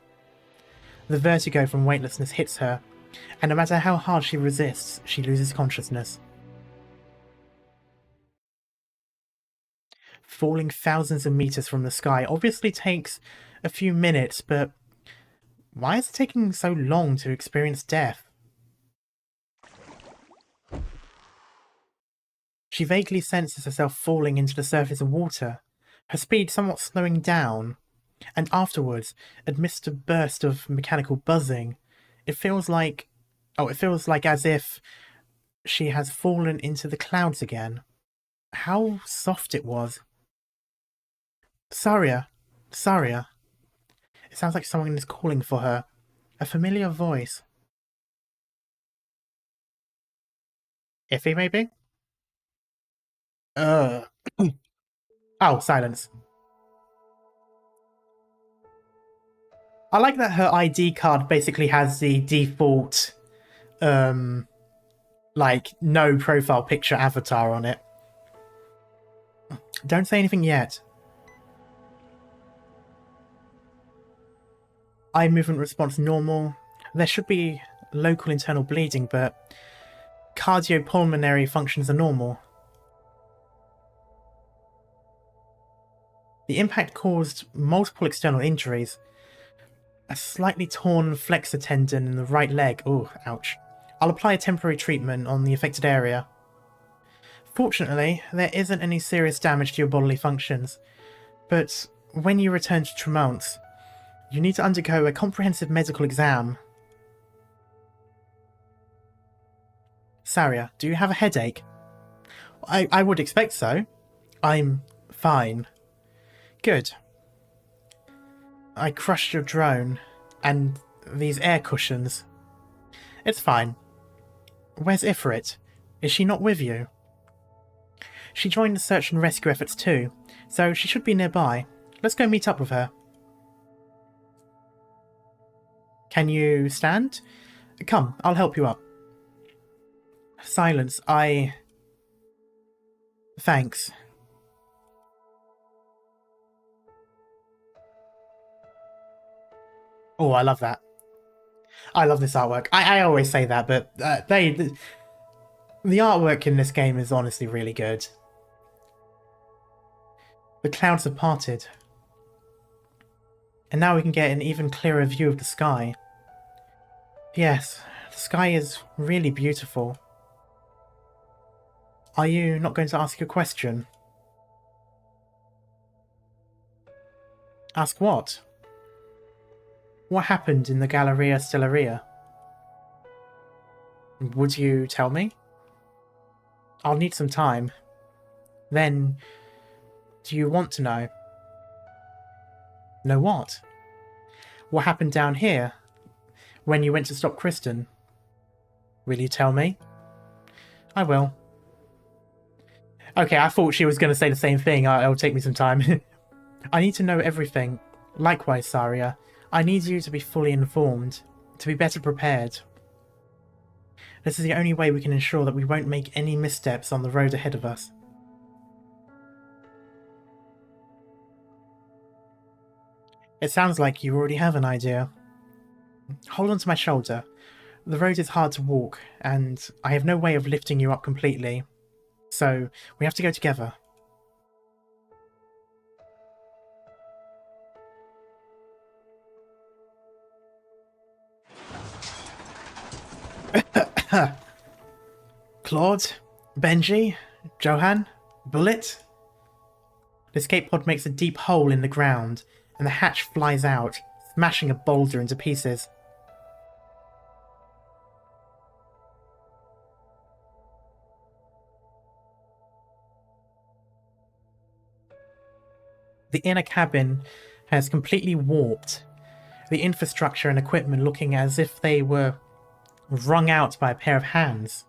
The vertigo from weightlessness hits her, and no matter how hard she resists, she loses consciousness. Falling thousands of meters from the sky obviously takes a few minutes, but why is it taking so long to experience death? She vaguely senses herself falling into the surface of water, her speed somewhat slowing down, and afterwards, amidst a burst of mechanical buzzing, it feels like as if she has fallen into the clouds again. How soft it was. Saria. Saria. It sounds like someone is calling for her. A familiar voice. Iffy, maybe? Oh, silence. I like that her ID card basically has the default, like, no profile picture avatar on it. Don't say anything yet. Eye movement response normal. There should be local internal bleeding, but cardiopulmonary functions are normal. The impact caused multiple external injuries. A slightly torn flexor tendon in the right leg. Oh, ouch. I'll apply a temporary treatment on the affected area. Fortunately, there isn't any serious damage to your bodily functions, but when you return to Tremont, you need to undergo a comprehensive medical exam. Saria, do you have a headache? I would expect so. I'm fine. Good. I crushed your drone, and these air cushions. It's fine. Where's Ifrit? Is she not with you? She joined the search and rescue efforts too, so she should be nearby. Let's go meet up with her. Can you stand? Come, I'll help you up. Silence, Thanks. Oh, I love that. I love this artwork. I always say that, but the artwork in this game is honestly really good. The clouds have parted. And now we can get an even clearer view of the sky. Yes, the sky is really beautiful. Are you not going to ask a question? Ask what? What happened in the Galleria Stellaria? Would you tell me? I'll need some time. Then, do you want to know? Know what? What happened down here? When you went to stop Kristen? Will you tell me? I will. Okay, I thought she was going to say the same thing. It'll take me some time. I need to know everything. Likewise, Saria. I need you to be fully informed, to be better prepared. This is the only way we can ensure that we won't make any missteps on the road ahead of us. It sounds like you already have an idea. Hold on to my shoulder. The road is hard to walk, and I have no way of lifting you up completely. So, we have to go together. Claude, Benji, Johan, Bullet. The escape pod makes a deep hole in the ground, and the hatch flies out, smashing a boulder into pieces. The inner cabin has completely warped, the infrastructure and equipment looking as if they were wrung out by a pair of hands.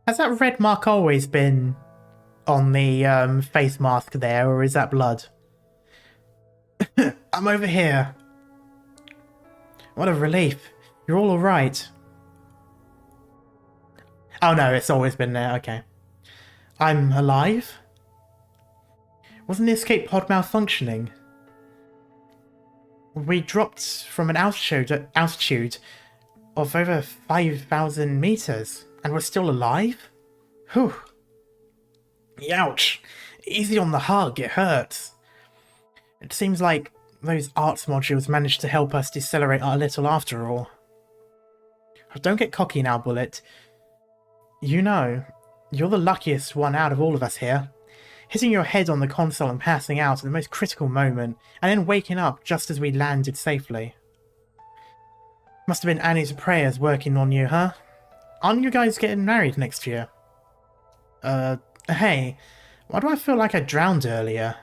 Has that red mark always been on the face mask there, or is that blood? I'm over here. What a relief. You're all alright. Oh no, it's always been there, okay. I'm alive? Wasn't the escape pod malfunctioning? We dropped from an altitude of over 5,000 meters, and we're still alive? Whew. Ouch. Easy on the hug, it hurts. It seems like those arts modules managed to help us decelerate a little after all. Don't get cocky now, Bullet. You know, you're the luckiest one out of all of us here. Hitting your head on the console and passing out at the most critical moment, and then waking up just as we landed safely. Must have been Annie's prayers working on you, huh? Aren't you guys getting married next year? Hey, why do I feel like I drowned earlier?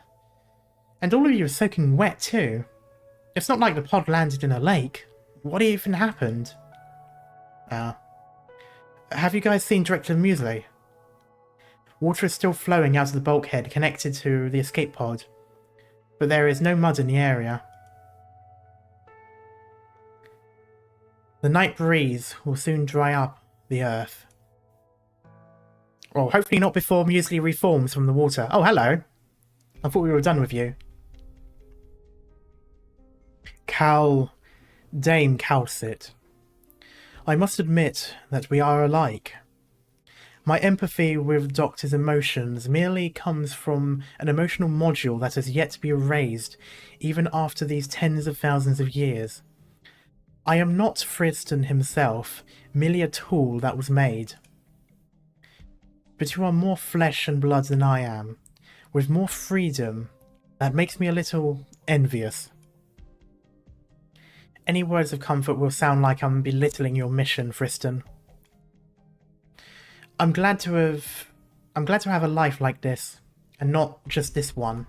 And all of you are soaking wet too. It's not like the pod landed in a lake. What even happened? Have you guys seen Director Muesli? Water is still flowing out of the bulkhead connected to the escape pod, but there is no mud in the area. The night breeze will soon dry up the earth. Well, hopefully not before Muesli reforms from the water. Oh, hello. I thought we were done with you. Dame Calcit. I must admit that we are alike. My empathy with Doctor's emotions merely comes from an emotional module that has yet to be erased, even after these tens of thousands of years. I am not Friston himself, merely a tool that was made. But you are more flesh and blood than I am, with more freedom. That makes me a little envious. Any words of comfort will sound like I'm belittling your mission, Friston. I'm glad to have a life like this, and not just this one.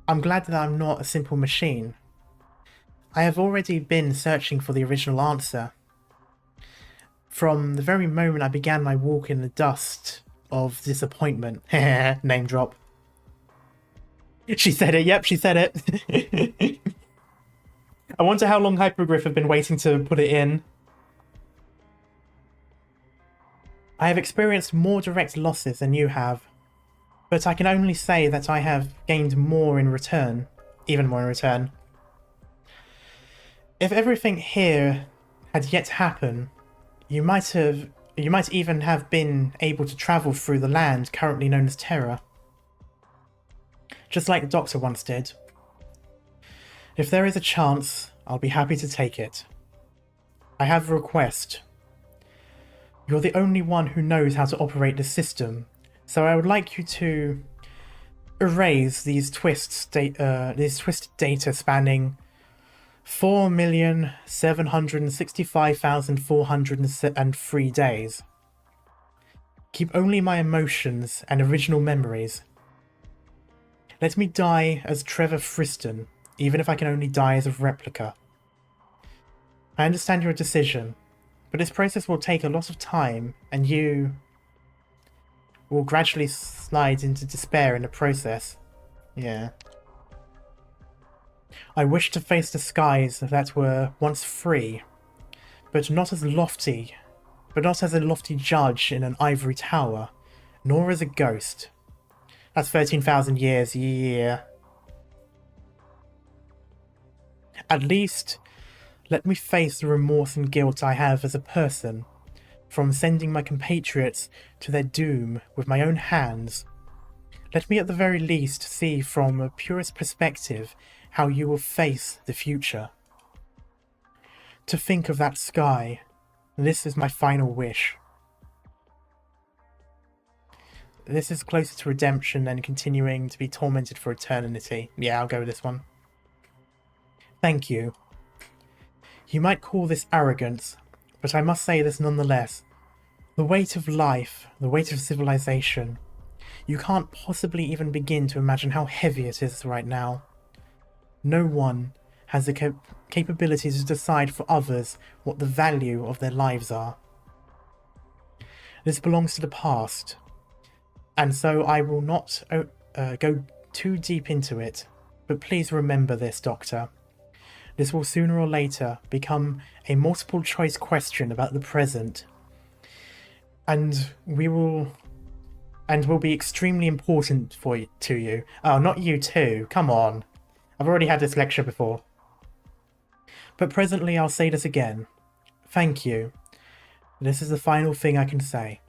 I'm glad that I'm not a simple machine. I have already been searching for the original answer. from the very moment I began my walk in the dust of disappointment. Name drop. She said it, yep, she said it. I wonder how long Hypergriff have been waiting to put it in. I have experienced more direct losses than you have, but I can only say that I have gained more in return, even more in return. If everything here had yet to happen, you might even have been able to travel through the land currently known as Terra. Just like the Doctor once did. If there is a chance, I'll be happy to take it. I have a request. You're the only one who knows how to operate the system, so I would like you to erase these twisted data spanning 4,765,403 days. Keep only my emotions and original memories. Let me die as Trevor Friston, even if I can only die as a replica. I understand your decision, but this process will take a lot of time, and you will gradually slide into despair in the process. Yeah. I wish to face the skies that were once free, but not as a lofty judge in an ivory tower, nor as a ghost. That's 13,000 years, yeah. At least, let me face the remorse and guilt I have as a person, from sending my compatriots to their doom with my own hands. Let me at the very least see from a purist perspective how you will face the future. To think of that sky, this is my final wish. This is closer to redemption than continuing to be tormented for eternity. Yeah, I'll go with this one. Thank you. You might call this arrogance, but I must say this nonetheless. The weight of life, the weight of civilization, you can't possibly even begin to imagine how heavy it is right now. No one has the capability to decide for others what the value of their lives are. This belongs to the past, and so I will not go too deep into it, but please remember this, Doctor. This will sooner or later become a multiple choice question about the present, and will be extremely important to you. Oh, not you too, come on. I've already had this lecture before. But presently I'll say this again. Thank you. This is the final thing I can say.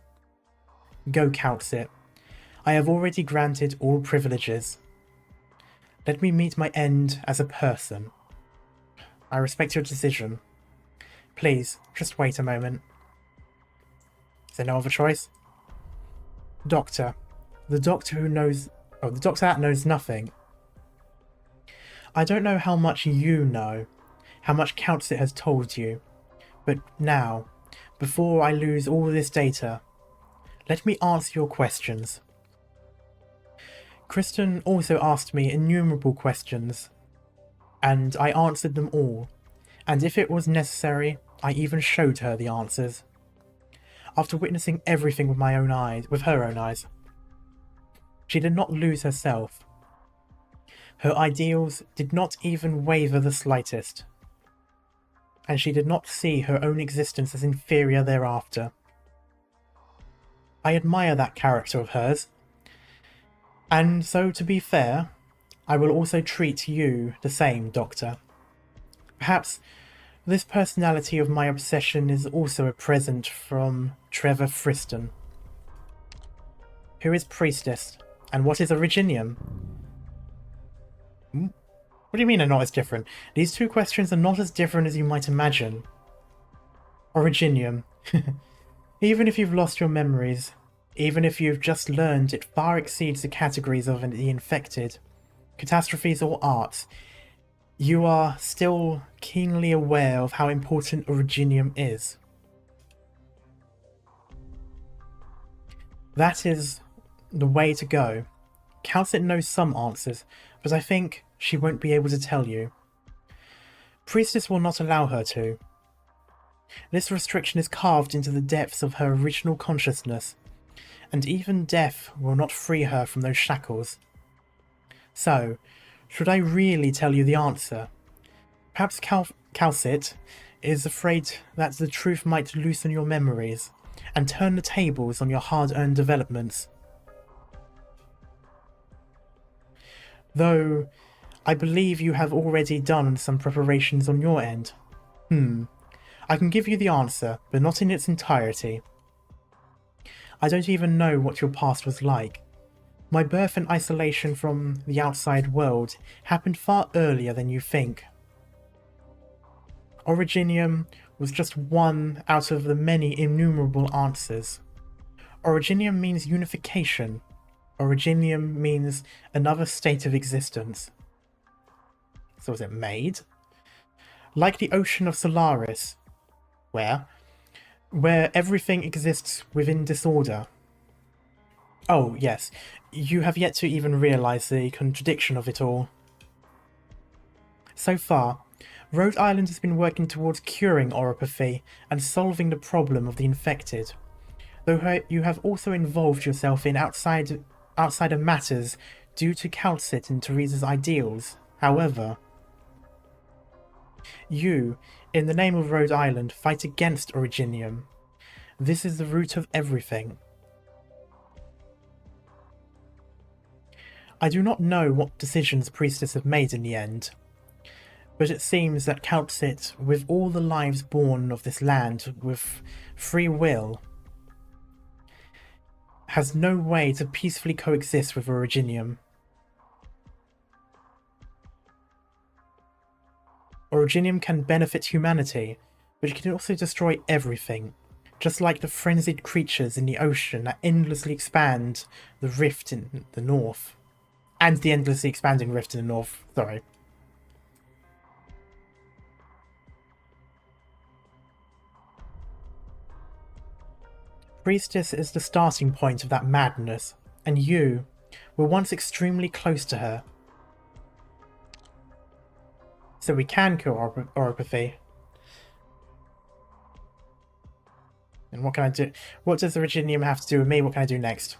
Go, Countsit. I have already granted all privileges. Let me meet my end as a person. I respect your decision. Please, just wait a moment. Is there no other choice? Doctor. The doctor who knows... Oh, the doctor that knows nothing. I don't know how much you know, how much Countsit has told you, but now, before I lose all this data, let me answer your questions. Kristen also asked me innumerable questions, and I answered them all, and if it was necessary, I even showed her the answers. After witnessing everything with her own eyes. She did not lose herself. Her ideals did not even waver the slightest, and she did not see her own existence as inferior thereafter. I admire that character of hers, and so to be fair, I will also treat you the same, Doctor. Perhaps this personality of my obsession is also a present from Trevor Friston. Who is Priestess, and what is Originium? What do you mean they're not as different? These two questions are not as different as you might imagine. Originium. Even if you've lost your memories, even if you've just learned, it far exceeds the categories of the infected, catastrophes or arts. You are still keenly aware of how important Originium is. That is the way to go. Countsit knows some answers, but I think she won't be able to tell you. Priestess will not allow her to. This restriction is carved into the depths of her original consciousness, and even death will not free her from those shackles. So, should I really tell you the answer? Perhaps Calcit is afraid that the truth might loosen your memories and turn the tables on your hard-earned developments. Though, I believe you have already done some preparations on your end. I can give you the answer, but not in its entirety. I don't even know what your past was like. My birth and isolation from the outside world happened far earlier than you think. Originium was just one out of the many innumerable answers. Originium means unification. Originium means another state of existence. So is it made? Like the ocean of Solaris, where everything exists within disorder. Oh, yes, you have yet to even realise the contradiction of it all. So far, Rhode Island has been working towards curing oropathy and solving the problem of the infected, though you have also involved yourself in outsider matters due to Calcit and Teresa's ideals. However, you, in the name of Rhode Island, fight against Originium. This is the root of everything. I do not know what decisions Priestess have made in the end, but it seems that Calcit, with all the lives born of this land with free will, has no way to peacefully coexist with Originium. Originium can benefit humanity, but it can also destroy everything, just like the frenzied creatures in the ocean that endlessly expand the rift in the north. And the endlessly expanding rift in the north, sorry. Priestess is the starting point of that madness, and you were once extremely close to her. So we can cure oropathy. And what can I do? What does Originium have to do with me? What can I do next?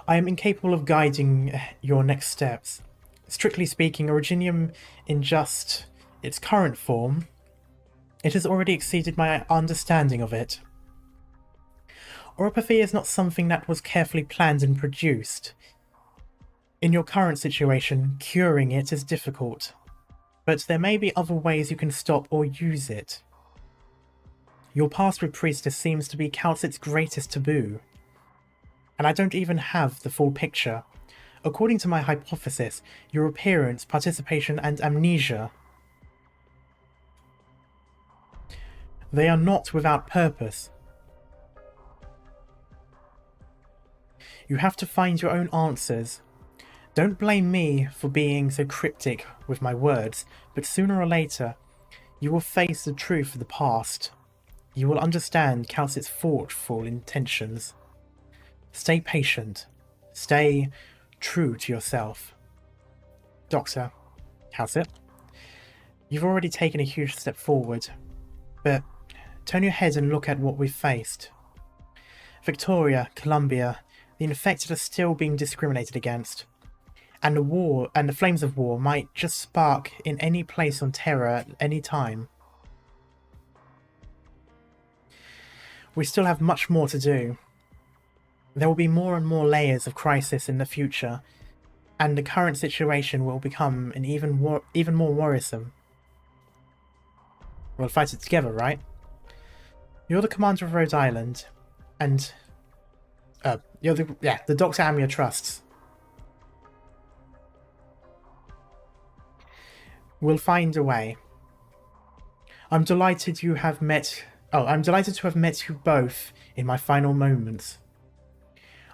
I am incapable of guiding your next steps. Strictly speaking, Originium in just its current form, it has already exceeded my understanding of it. Oropathy is not something that was carefully planned and produced. In your current situation, curing it is difficult, but there may be other ways you can stop or use it. Your past with Priestess seems to be Calcit's greatest taboo, and I don't even have the full picture. According to my hypothesis, your appearance, participation, and amnesia, they are not without purpose. You have to find your own answers. Don't blame me for being so cryptic with my words, but sooner or later, you will face the truth of the past. You will understand Calcit's thoughtful intentions. Stay patient. Stay true to yourself. Doctor, Calcit, you've already taken a huge step forward, but turn your head and look at what we've faced. Victoria, Columbia, the infected are still being discriminated against, and the flames of war might just spark in any place on Terra at any time. We still have much more to do. There will be more and more layers of crisis in the future, and the current situation will become an even more worrisome. We'll fight it together, right? You're the commander of Rhode Island, and you're the Doctor Amia trusts. We'll find a way. I'm delighted to have met you both in my final moments.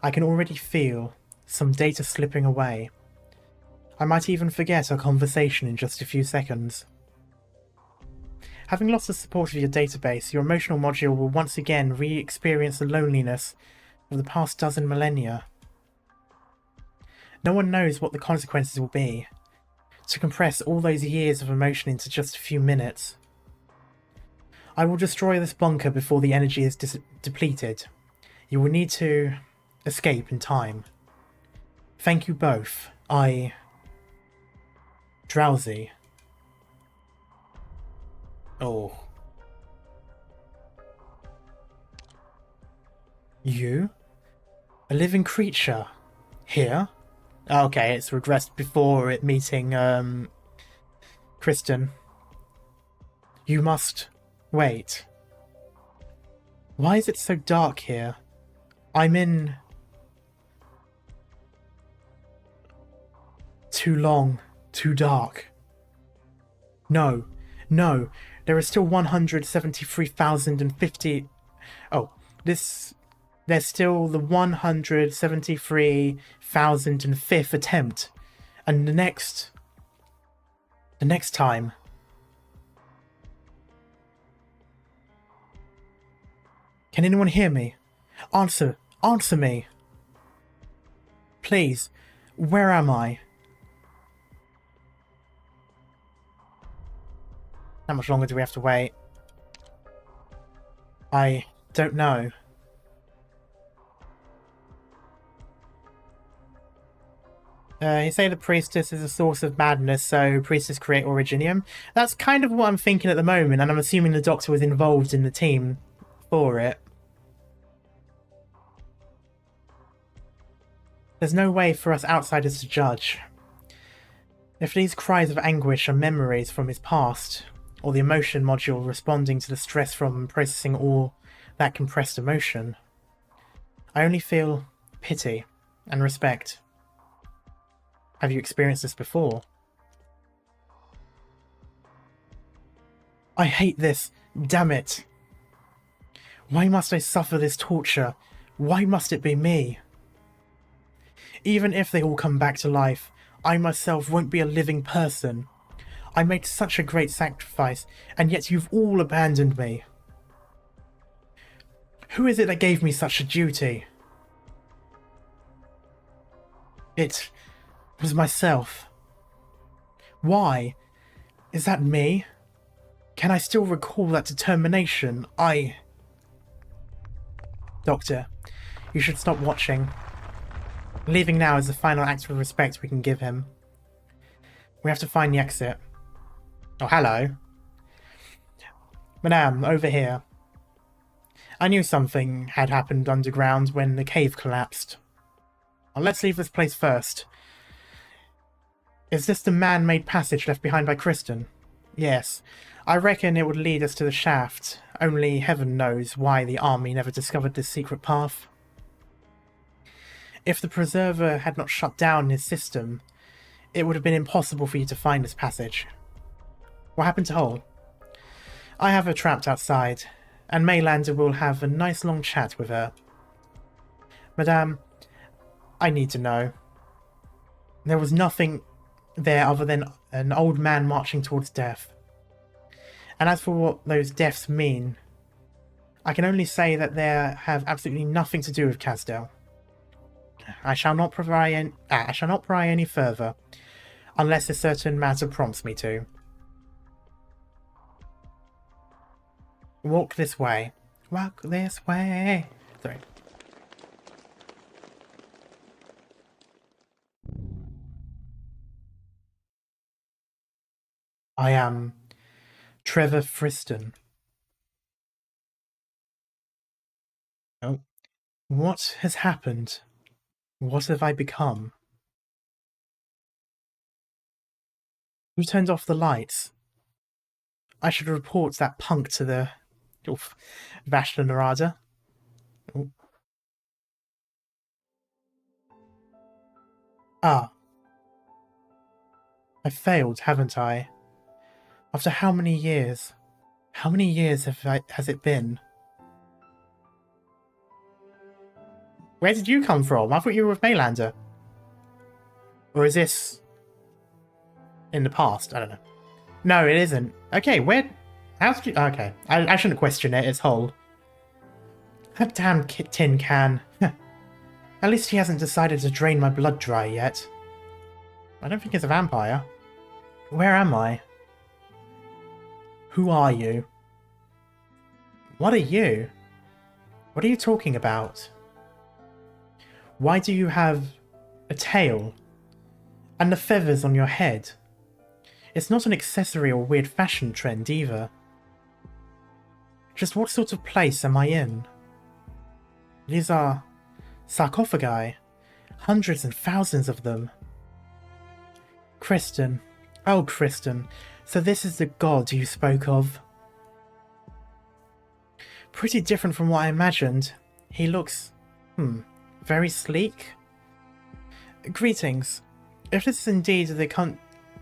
I can already feel some data slipping away. I might even forget our conversation in just a few seconds. Having lost the support of your database, your emotional module will once again re-experience the loneliness of the past dozen millennia. No one knows what the consequences will be. To compress all those years of emotion into just a few minutes. I will destroy this bunker before the energy is depleted. You will need to escape in time. Thank you both. Drowsy. Oh. You? A living creature? Here? Okay, it's regressed before it meeting, Kristen. You must wait. Why is it so dark here? I'm in... Too long, too dark. No, there is still 173,050... Oh, there's still the 173,005th attempt. And the next time... Can anyone hear me? Answer me. Please, where am I? How much longer do we have to wait? I don't know. You say the priestess is a source of madness, so priestess create Originium. That's kind of what I'm thinking at the moment, and I'm assuming the doctor was involved in the team for it. There's no way for us outsiders to judge. If these cries of anguish are memories from his past, or the emotion module responding to the stress from processing all that compressed emotion, I only feel pity and respect. Have you experienced this before? I hate this. Damn it. Why must I suffer this torture? Why must it be me? Even if they all come back to life, I myself won't be a living person. I made such a great sacrifice, and yet you've all abandoned me. Who is it that gave me such a duty? It was myself. Why? Is that me? Can I still recall that determination? Doctor, you should stop watching. Leaving now is the final act of respect we can give him. We have to find the exit. Oh, hello. Madame, over here. I knew something had happened underground when the cave collapsed. Well, let's leave this place first. Is this the man-made passage left behind by Kristen? Yes. I reckon it would lead us to the shaft. Only heaven knows why the army never discovered this secret path. If the Preserver had not shut down his system, it would have been impossible for you to find this passage. What happened to Hull? I have her trapped outside, and Maylander will have a nice long chat with her. Madame, I need to know. There was nothing there other than an old man marching towards death. And as for what those deaths mean, I can only say that they have absolutely nothing to do with Casdell. I shall not pry any further, unless a certain matter prompts me to. Walk this way. Walk this way. Sorry. I am Trevor Friston. Oh, what has happened? What have I become? Who turned off the lights? I should report that punk to the... Oof. Vashta Narada. Oh. Ah. I failed, haven't I? After how many years? How many years has it been? Where did you come from? I thought you were with Maylander. Or is this... in the past? I don't know. No, it isn't. Okay, where... how's you... okay. I shouldn't question it. It's Hull. That damn tin can. At least he hasn't decided to drain my blood dry yet. I don't think it's a vampire. Where am I? Who are you? What are you? What are you talking about? Why do you have a tail? And the feathers on your head? It's not an accessory or weird fashion trend either. Just what sort of place am I in? These are sarcophagi. Hundreds and thousands of them. Kristen. Oh, Kristen. So this is the god you spoke of. Pretty different from what I imagined. He looks... very sleek. Greetings. If this is indeed the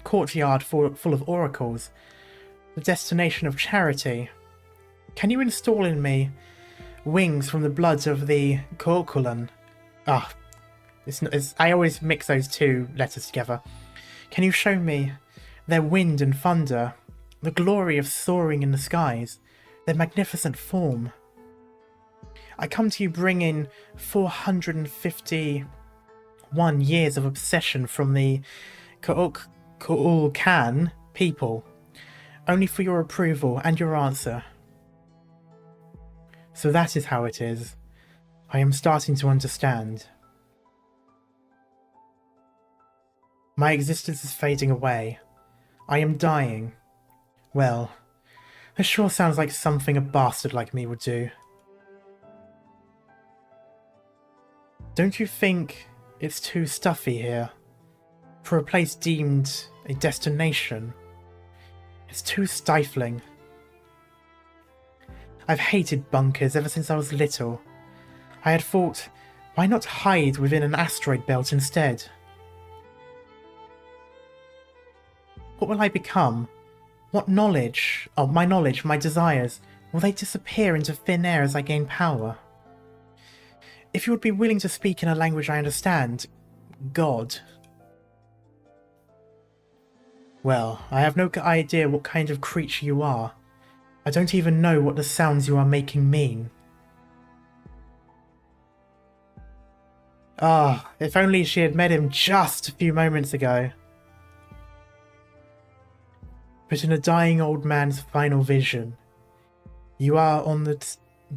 courtyard full of oracles, the destination of charity, can you install in me wings from the blood of the Corculan? I always mix those two letters together. Can you show me their wind and thunder, the glory of soaring in the skies, their magnificent form? I come to you bringing 451 years of obsession from the Ku'ulkan people, only for your approval and your answer. So that is how it is. I am starting to understand. My existence is fading away. I am dying. Well, this sure sounds like something a bastard like me would do. Don't you think it's too stuffy here? For a place deemed a destination. It's too stifling. I've hated bunkers ever since I was little. I had thought, why not hide within an asteroid belt instead? What will I become? What knowledge, my desires, will they disappear into thin air as I gain power? If you would be willing to speak in a language I understand, God. Well, I have no idea what kind of creature you are. I don't even know what the sounds you are making mean. If only she had met him just a few moments ago. But in a dying old man's final vision, you are on the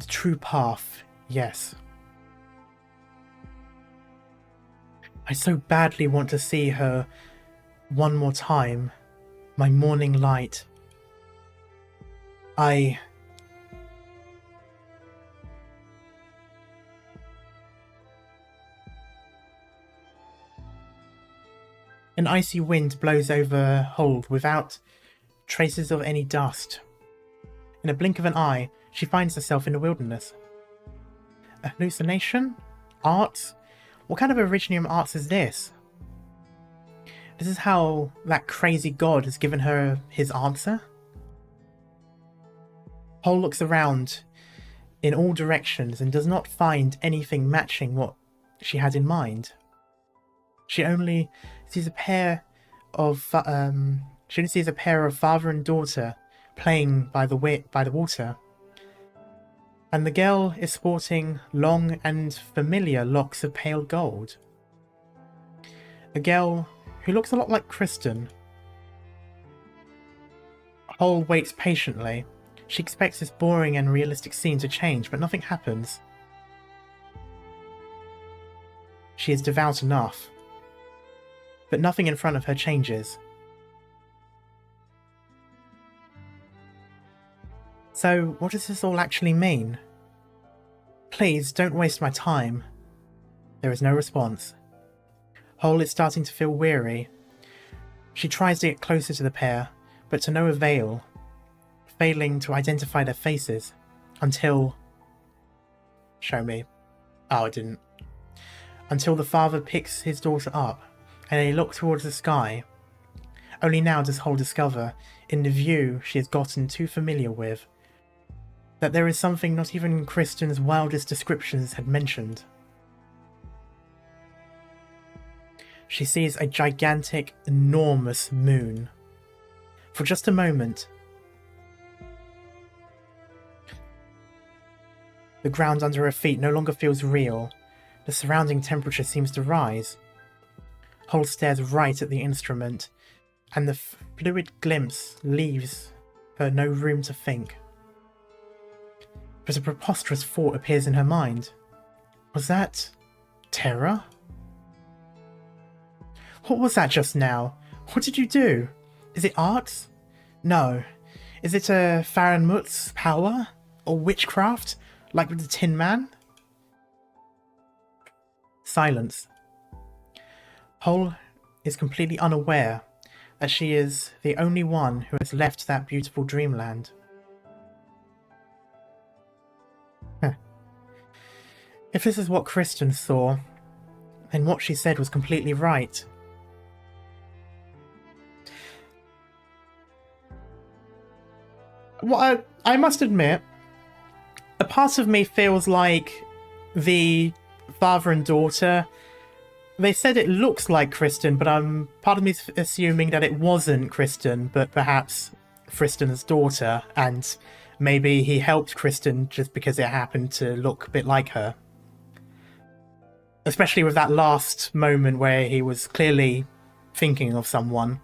true path, yes. I so badly want to see her one more time, my morning light. An icy wind blows over Hold without traces of any dust. In a blink of an eye, she finds herself in the wilderness. A hallucination? Art? What kind of Originium arts is this? This is how that crazy god has given her his answer? Hole looks around in all directions and does not find anything matching what she had in mind. She only sees a pair of father and daughter playing by the water, and the girl is sporting long and familiar locks of pale gold. A girl who looks a lot like Kristen. Hole waits patiently. She expects this boring and realistic scene to change, but nothing happens. She is devout enough, but nothing in front of her changes. So, what does this all actually mean? Please, don't waste my time. There is no response. Hole is starting to feel weary. She tries to get closer to the pair, but to no avail, failing to identify their faces, until... Show me. Oh, it didn't. Until the father picks his daughter up, and they look towards the sky. Only now does Hole discover, in the view she has gotten too familiar with, that there is something not even Kristen's wildest descriptions had mentioned. She sees a gigantic, enormous moon. For just a moment, the ground under her feet no longer feels real. The surrounding temperature seems to rise. Hole stares right at the instrument, and the fluid glimpse leaves her no room to think. but a preposterous thought appears in her mind. Was that terror? What was that just now? What did you do? Is it art? No. Is it a Fahrenmut's power? Or witchcraft? Like with the Tin Man? Silence. Pole is completely unaware that she is the only one who has left that beautiful dreamland. If this is what Kristen saw, then what she said was completely right. Well, I must admit, a part of me feels like the father and daughter, they said it looks like Kristen, but part of me is assuming that it wasn't Kristen, but perhaps Kristen's daughter, and maybe he helped Kristen just because it happened to look a bit like her. Especially with that last moment where he was clearly thinking of someone.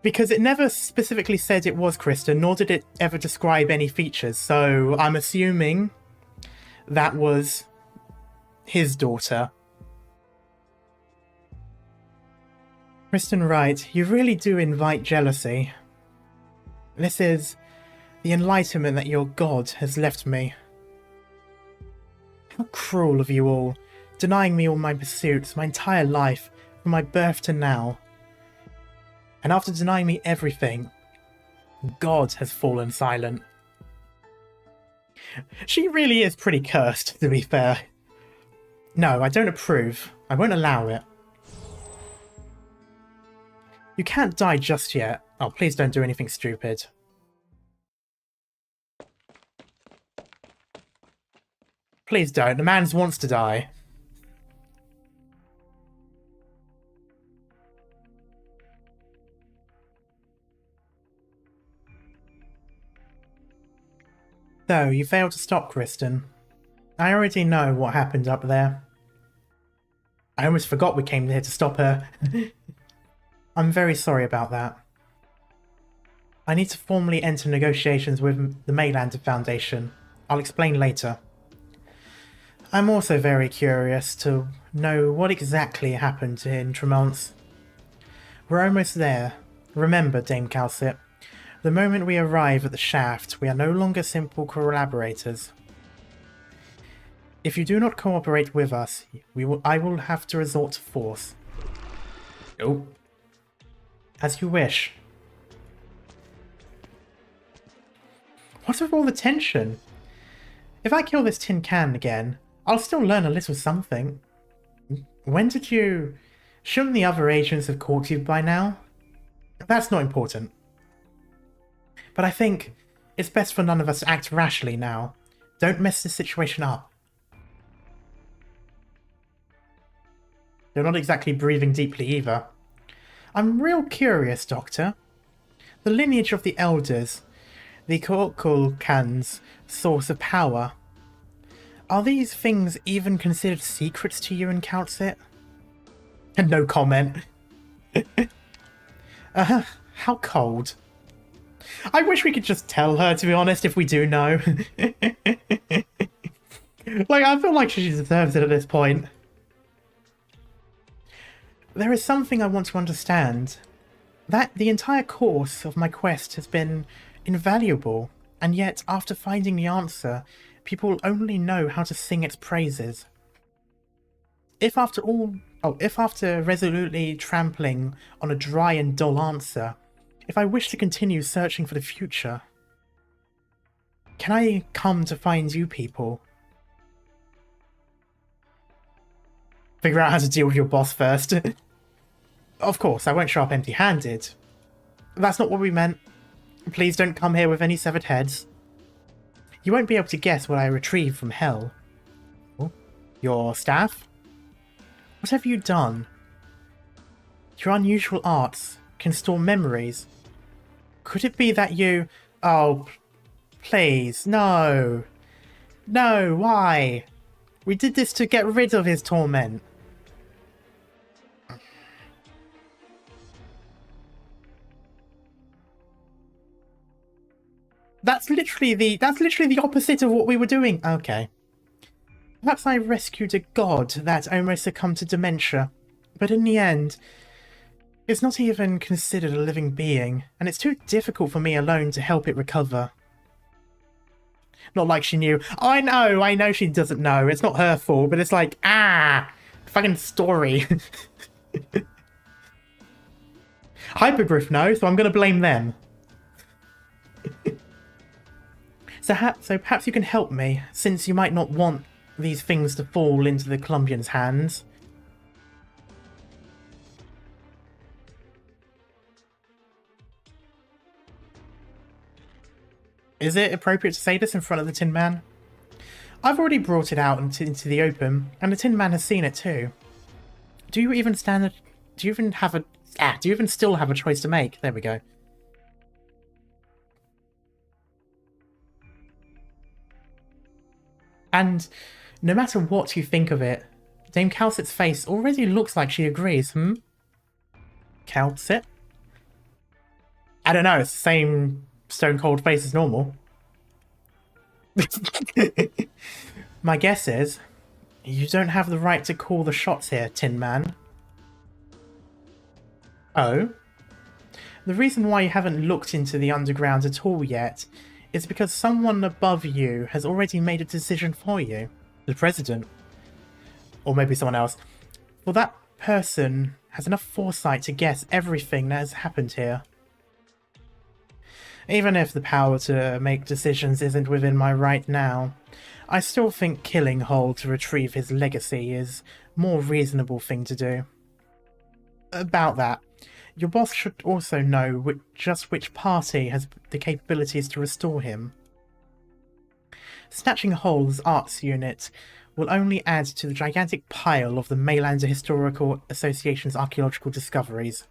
Because it never specifically said it was Kristen, nor did it ever describe any features, so I'm assuming that was his daughter. Kristen Wright, you really do invite jealousy. This is the enlightenment that your god has left me. How cruel of you all, denying me all my pursuits, my entire life, from my birth to now. And after denying me everything, God has fallen silent. She really is pretty cursed, to be fair. No, I don't approve. I won't allow it. You can't die just yet. Oh, please don't do anything stupid. Please don't. The man wants to die. So, you failed to stop Kristen. I already know what happened up there. I almost forgot we came here to stop her. I'm very sorry about that. I need to formally enter negotiations with the Maylander Foundation. I'll explain later. I'm also very curious to know what exactly happened in Tremont. We're almost there. Remember, Dame Calcit, the moment we arrive at the shaft, we are no longer simple collaborators. If you do not cooperate with us, I will have to resort to force. Oh. As you wish. What's with all the tension? If I kill this tin can again, I'll still learn a little something. When did you... Shouldn't the other agents have caught you by now? That's not important. But I think it's best for none of us to act rashly now. Don't mess this situation up. You're not exactly breathing deeply either. I'm real curious, Doctor. The lineage of the Elders, the Kukulkan's source of power. Are these things even considered secrets to you and Calcit? And no comment. How cold. I wish we could just tell her, to be honest, if we do know. Like, I feel like she deserves it at this point. There is something I want to understand. That the entire course of my quest has been invaluable, and yet, after finding the answer, people only know how to sing its praises. If after resolutely trampling on a dry and dull answer, if I wish to continue searching for the future, can I come to find you people? Figure out how to deal with your boss first. Of course, I won't show up empty-handed. That's not what we meant. Please don't come here with any severed heads. You won't be able to guess what I retrieved from hell. Oh, your staff? What have you done? Your unusual arts can store memories. Could it be that you... Oh, please, no. No, why? We did this to get rid of his torment. That's literally the opposite of what we were doing. Okay. Perhaps I rescued a god that almost succumbed to dementia, but in the end, it's not even considered a living being, and it's too difficult for me alone to help it recover. Not like she knew. I know she doesn't know. It's not her fault, but it's like, fucking story. Hypergriff know, so I'm gonna blame them. So perhaps you can help me, since you might not want these things to fall into the Columbians' hands. Is it appropriate to say this in front of the Tin Man? I've already brought it out into the open, and the Tin Man has seen it too. Do you even still have a choice to make? There we go. And no matter what you think of it, Dame Calcit's face already looks like she agrees, Calcit? I don't know, it's the same stone cold face as normal. My guess is, you don't have the right to call the shots here, Tin Man. Oh? The reason why you haven't looked into the underground at all yet is because someone above you has already made a decision for you. The President. Or maybe someone else. Well, that person has enough foresight to guess everything that has happened here. Even if the power to make decisions isn't within my right now, I still think killing Hull to retrieve his legacy is a more reasonable thing to do. About that, your boss should also know just which party has the capabilities to restore him. Snatching Hull's arts unit will only add to the gigantic pile of the Maylander Historical Association's archaeological discoveries.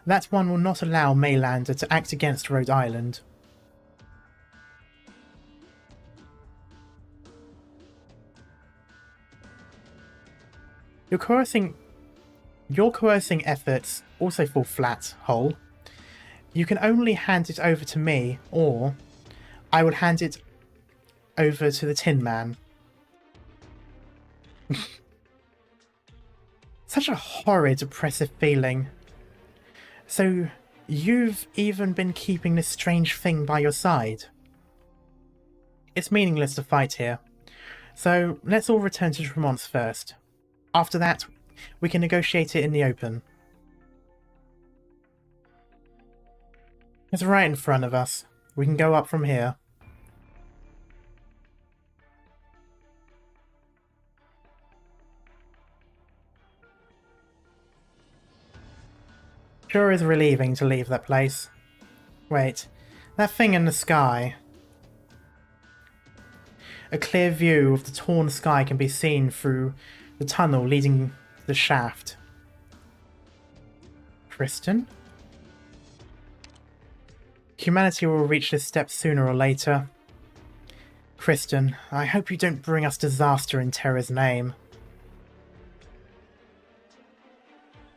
That one will not allow Maylander to act against Rhode Island. Your coercing efforts also fall flat, Hull. You can only hand it over to me, or I would hand it over to the Tin Man. Such a horrid, oppressive feeling. So, you've even been keeping this strange thing by your side? It's meaningless to fight here, so let's all return to Tremont's first. After that, we can negotiate it in the open. It's right in front of us. We can go up from here. Sure is relieving to leave that place. Wait, that thing in the sky. A clear view of the torn sky can be seen through the tunnel leading to the shaft. Kristen? Humanity will reach this step sooner or later. Kristen, I hope you don't bring us disaster in Terra's name.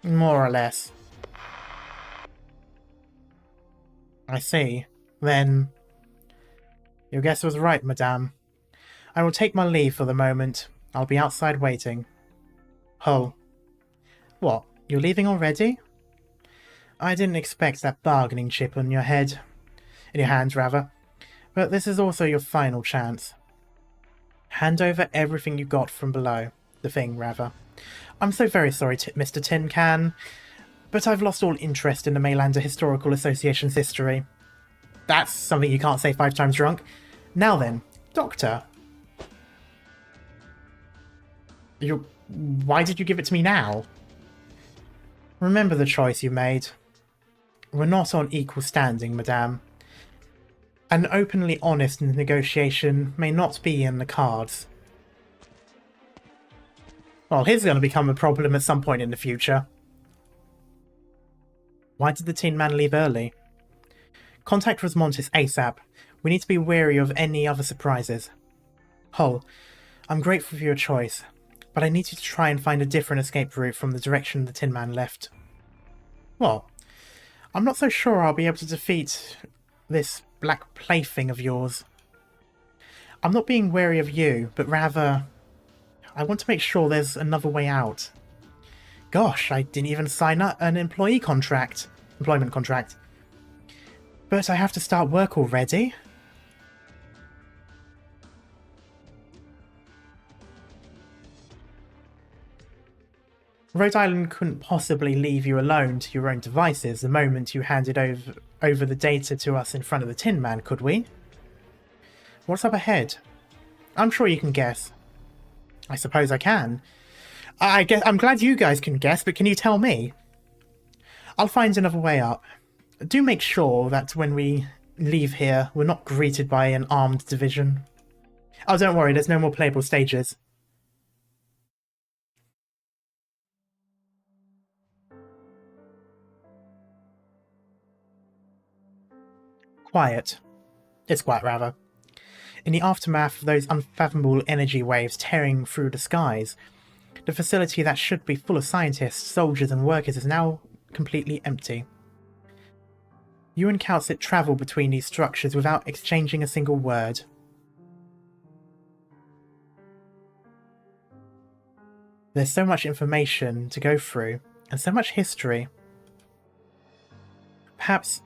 More or less. I see. Then, your guess was right, madame. I will take my leave for the moment. I'll be outside waiting. Hull. What, you're leaving already? I didn't expect that bargaining chip on your head. In your hands, rather. But this is also your final chance. Hand over everything you got from below. The thing, rather. I'm so very sorry, Mr. Tin Can, but I've lost all interest in the Maylander Historical Association's history. That's something you can't say 5 times drunk. Now then, Doctor. Why did you give it to me now? Remember the choice you made. We're not on equal standing, madame. An openly honest negotiation may not be in the cards. Well, he's going to become a problem at some point in the future. Why did the Tin Man leave early? Contact Rosmontis ASAP. We need to be wary of any other surprises. Hull, I'm grateful for your choice, but I need you to try and find a different escape route from the direction the Tin Man left. What? I'm not so sure I'll be able to defeat this black plaything of yours. I'm not being wary of you, but rather, I want to make sure there's another way out. Gosh, I didn't even sign up an employment contract. But I have to start work already. Rhode Island couldn't possibly leave you alone to your own devices the moment you handed over the data to us in front of the Tin Man, could we? What's up ahead? I'm sure you can guess. I suppose I can. I'm glad you guys can guess, but can you tell me? I'll find another way up. Do make sure that when we leave here, we're not greeted by an armed division. Oh, don't worry, there's no more playable stages. Quiet. It's quiet, rather. In the aftermath of those unfathomable energy waves tearing through the skies, the facility that should be full of scientists, soldiers and workers is now completely empty. You and Calcit travel between these structures without exchanging a single word. There's so much information to go through, and so much history. Perhaps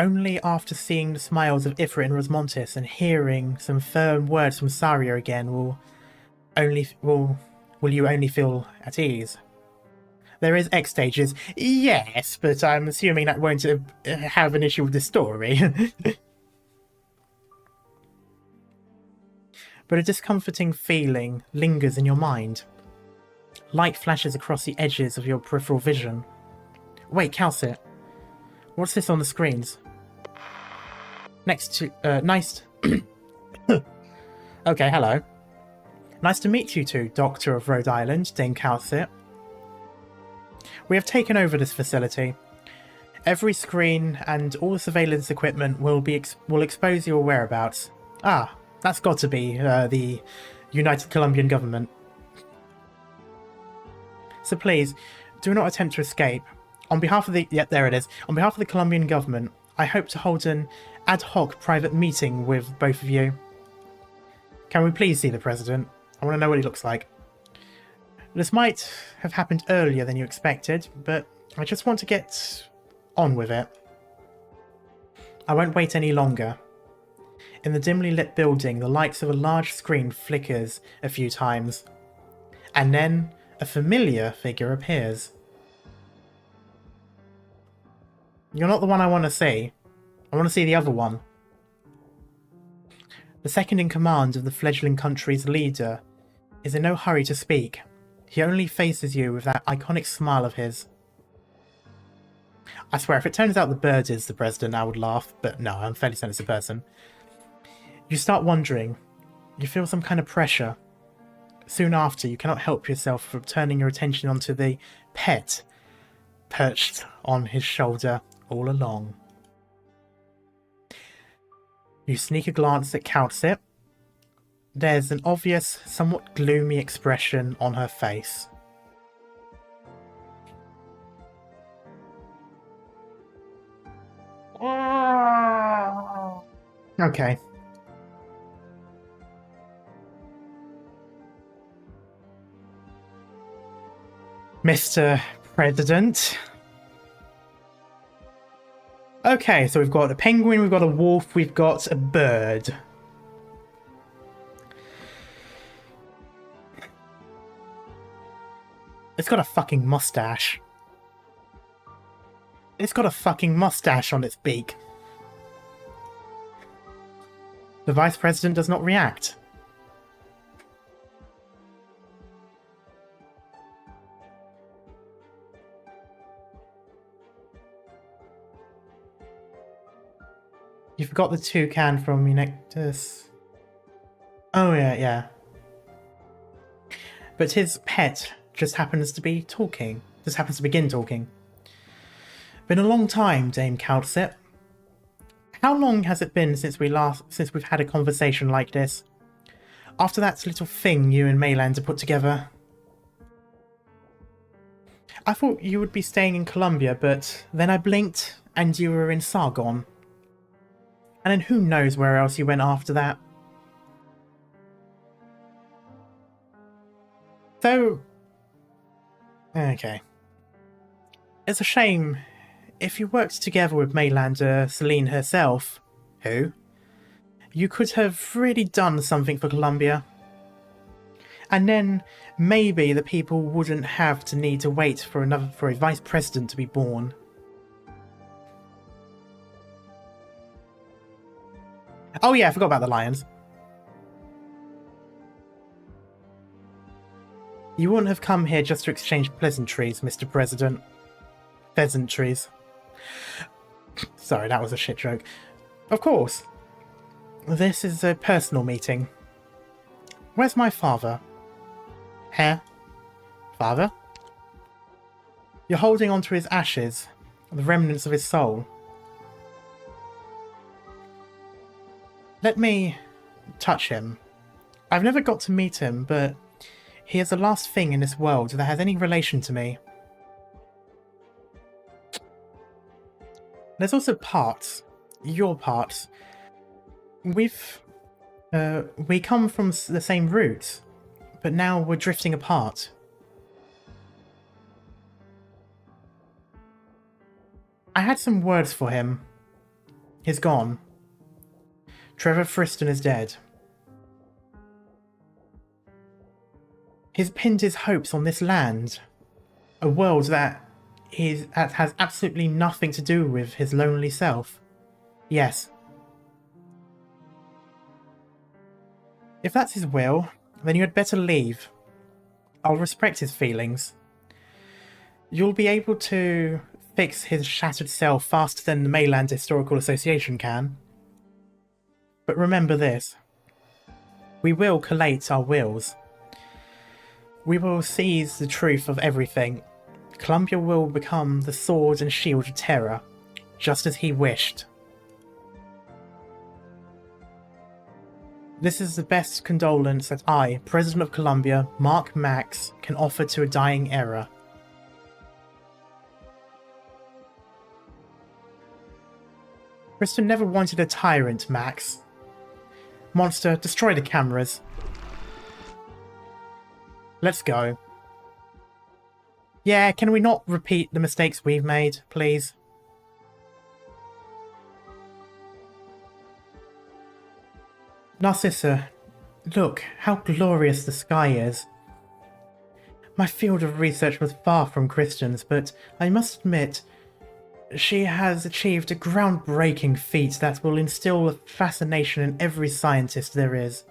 only after seeing the smiles of Ifrit and Rosmontis and hearing some firm words from Saria again will you only feel at ease. There is X stages, yes, but I'm assuming that won't have an issue with the story. But a discomforting feeling lingers in your mind. Light flashes across the edges of your peripheral vision. Wait, Calcit, what's this on the screens? Nice. Okay, hello. Nice to meet you two, Doctor of Rhode Island, Dame Calcit. We have taken over this facility. Every screen and all the surveillance equipment will expose your whereabouts. Ah, that's got to be the United Colombian government. So please, do not attempt to escape. On behalf of the... Yeah, there it is. On behalf of the Colombian government, I hope to hold an ad hoc private meeting with both of you. Can we please see the President? I want to know what he looks like. This might have happened earlier than you expected, but I just want to get on with it. I won't wait any longer. In the dimly lit building, the lights of a large screen flickers a few times, and then a familiar figure appears. You're not the one I want to see. I want to see the other one. The second in command of the fledgling country's leader is in no hurry to speak. He only faces you with that iconic smile of his. I swear, if it turns out the bird is the president, I would laugh, but no, I'm fairly certain it's a person. You start wondering. You feel some kind of pressure. Soon after, you cannot help yourself from turning your attention onto the pet perched on his shoulder all along. You sneak a glance at Calcit. There's an obvious, somewhat gloomy expression on her face. Okay. Mr. President. Okay, so we've got a penguin, we've got a wolf, we've got a bird. It's got a fucking mustache. It's got a fucking mustache on its beak. The Vice President does not react. You forgot the toucan from Unectus. Oh yeah. But his pet just happens to be talking. Just happens to begin talking. Been a long time, Dame Calcit. How long has it been since we've had a conversation like this? After that little thing you and Maylander put together? I thought you would be staying in Colombia, but then I blinked and you were in Sargon. And then who knows where else you went after that. So... okay. It's a shame. If you worked together with Maylander Celine herself, who? You could have really done something for Colombia. And then maybe the people wouldn't have to need to wait for a vice president to be born. Oh yeah, I forgot about the lions. You wouldn't have come here just to exchange pleasantries, Mr. President. Pheasantries. Sorry, that was a shit joke. Of course. This is a personal meeting. Where's my father? Here? Father? You're holding onto his ashes, the remnants of his soul. Let me touch him. I've never got to meet him, but he is the last thing in this world that has any relation to me. There's also parts. Your parts. We come from the same roots, but now we're drifting apart. I had some words for him. He's gone. Trevor Friston is dead. He's pinned his hopes on this land, a world that has absolutely nothing to do with his lonely self. Yes. If that's his will, then you had better leave. I'll respect his feelings. You'll be able to fix his shattered self faster than the Mayland Historical Association can. But remember this. We will collate our wills. We will seize the truth of everything. Columbia will become the sword and shield of terror, just as he wished. This is the best condolence that I, President of Columbia, Mark Max, can offer to a dying era. Kristen never wanted a tyrant, Max. Monster, destroy the cameras. Let's go. Yeah, can we not repeat the mistakes we've made, please? Narcissa, look how glorious the sky is. My field of research was far from Christian's, but I must admit, she has achieved a groundbreaking feat that will instill a fascination in every scientist there is.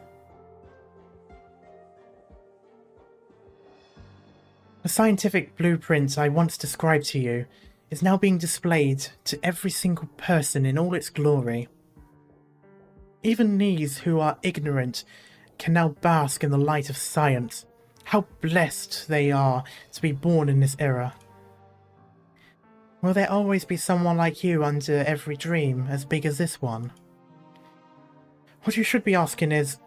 The scientific blueprint I once described to you is now being displayed to every single person in all its glory. Even these who are ignorant can now bask in the light of science. How blessed they are to be born in this era. Will there always be someone like you under every dream as big as this one? What you should be asking is,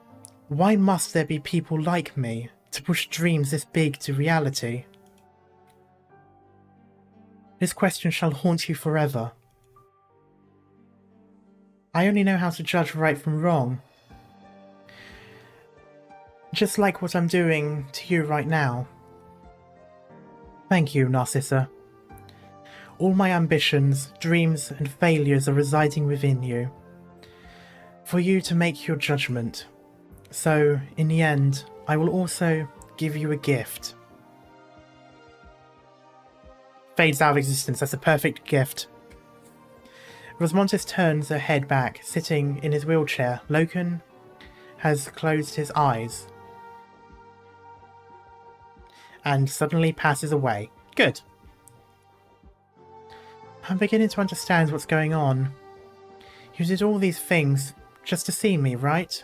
why must there be people like me to push dreams this big to reality? This question shall haunt you forever. I only know how to judge right from wrong. Just like what I'm doing to you right now. Thank you, Narcissa. All my ambitions, dreams, and failures are residing within you. For you to make your judgment. So, in the end, I will also give you a gift. Fades out of existence. That's a perfect gift. Rosmontis turns her head back, sitting in his wheelchair. Loken has closed his eyes. And suddenly passes away. Good. I'm beginning to understand what's going on. You did all these things just to see me, right?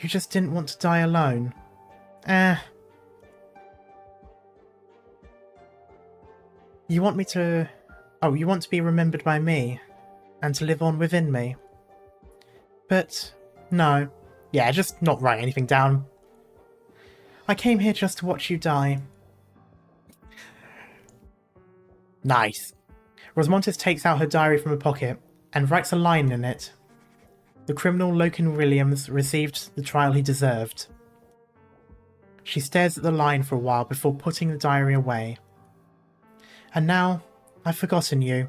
You just didn't want to die alone. You want me to... Oh, you want to be remembered by me, and to live on within me. But, no. Yeah, just not write anything down. I came here just to watch you die. Nice. Rosmontis takes out her diary from her pocket and writes a line in it. The criminal Loken Williams received the trial he deserved. She stares at the line for a while before putting the diary away. And now, I've forgotten you.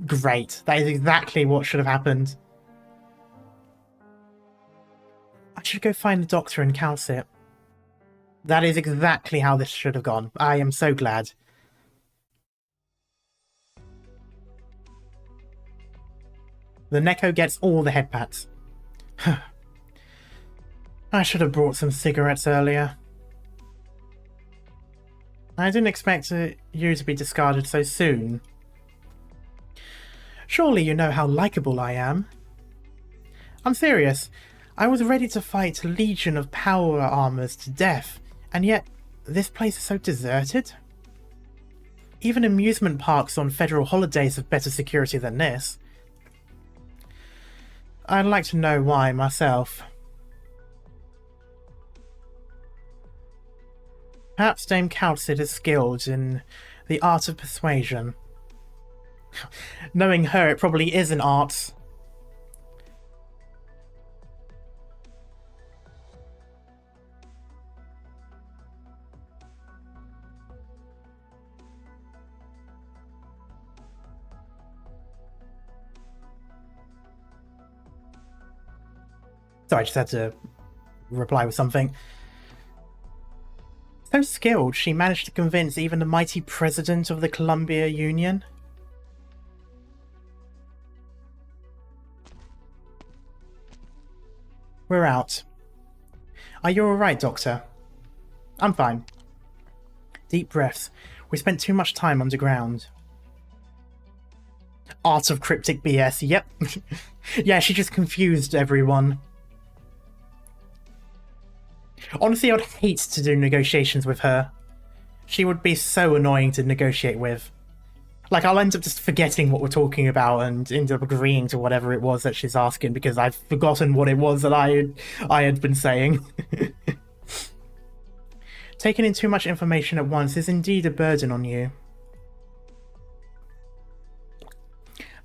Great. That is exactly what should have happened. I should go find the doctor and counsel it. That is exactly how this should have gone. I am so glad. The Neko gets all the headpats. I should have brought some cigarettes earlier. I didn't expect you to be discarded so soon. Surely you know how likable I am. I'm serious. I was ready to fight a legion of power armors to death, and yet this place is so deserted. Even amusement parks on federal holidays have better security than this. I'd like to know why myself. Perhaps Dame Councid is skilled in the art of persuasion. Knowing her, it probably is an art. Sorry, I just had to reply with something. So skilled, she managed to convince even the mighty president of the Columbia Union. We're out. Are you alright, Doctor? I'm fine. Deep breaths. We spent too much time underground. Art of cryptic BS, yep. Yeah, she just confused everyone. Honestly, I'd hate to do negotiations with her. She would be so annoying to negotiate with. Like, I'll end up just forgetting what we're talking about and end up agreeing to whatever it was that she's asking because I've forgotten what it was that I had been saying. Taking in too much information at once is indeed a burden on you.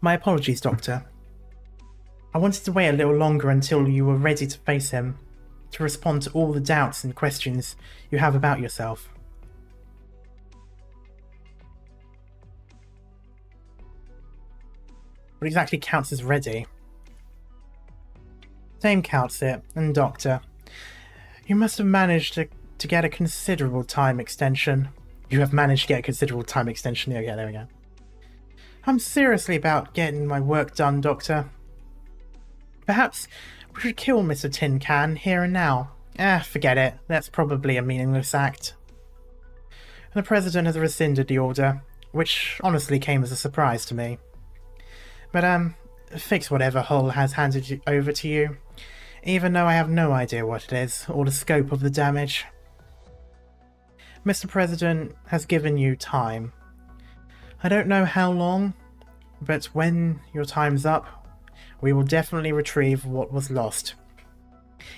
My apologies, Doctor. I wanted to wait a little longer until you were ready to face him, to respond to all the doubts and questions you have about yourself. What exactly counts as ready? Dame Council and Doctor, you must have managed to get a considerable time extension. You have managed to get a considerable time extension. Yeah, there we go. I'm seriously about getting my work done, Doctor. Perhaps we should kill Mr. Tin Can here and now. Forget it. That's probably a meaningless act. The President has rescinded the order, which honestly came as a surprise to me. But, fix whatever Hull has handed over to you, even though I have no idea what it is, or the scope of the damage. Mr. President has given you time. I don't know how long, but when your time's up, we will definitely retrieve what was lost.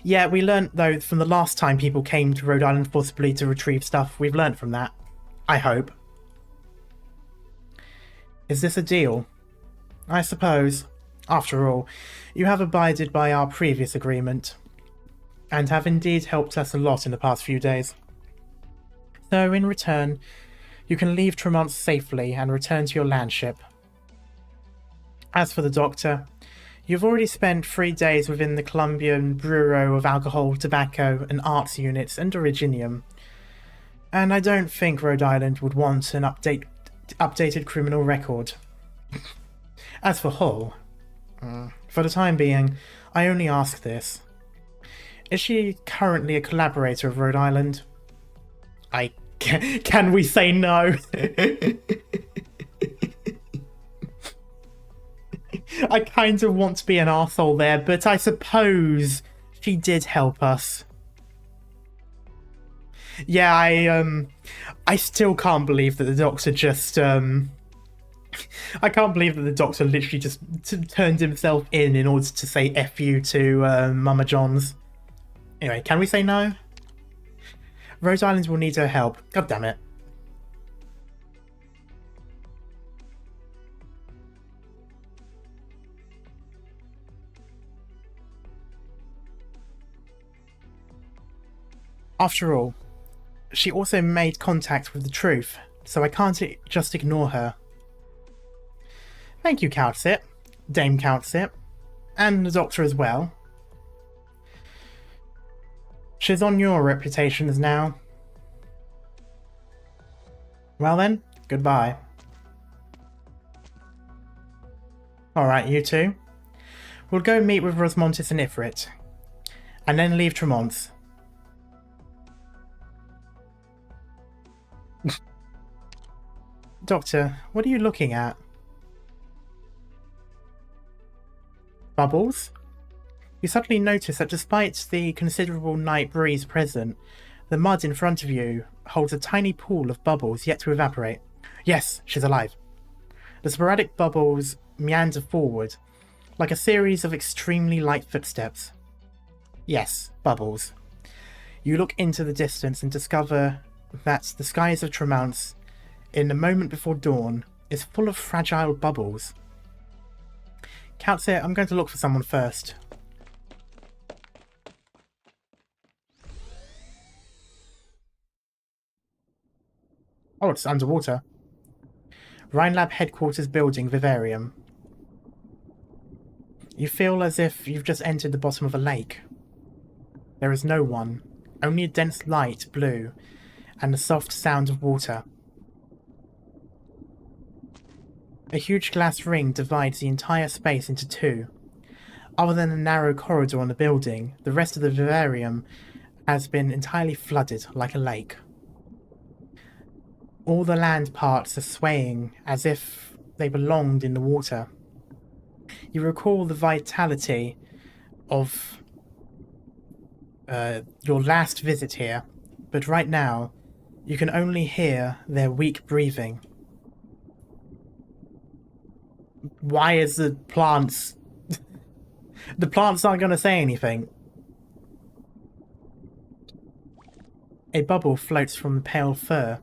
Yeah, we learnt, though, from the last time people came to Rhode Island forcibly to retrieve stuff. We've learnt from that. I hope. Is this a deal? I suppose. After all, you have abided by our previous agreement, and have indeed helped us a lot in the past few days. So, in return, you can leave Tremont safely and return to your landship. As for the Doctor, you've already spent 3 days within the Columbian Bureau of Alcohol, Tobacco, and Arts Units and Originium, and I don't think Rhode Island would want an updated criminal record. As for Hull, for the time being, I only ask this. Is she currently a collaborator of Rhode Island? Can we say no? I kind of want to be an arsehole there, but I suppose she did help us. Yeah, I still can't believe that the Doctor just, I can't believe that the Doctor literally just turned himself in order to say F you to Mama Johns. Anyway, can we say no? Rhode Island will need her help. God damn it. After all, she also made contact with the truth, so I can't just ignore her. Thank you, Countsit, Dame Countsit, and the Doctor as well. She's on your reputations now. Well then, goodbye. Alright, you two. We'll go meet with Rosmontis and Ifrit, and then leave Tremont. Doctor, what are you looking at? Bubbles? You suddenly notice that despite the considerable night breeze present, the mud in front of you holds a tiny pool of bubbles yet to evaporate. Yes, she's alive. The sporadic bubbles meander forward, like a series of extremely light footsteps. Yes, bubbles. You look into the distance and discover that the skies of Tremont, in the moment before dawn, is full of fragile bubbles. Countsit, I'm going to look for someone first. Oh, it's underwater. Rhinelab Headquarters Building, Vivarium. You feel as if you've just entered the bottom of a lake. There is no one, only a dense light blue and the soft sound of water. A huge glass ring divides the entire space into two. Other than a narrow corridor on the building, the rest of the vivarium has been entirely flooded like a lake. All the land parts are swaying as if they belonged in the water. You recall the vitality of your last visit here, but right now you can only hear their weak breathing. Why is the plants... The plants aren't going to say anything. A bubble floats from the pale fur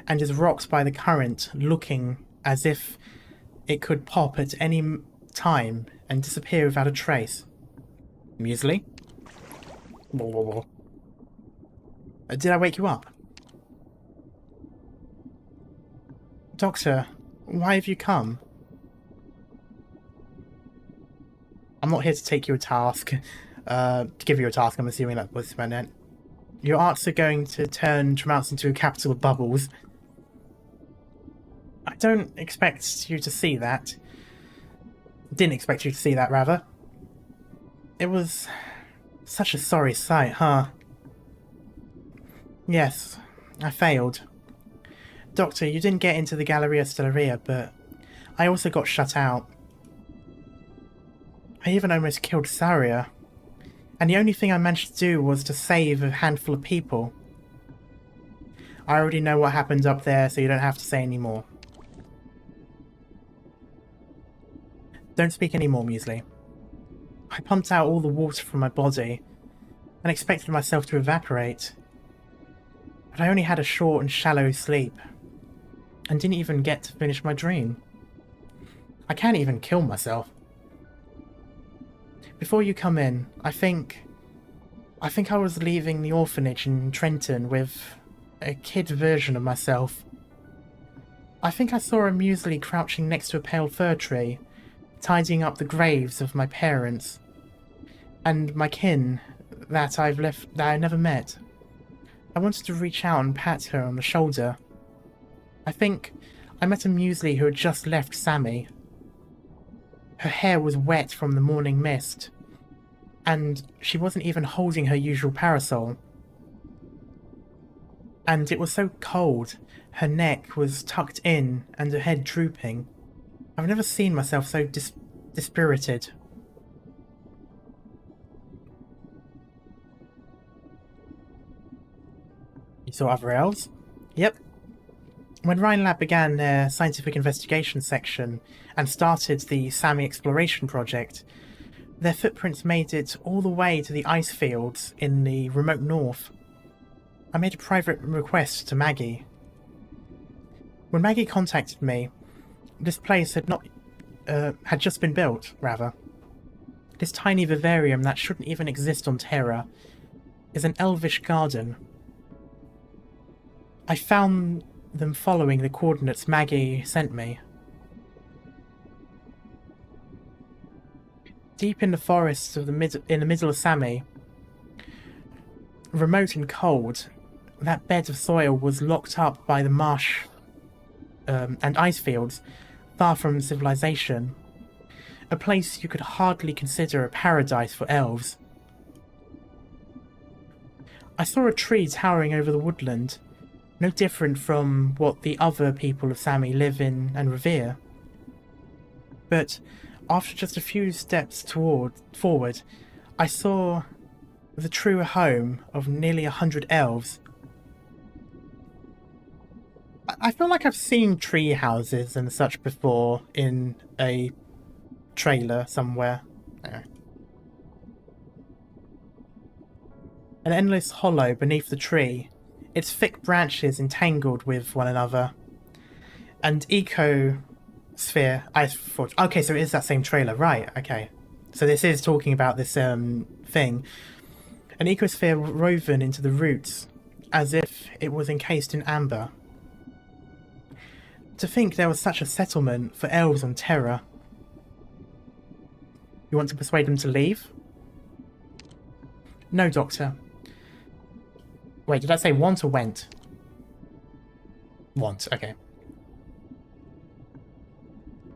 and is rocked by the current, looking as if it could pop at any time and disappear without a trace. Muesli? Did I wake you up? Doctor, why have you come? I'm not here to take you a task. To give you a task, I'm assuming that was meant. Your arts are going to turn Tremont into a capital of bubbles. I don't expect you to see that. Didn't expect you to see that, rather. It was such a sorry sight, huh? Yes, I failed. Doctor, you didn't get into the Galleria Stellaria, but I also got shut out. I even almost killed Saria, and the only thing I managed to do was to save a handful of people. I already know what happened up there, so you don't have to say any more. Don't speak anymore, Muesli. I pumped out all the water from my body, and expected myself to evaporate. But I only had a short and shallow sleep, and didn't even get to finish my dream. I can't even kill myself. Before you come in, I think I was leaving the orphanage in Trenton with a kid version of myself. I think I saw a Muesli crouching next to a pale fir tree, tidying up the graves of my parents and my kin that I never met. I wanted to reach out and pat her on the shoulder. I think I met a Muesli who had just left Sammy. Her hair was wet from the morning mist, and she wasn't even holding her usual parasol. And it was so cold, her neck was tucked in and her head drooping. I've never seen myself so dispirited. You saw other elves? Yep. When Rhinelab began their scientific investigation section and started the Sammy exploration project, their footprints made it all the way to the ice fields in the remote north. I made a private request to Maggie. When Maggie contacted me, this place had just been built, rather. This tiny vivarium that shouldn't even exist on Terra. is an elvish garden. I found them following the coordinates Maggie sent me. Deep in the forests of in the middle of Sami, remote and cold, that bed of soil was locked up by the marsh and ice fields, far from civilization. A place you could hardly consider a paradise for elves. I saw a tree towering over the woodland, no different from what the other people of Sami live in and revere. But after just a few steps forward, I saw the true home of nearly 100 elves. I feel like I've seen tree houses and such before in a trailer somewhere. An endless hollow beneath the tree, its thick branches entangled with one another. And ecosphere, I thought, okay, so it is that same trailer, right, okay. So this is talking about this thing. An ecosphere woven into the roots, as if it was encased in amber. To think there was such a settlement for elves on Terra. You want to persuade them to leave? No, Doctor. Wait, did I say want or went? Want, okay.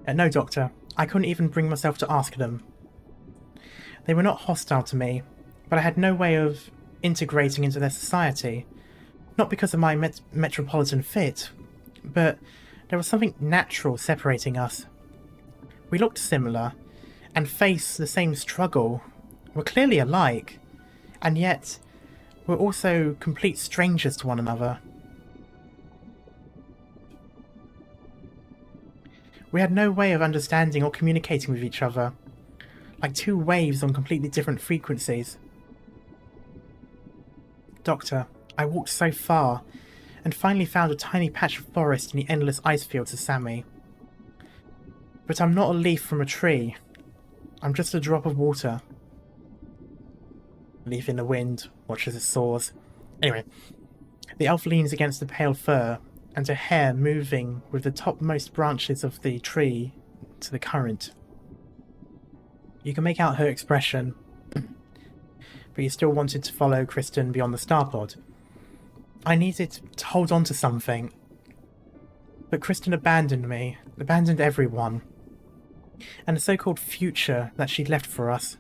No, Doctor. I couldn't even bring myself to ask them. They were not hostile to me, but I had no way of integrating into their society. Not because of my metropolitan fit, but there was something natural separating us. We looked similar, and faced the same struggle. We're clearly alike, and yet we're also complete strangers to one another. We had no way of understanding or communicating with each other, like two waves on completely different frequencies. Doctor, I walked so far, and finally found a tiny patch of forest in the endless ice fields of Sami. But I'm not a leaf from a tree. I'm just a drop of water. Leaf in the wind, watch as it soars. Anyway, the elf leans against the pale fir, and her hair moving with the topmost branches of the tree to the current. You can make out her expression, but you still wanted to follow Kristen beyond the starpod. I needed to hold on to something, but Kristen abandoned me, abandoned everyone, and the so-called future that she'd left for us.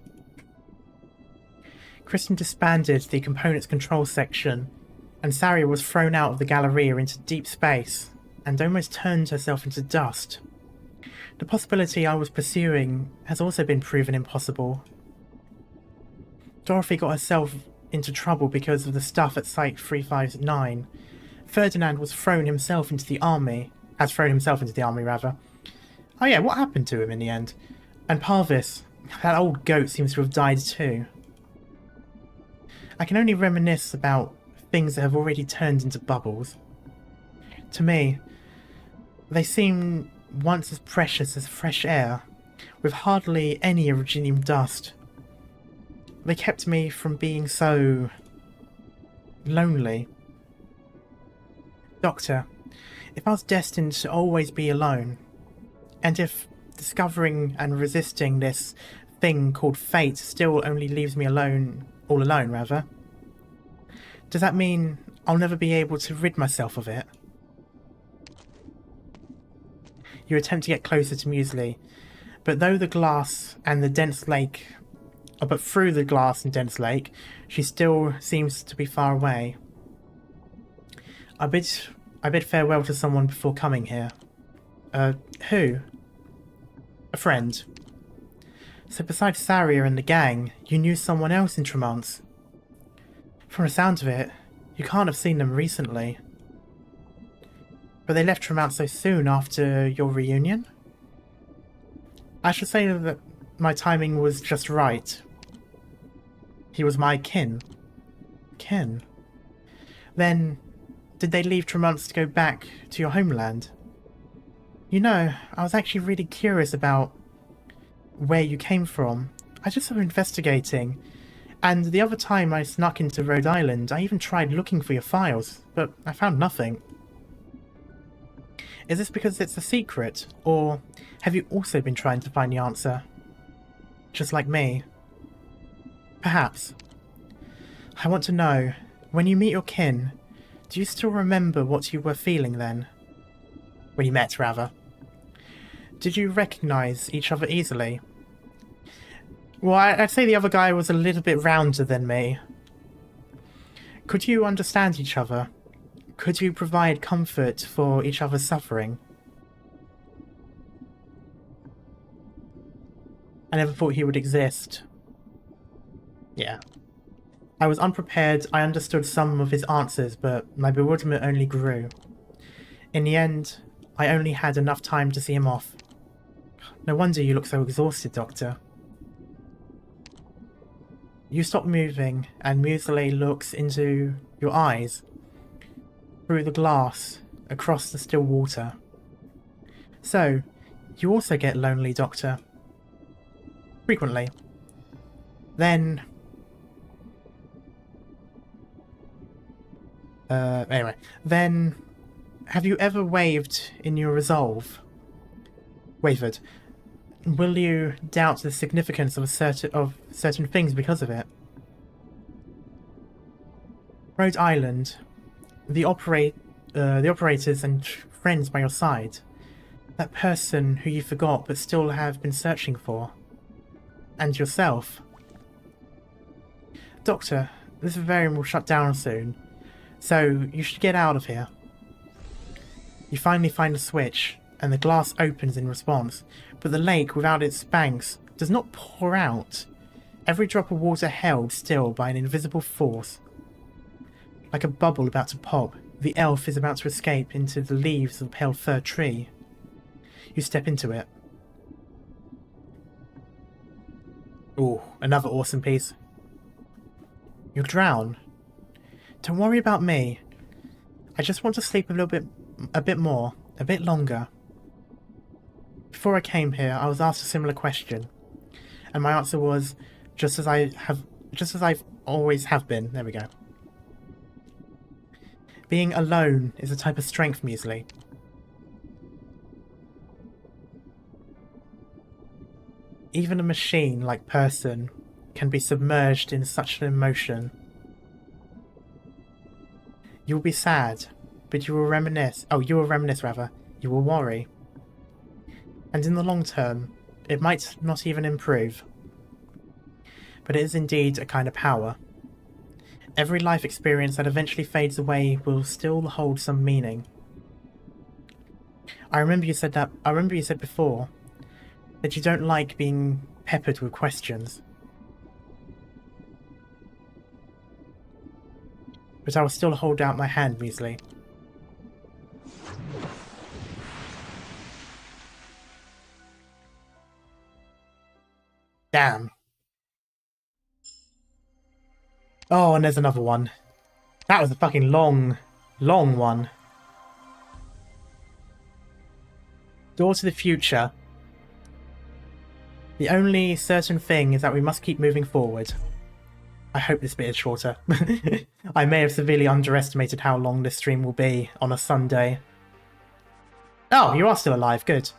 Kristen disbanded the components control section, and Saria was thrown out of the Galleria into deep space, and almost turned herself into dust. The possibility I was pursuing has also been proven impossible. Dorothy got herself into trouble because of the stuff at Site 359. Ferdinand has thrown himself into the army, rather. Oh yeah, what happened to him in the end? And Parvis, that old goat, seems to have died too. I can only reminisce about things that have already turned into bubbles. To me, they seem once as precious as fresh air, with hardly any iridium dust. They kept me from being so lonely. Doctor, if I was destined to always be alone, and if discovering and resisting this thing called fate still only leaves me alone, all alone rather, does that mean I'll never be able to rid myself of it? You attempt to get closer to Muesli, but through the glass and dense lake, she still seems to be far away. I bid farewell to someone before coming here. Who? A friend. So besides Saria and the gang, you knew someone else in Tremont. From the sound of it, you can't have seen them recently. But they left Tremont so soon after your reunion? I should say that my timing was just right. He was my kin. Kin? Then, did they leave Tremont to go back to your homeland? You know, I was actually really curious about where you came from. I just started investigating, And the other time I snuck into Rhode Island, I even tried looking for your files, but I found nothing. Is this because it's a secret, or have you also been trying to find the answer? Just like me. Perhaps. I want to know, when you meet your kin, do you still remember what you were feeling then? When you met, rather. Did you recognize each other easily? Well, I'd say the other guy was a little bit rounder than me. Could you understand each other? Could you provide comfort for each other's suffering? I never thought he would exist. Yeah. I was unprepared, I understood some of his answers, but my bewilderment only grew. In the end, I only had enough time to see him off. No wonder you look so exhausted, Doctor. You stop moving, and Muesli looks into your eyes, through the glass, across the still water. So, you also get lonely, Doctor? Frequently. Then... anyway. Then, have you ever wavered in your resolve? Wavered. Will you doubt the significance of certain things because of it? Rhode Island. The operators and friends by your side. That person who you forgot but still have been searching for. And yourself. Doctor, this Vivarium will shut down soon, so you should get out of here. You finally find a switch, and the glass opens in response, but the lake without its banks does not pour out, every drop of water held still by an invisible force. Like a bubble about to pop, the elf is about to escape into the leaves of the pale fir tree. You step into it. Ooh, another awesome piece. You drown. Don't worry about me. I just want to sleep a bit more, a bit longer. Before I came here, I was asked a similar question, and my answer was, just as I've always have been. There we go. Being alone is a type of strength, Muesli. Even a machine-like person can be submerged in such an emotion. You will be sad, but you will reminisce. Oh, you will reminisce, rather. You will worry. And in the long term, it might not even improve. But it is indeed a kind of power. Every life experience that eventually fades away will still hold some meaning. I remember you said before that you don't like being peppered with questions. But I will still hold out my hand, Muesli. Damn. Oh, and there's another one. That was a fucking long one. Door to the future. The only certain thing is that we must keep moving forward. I hope this bit is shorter. I may have severely underestimated how long this stream will be on a Sunday. Oh, you are still alive. Good.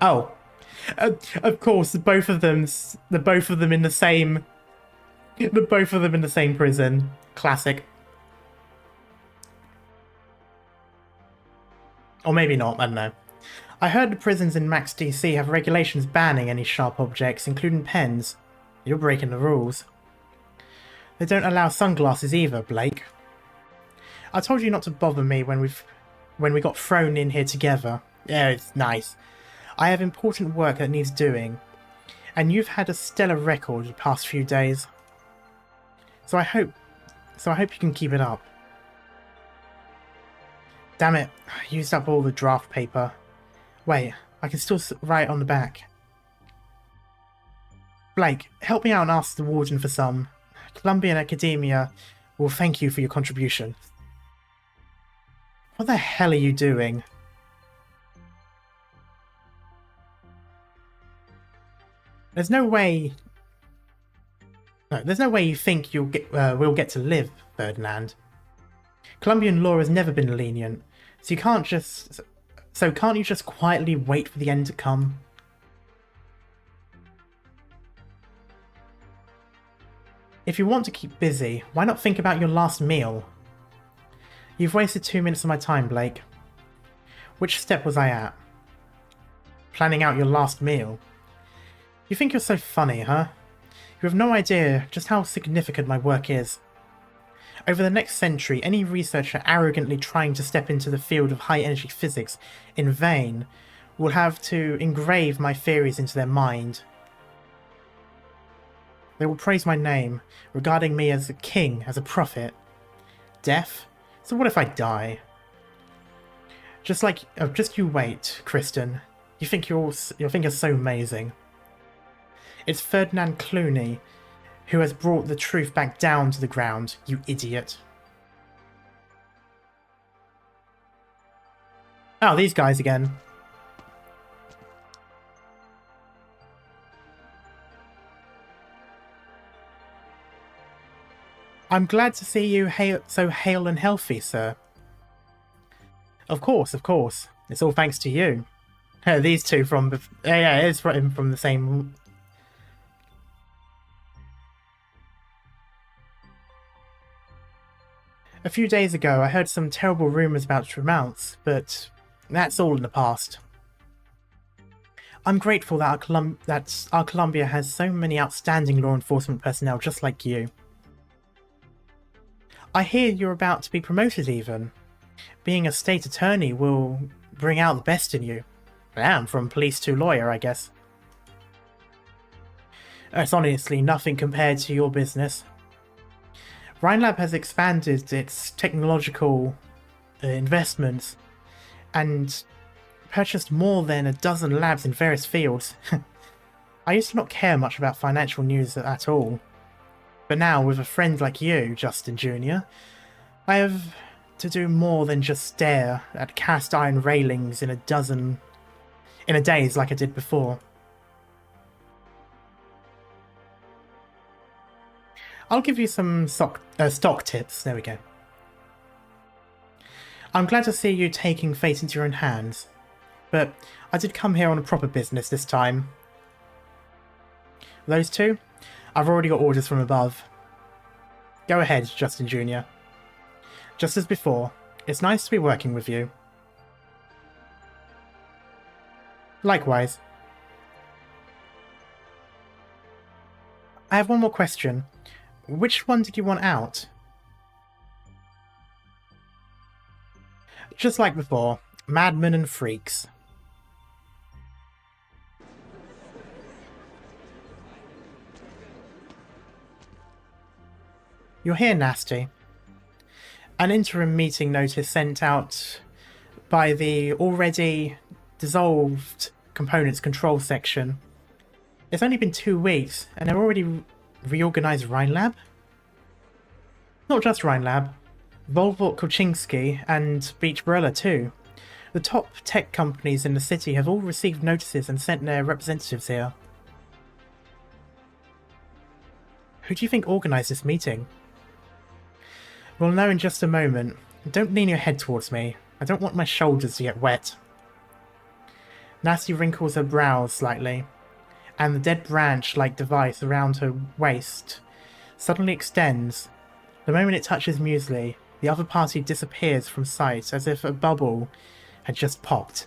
Oh. Of course, both of them in the same... both of them in the same prison. Classic. Or maybe not, I don't know. I heard the prisons in Max DC have regulations banning any sharp objects, including pens. You're breaking the rules. They don't allow sunglasses either, Blake. I told you not to bother me when we got thrown in here together. Yeah, it's nice. I have important work that needs doing, and you've had a stellar record the past few days. So I hope you can keep it up. Damn it, I used up all the draft paper. Wait, I can still write on the back. Blake, help me out and ask the warden for some. Columbian Academia will thank you for your contribution. What the hell are you doing? There's no way No, there's no way you think we'll get to live, Ferdinand. Colombian law has never been lenient, so can't you just quietly wait for the end to come? If you want to keep busy, why not think about your last meal? You've wasted 2 minutes of my time, Blake. Which step was I at? Planning out your last meal. You think you're so funny, huh? You have no idea just how significant my work is. Over the next century, any researcher arrogantly trying to step into the field of high-energy physics in vain will have to engrave my theories into their mind. They will praise my name, regarding me as a king, as a prophet. Death? So what if I die? Just you wait, Kristen. You think you're so amazing. It's Ferdinand Clooney who has brought the truth back down to the ground, you idiot. Oh, these guys again. I'm glad to see you so hale and healthy, sir. Of course, of course. It's all thanks to you. These two from... yeah, it's from the same... A few days ago, I heard some terrible rumours about Tremounts, but that's all in the past. I'm grateful that our Columbia has so many outstanding law enforcement personnel just like you. I hear you're about to be promoted even. Being a state attorney will bring out the best in you. Damn, from police to lawyer, I guess. It's honestly nothing compared to your business. Rhinelab has expanded its technological investments and purchased more than a dozen labs in various fields. I used to not care much about financial news at all. But now, with a friend like you, Justin Jr., I have to do more than just stare at cast iron railings in a daze like I did before. I'll give you some stock tips. There we go. I'm glad to see you taking fate into your own hands, but I did come here on a proper business this time. Those two? I've already got orders from above. Go ahead, Justin Jr. Just as before, it's nice to be working with you. Likewise. I have one more question. Which one did you want out? Just like before, madmen and freaks. You're here, Nasty. An interim meeting notice sent out by the already dissolved components control section. It's only been 2 weeks, and they've already reorganized Rhinelab? Not just Rhinelab. Volvo Koczynski and Beach Barella too. The top tech companies in the city have all received notices and sent their representatives here. Who do you think organised this meeting? We'll know in just a moment. Don't lean your head towards me. I don't want my shoulders to get wet. Nasty wrinkles her brows slightly, and the dead branch-like device around her waist suddenly extends. The moment it touches Muesli, the other party disappears from sight as if a bubble had just popped.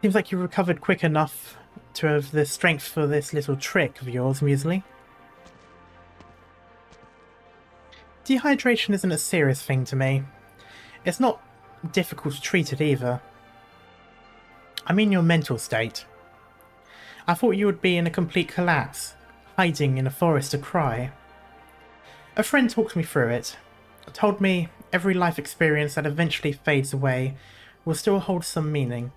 Seems like you recovered quick enough to have the strength for this little trick of yours, Muesli. Dehydration isn't a serious thing to me. It's not difficult to treat it either. I mean your mental state. I thought you would be in a complete collapse, hiding in a forest to cry. A friend talked me through it, told me every life experience that eventually fades away will still hold some meaning.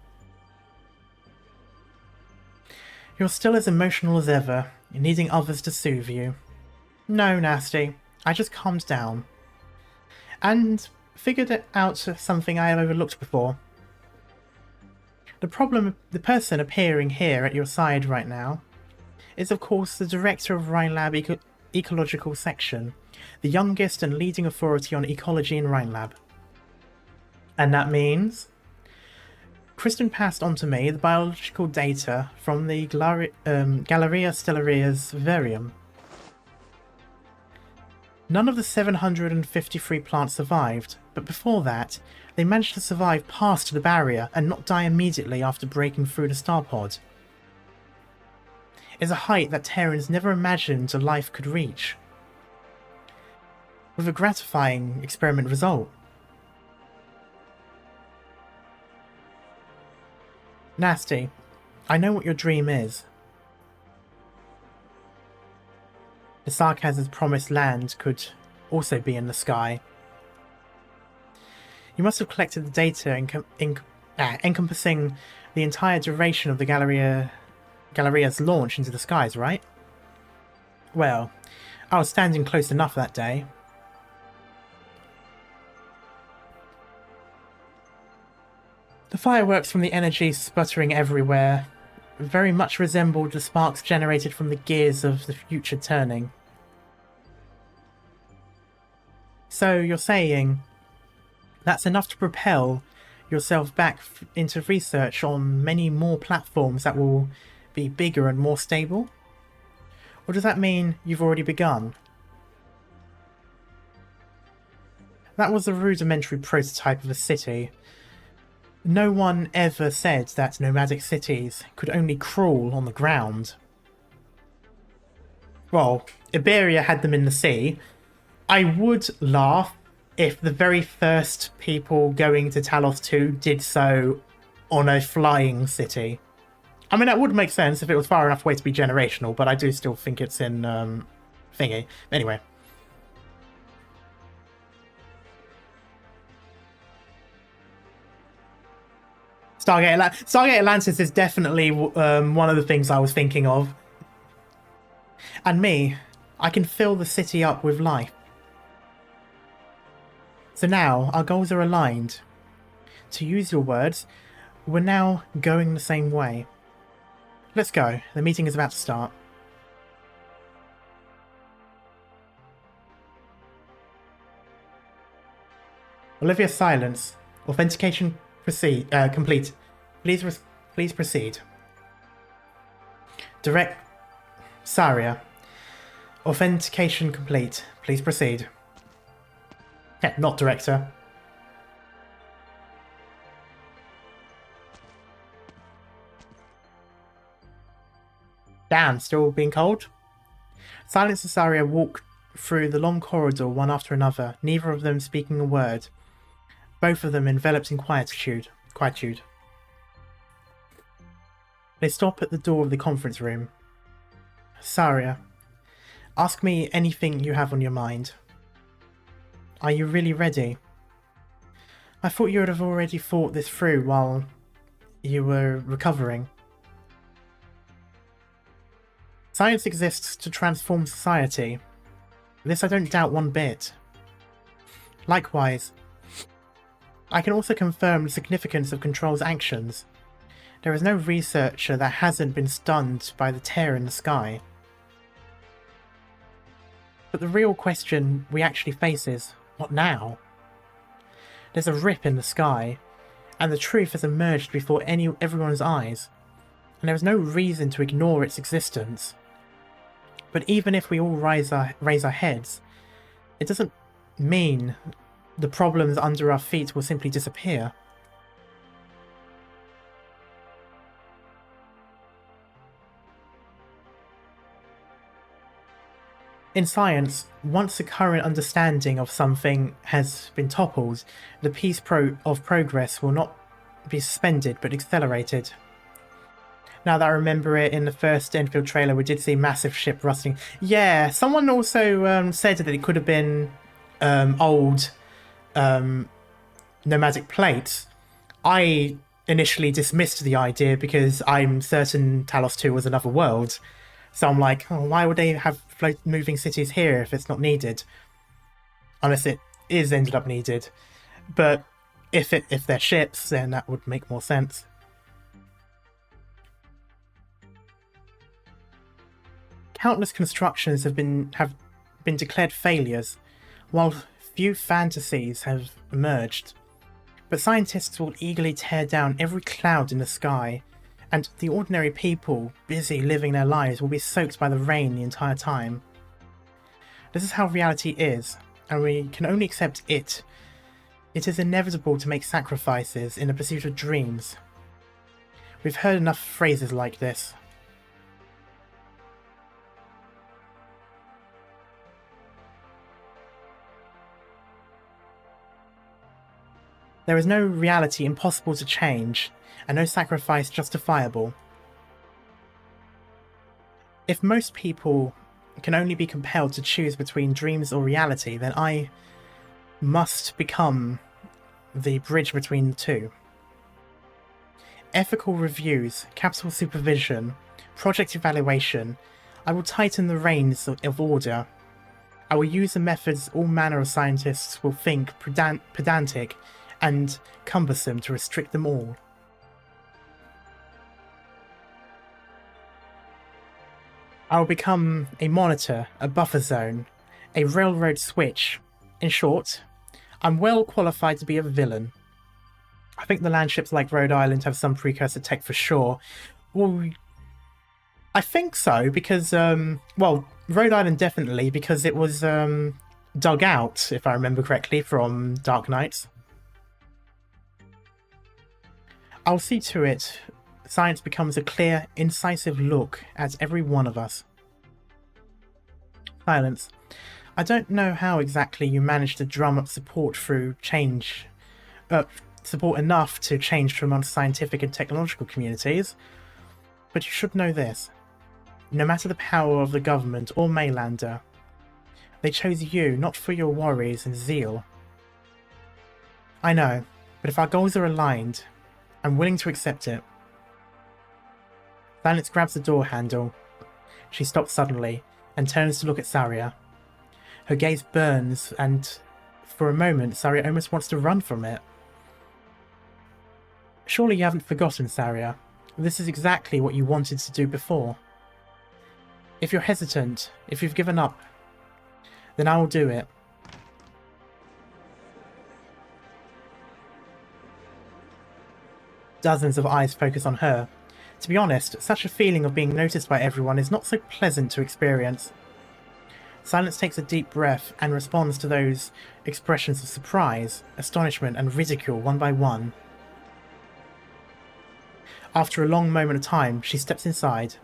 You're still as emotional as ever, needing others to soothe you. No, Nasty, I just calmed down. And figured out something I had overlooked before. The person appearing here at your side right now is of course the director of Rhinelab Ecological Section, the youngest and leading authority on ecology in Rhinelab. And that means Kristen passed on to me the biological data from the Galleria Stellaria's vivarium. None of the 753 plants survived, but before that, they managed to survive past the barrier and not die immediately after breaking through the star pod. It's a height that Terrans never imagined a life could reach, with a gratifying experiment result. Nasty, I know what your dream is. The Sarkaz's promised land could also be in the sky. You must have collected the data encompassing the entire duration of the Galleria's launch into the skies, right? Well, I was standing close enough that day. The fireworks from the energy sputtering everywhere very much resembled the sparks generated from the gears of the future turning. So you're saying that's enough to propel yourself back into research on many more platforms that will be bigger and more stable? Or does that mean you've already begun? That was a rudimentary prototype of a city. No one ever said that nomadic cities could only crawl on the ground. Well, Iberia had them in the sea. I would laugh if the very first people going to Talos 2 did so on a flying city. I mean, that would make sense if it was far enough away to be generational, but I do still think it's in, thingy. Anyway. Stargate Atlantis is definitely one of the things I was thinking of. And me, I can fill the city up with life. So now, our goals are aligned. To use your words, we're now going the same way. Let's go, the meeting is about to start. Olivia, silence. Authentication complete. Please proceed. Saria. Authentication complete. Please proceed. Yeah, not director. Damn, still being cold? Silence and Saria walk through the long corridor one after another, neither of them speaking a word. Both of them enveloped in quietude. They stop at the door of the conference room. Saria, ask me anything you have on your mind. Are you really ready? I thought you would have already thought this through while you were recovering. Science exists to transform society. This I don't doubt one bit. Likewise, I can also confirm the significance of Control's actions. There is no researcher that hasn't been stunned by the tear in the sky. But the real question we actually face is, what now? There's a rip in the sky, and the truth has emerged before everyone's eyes, and there is no reason to ignore its existence. But even if we all raise our heads, it doesn't mean the problems under our feet will simply disappear. In science, once the current understanding of something has been toppled, the pace of progress will not be suspended but accelerated. Now that I remember it, in the first Enfield trailer we did see massive ship rusting. Yeah, someone also said that it could have been old nomadic plates. I initially dismissed the idea because I'm certain Talos 2 was another world. So I'm like, oh, why would they have moving cities here if it's not needed? Unless it is ended up needed. But if they're ships, then that would make more sense. Countless constructions have been declared failures, while few fantasies have emerged. But scientists will eagerly tear down every cloud in the sky, and the ordinary people busy living their lives will be soaked by the rain the entire time. This is how reality is, and we can only accept it. It is inevitable to make sacrifices in the pursuit of dreams. We've heard enough phrases like this. There is no reality impossible to change, and no sacrifice justifiable. If most people can only be compelled to choose between dreams or reality, then I must become the bridge between the two. Ethical reviews, capital supervision, project evaluation. I will tighten the reins of order. I will use the methods all manner of scientists will think pedantic and cumbersome to restrict them all. I will become a monitor, a buffer zone, a railroad switch. In short, I'm well qualified to be a villain. I think the landships like Rhode Island have some precursor tech for sure. Well, I think so, because, well, Rhode Island definitely, because it was dug out, if I remember correctly, from Arknights. I'll see to it science becomes a clear, incisive look at every one of us. Silence. I don't know how exactly you managed to drum up support through change, support enough to change from amongst scientific and technological communities, but you should know this. No matter the power of the government or mainlander, they chose you not for your worries and zeal. I know, but if our goals are aligned, I'm willing to accept it. Silence grabs the door handle. She stops suddenly and turns to look at Saria. Her gaze burns, and for a moment Saria almost wants to run from it. Surely you haven't forgotten, Saria. This is exactly what you wanted to do before. If you're hesitant, if you've given up, then I will do it. Dozens of eyes focus on her. To be honest, such a feeling of being noticed by everyone is not so pleasant to experience. Silence takes a deep breath and responds to those expressions of surprise, astonishment, and ridicule one by one. After a long moment of time, she steps inside.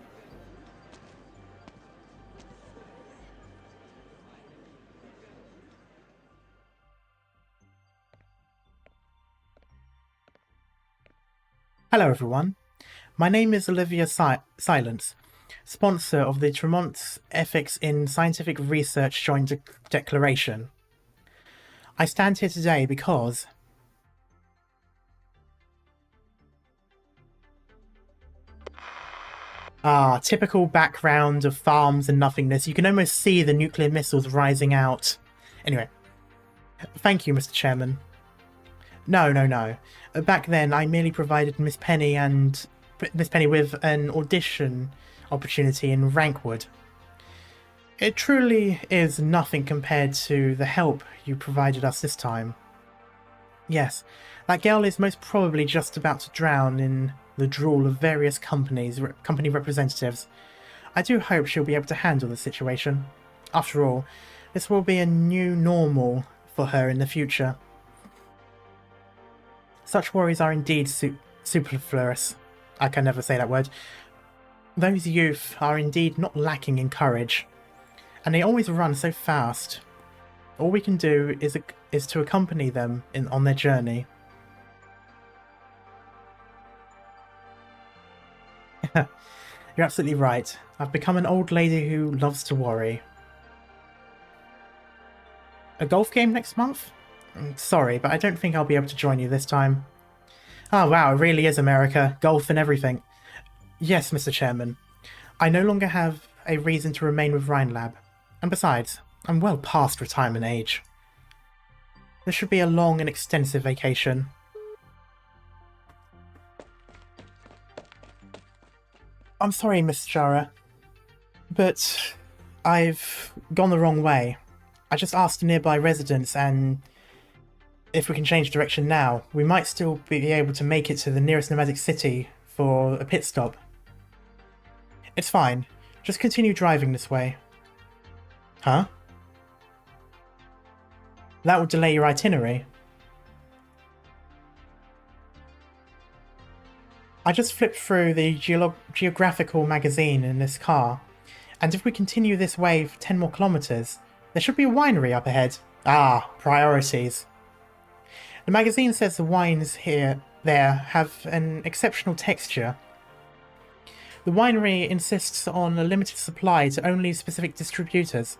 Hello everyone, my name is Olivia Silence, sponsor of the Tremont's Ethics in Scientific Research Joint Declaration. I stand here today because typical background of farms and nothingness. You can almost see the nuclear missiles rising out. Anyway, thank you, Mr. Chairman. No. Back then, I merely provided Miss Penny with an audition opportunity in Rankwood. It truly is nothing compared to the help you provided us this time. Yes, that girl is most probably just about to drown in the drool of various company representatives. I do hope she'll be able to handle the situation. After all, this will be a new normal for her in the future. Such worries are indeed superfluous. I can never say that word. Those youth are indeed not lacking in courage, and they always run so fast. All we can do is to accompany them on their journey. You're absolutely right. I've become an old lady who loves to worry. A golf game next month? Sorry, but I don't think I'll be able to join you this time. Oh wow, it really is America. Golf and everything. Yes, Mr. Chairman. I no longer have a reason to remain with Rhinelab. And besides, I'm well past retirement age. This should be a long and extensive vacation. I'm sorry, Miss Shara. But I've gone the wrong way. I just asked nearby residents, and if we can change direction now, we might still be able to make it to the nearest nomadic city for a pit stop. It's fine. Just continue driving this way. Huh? That would delay your itinerary. I just flipped through the geographical magazine in this car, and if we continue this way for 10 more kilometers, there should be a winery up ahead. Ah, priorities. The magazine says the wines there have an exceptional texture. The winery insists on a limited supply to only specific distributors,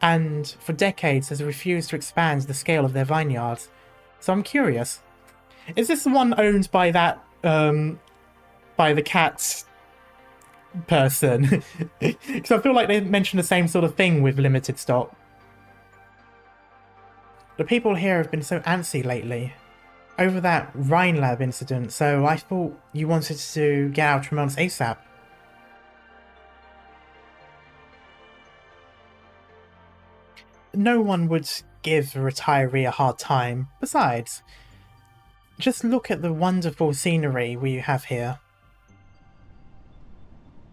and for decades has refused to expand the scale of their vineyards. So I'm curious, is this the one owned by that, by the cat person? Because I feel like they mentioned the same sort of thing with limited stock. The people here have been so antsy lately over that Rhine Lab incident, so I thought you wanted to get out from amongst ASAP. No one would give a retiree a hard time. Besides, just look at the wonderful scenery we have here.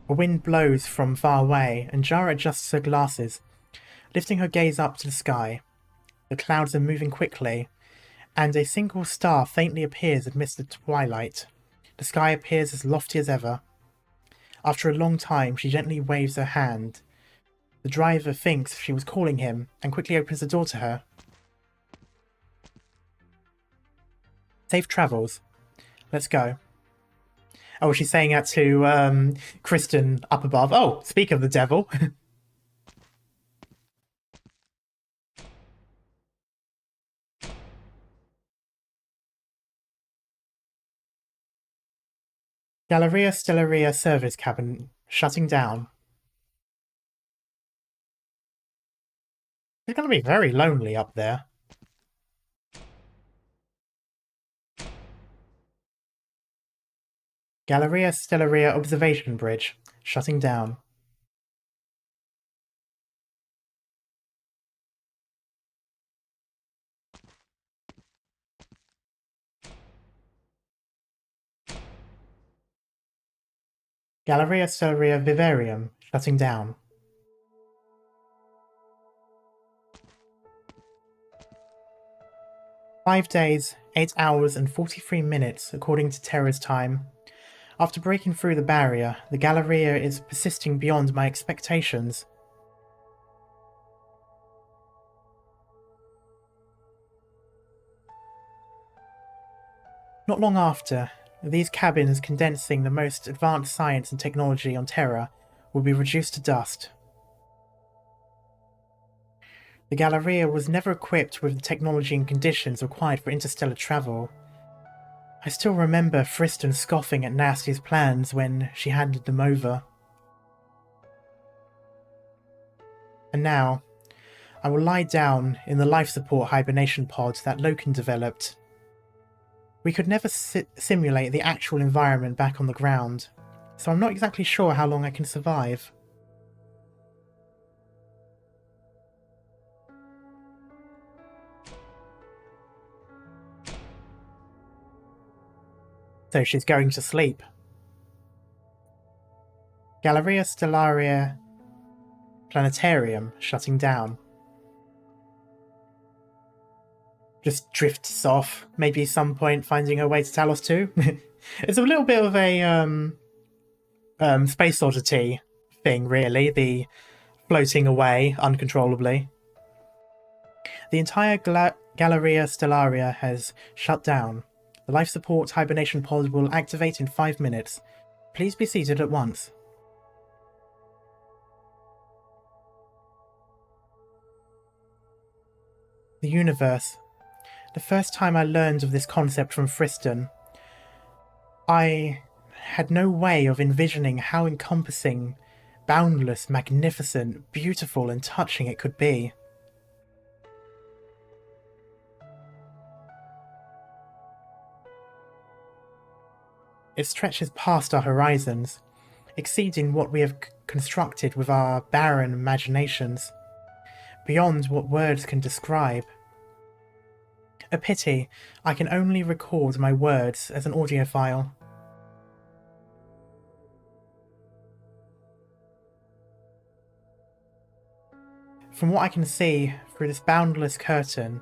A wind blows from far away, and Jara adjusts her glasses, lifting her gaze up to the sky. The clouds are moving quickly, and a single star faintly appears amidst the twilight. The sky appears as lofty as ever. After a long time, she gently waves her hand. The driver thinks she was calling him, and quickly opens the door to her. Safe travels. Let's go. Oh, she's saying that to Kristen up above. Oh, speak of the devil. Galleria Stellaria service cabin shutting down. It's going to be very lonely up there. Galleria Stellaria observation bridge shutting down. Galleria Stellaria vivarium shutting down. "5 days, 8 hours and 43 minutes according to Terra's time. After breaking through the barrier, the Galleria is persisting beyond my expectations. Not long after, these cabins condensing the most advanced science and technology on Terra will be reduced to dust. The Galleria was never equipped with the technology and conditions required for interstellar travel. I still remember Friston scoffing at Nasty's plans when she handed them over. And now, I will lie down in the life support hibernation pod that Loken developed. We could never simulate the actual environment back on the ground, so I'm not exactly sure how long I can survive. So she's going to sleep. Galleria Stellaria Planetarium shutting down. Just drifts off, maybe at some point finding her way to Talos too. It's a little bit of a Space Oddity thing, really, the floating away uncontrollably. The entire Galleria Stellaria has shut down. The life support hibernation pod will activate in 5 minutes. Please be seated at once. The universe. The first time I learned of this concept from Friston, I had no way of envisioning how encompassing, boundless, magnificent, beautiful and touching it could be. It stretches past our horizons, exceeding what we have constructed with our barren imaginations, beyond what words can describe. A pity I can only record my words as an audio file. From what I can see through this boundless curtain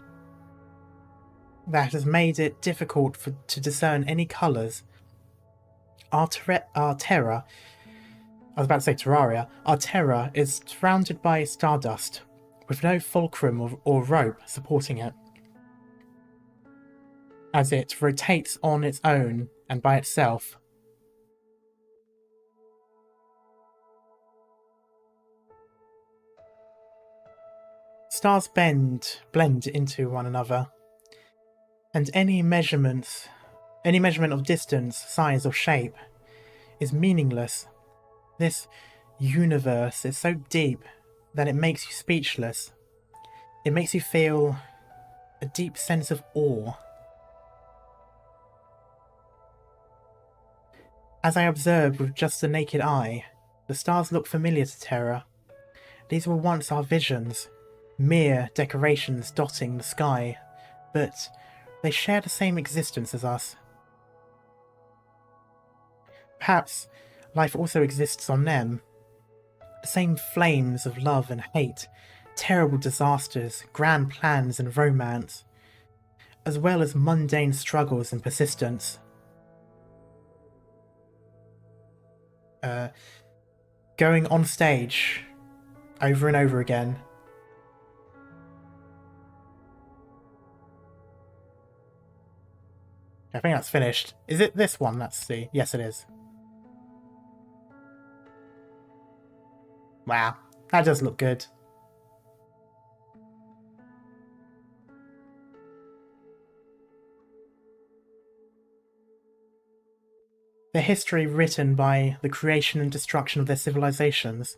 that has made it difficult to discern any colours, our terror, I was about to say Terraria, our terror is surrounded by stardust, with no fulcrum or rope supporting it, as it rotates on its own and by itself. Stars blend into one another, and any measurement of distance, size, or shape is meaningless. This universe is so deep that it makes you speechless. It makes you feel a deep sense of awe. As I observed with just the naked eye, the stars look familiar to Terra. These were once our visions, mere decorations dotting the sky, but they share the same existence as us. Perhaps life also exists on them. The same flames of love and hate, terrible disasters, grand plans and romance, as well as mundane struggles and persistence. Going on stage over and over again. I think that's finished. Is it this one? Let's see. Yes, it is. Wow, that does look good. Their history written by the creation and destruction of their civilizations,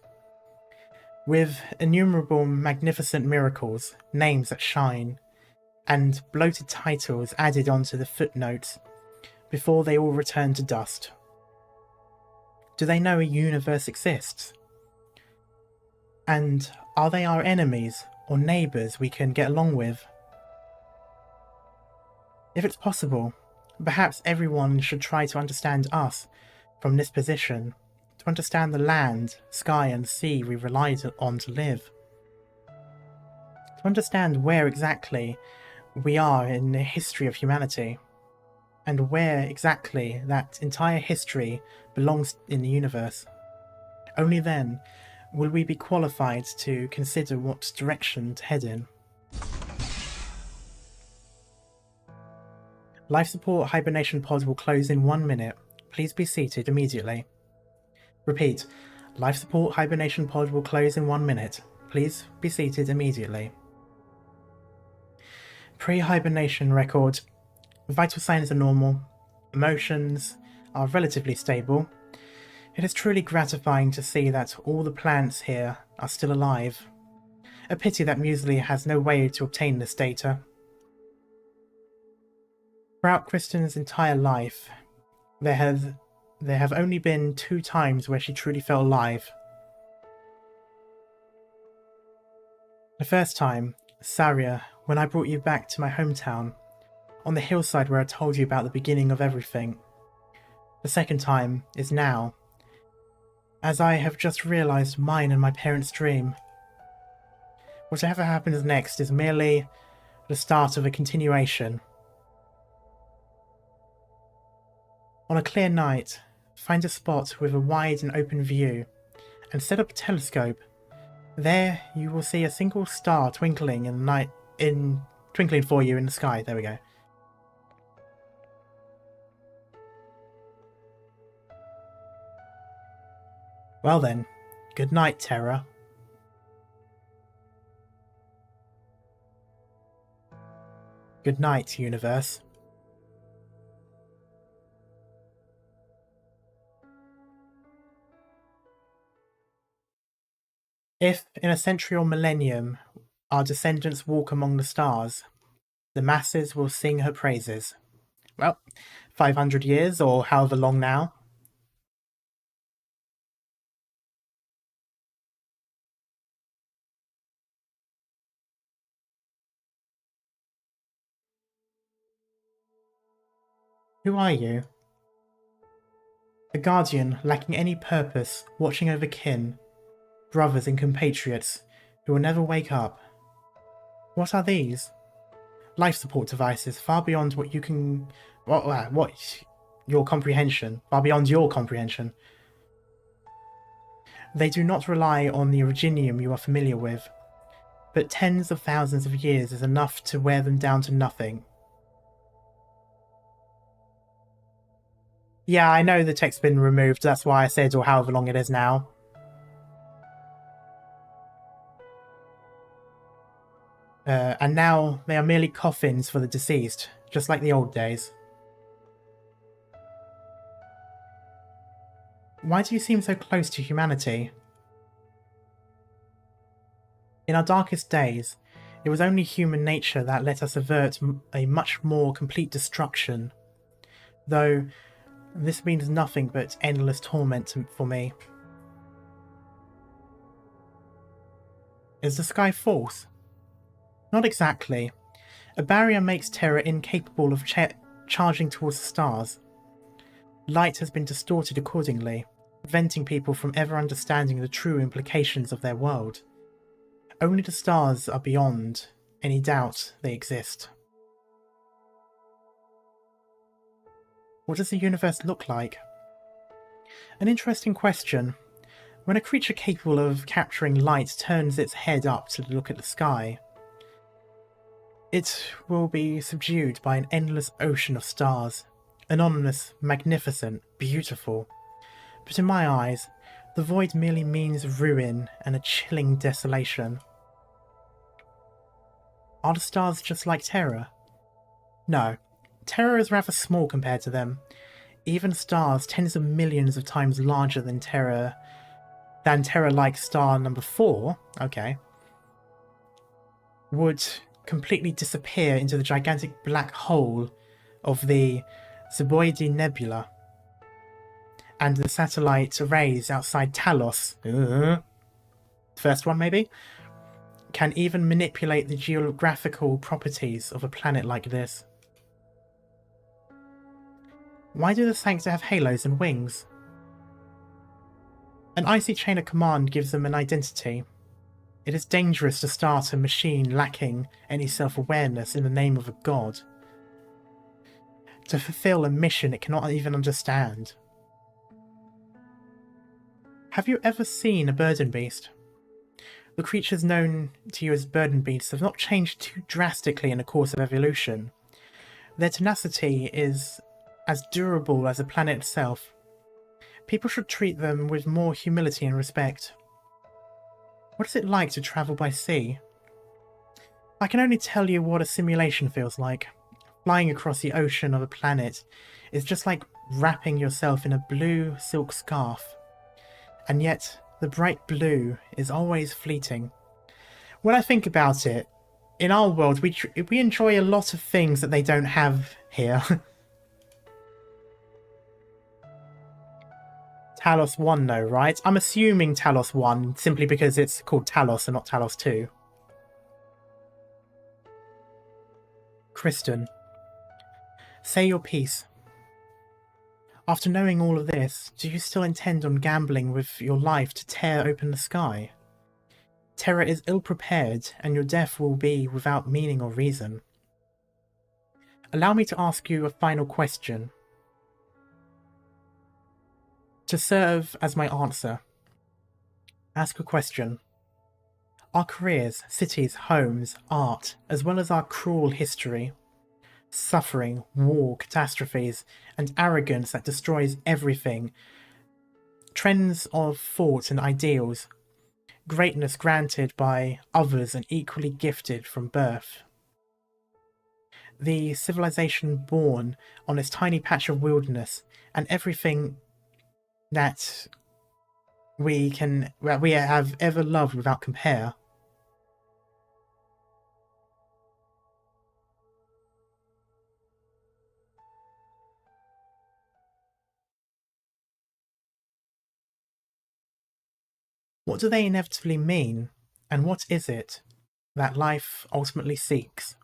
with innumerable magnificent miracles, names that shine, and bloated titles added onto the footnotes before they all return to dust. Do they know a universe exists? And are they our enemies or neighbours we can get along with? If it's possible, perhaps everyone should try to understand us from this position, to understand the land, sky and sea we rely on to live. To understand where exactly we are in the history of humanity, and where exactly that entire history belongs in the universe. Only then will we be qualified to consider what direction to head in. Life support hibernation pod will close in 1 minute. Please be seated immediately. Repeat, life support hibernation pod will close in 1 minute. Please be seated immediately. Pre-hibernation record. Vital signs are normal. Emotions are relatively stable. It is truly gratifying to see that all the plants here are still alive. A pity that Muesli has no way to obtain this data. Throughout Kristen's entire life, there have only been 2 times where she truly felt alive. The first time, Saria, when I brought you back to my hometown, on the hillside where I told you about the beginning of everything. The second time is now, as I have just realised mine and my parents' dream. Whatever happens next is merely the start of a continuation. On a clear night, find a spot with a wide and open view, and set up a telescope. There you will see a single star twinkling in the night, twinkling for you in the sky. There we go. Well then, good night, Terra. Good night, universe. If, in a century or millennium, our descendants walk among the stars, the masses will sing her praises. Well, 500 years or however long now. Who are you? A guardian lacking any purpose, watching over kin, brothers and compatriots who will never wake up. What are these? Life support devices far beyond what you can... what your comprehension. Far beyond your comprehension. They do not rely on the originium you are familiar with, but tens of thousands of years is enough to wear them down to nothing. Yeah, I know the text's been removed, that's why I said, or however long it is now. And now they are merely coffins for the deceased, just like the old days. Why do you seem so close to humanity? In our darkest days, it was only human nature that let us avert a much more complete destruction, though this means nothing but endless torment for me. Is the sky false? Not exactly. A barrier makes terror incapable of charging towards the stars. Light has been distorted accordingly, preventing people from ever understanding the true implications of their world. Only the stars are beyond any doubt they exist. What does the universe look like? An interesting question. When a creature capable of capturing light turns its head up to look at the sky, it will be subdued by an endless ocean of stars. Anonymous, magnificent, beautiful. But in my eyes, the void merely means ruin and a chilling desolation. Are the stars just like Terra? No. Terra is rather small compared to them. Even stars tens of millions of times larger than Terra-like star number 4, okay, would completely disappear into the gigantic black hole of the Zeboide Nebula and the satellite arrays outside Talos. First one, maybe? Can even manipulate the geographical properties of a planet like this. Why do the Sancta have halos and wings? An icy chain of command gives them an identity. It is dangerous to start a machine lacking any self-awareness in the name of a god. To fulfill a mission it cannot even understand. Have you ever seen a burden beast? The creatures known to you as burden beasts have not changed too drastically in the course of evolution. Their tenacity is as durable as the planet itself. People should treat them with more humility and respect. What is it like to travel by sea? I can only tell you what a simulation feels like. Flying across the ocean of a planet is just like wrapping yourself in a blue silk scarf. And yet, the bright blue is always fleeting. When I think about it, in our world we enjoy a lot of things that they don't have here. Talos 1 though, right? I'm assuming Talos 1 simply because it's called Talos and not Talos 2. Kristen. Say your piece. After knowing all of this, do you still intend on gambling with your life to tear open the sky? Terror is ill-prepared, and your death will be without meaning or reason. Allow me to ask you a final question. To serve as my answer, ask a question. Our careers, cities, homes, art, as well as our cruel history, suffering, war, catastrophes, and arrogance that destroys everything, trends of thought and ideals, greatness granted by others and equally gifted from birth. The civilization born on this tiny patch of wilderness, and everything that we have ever loved without compare. What do they inevitably mean, and what is it that life ultimately seeks?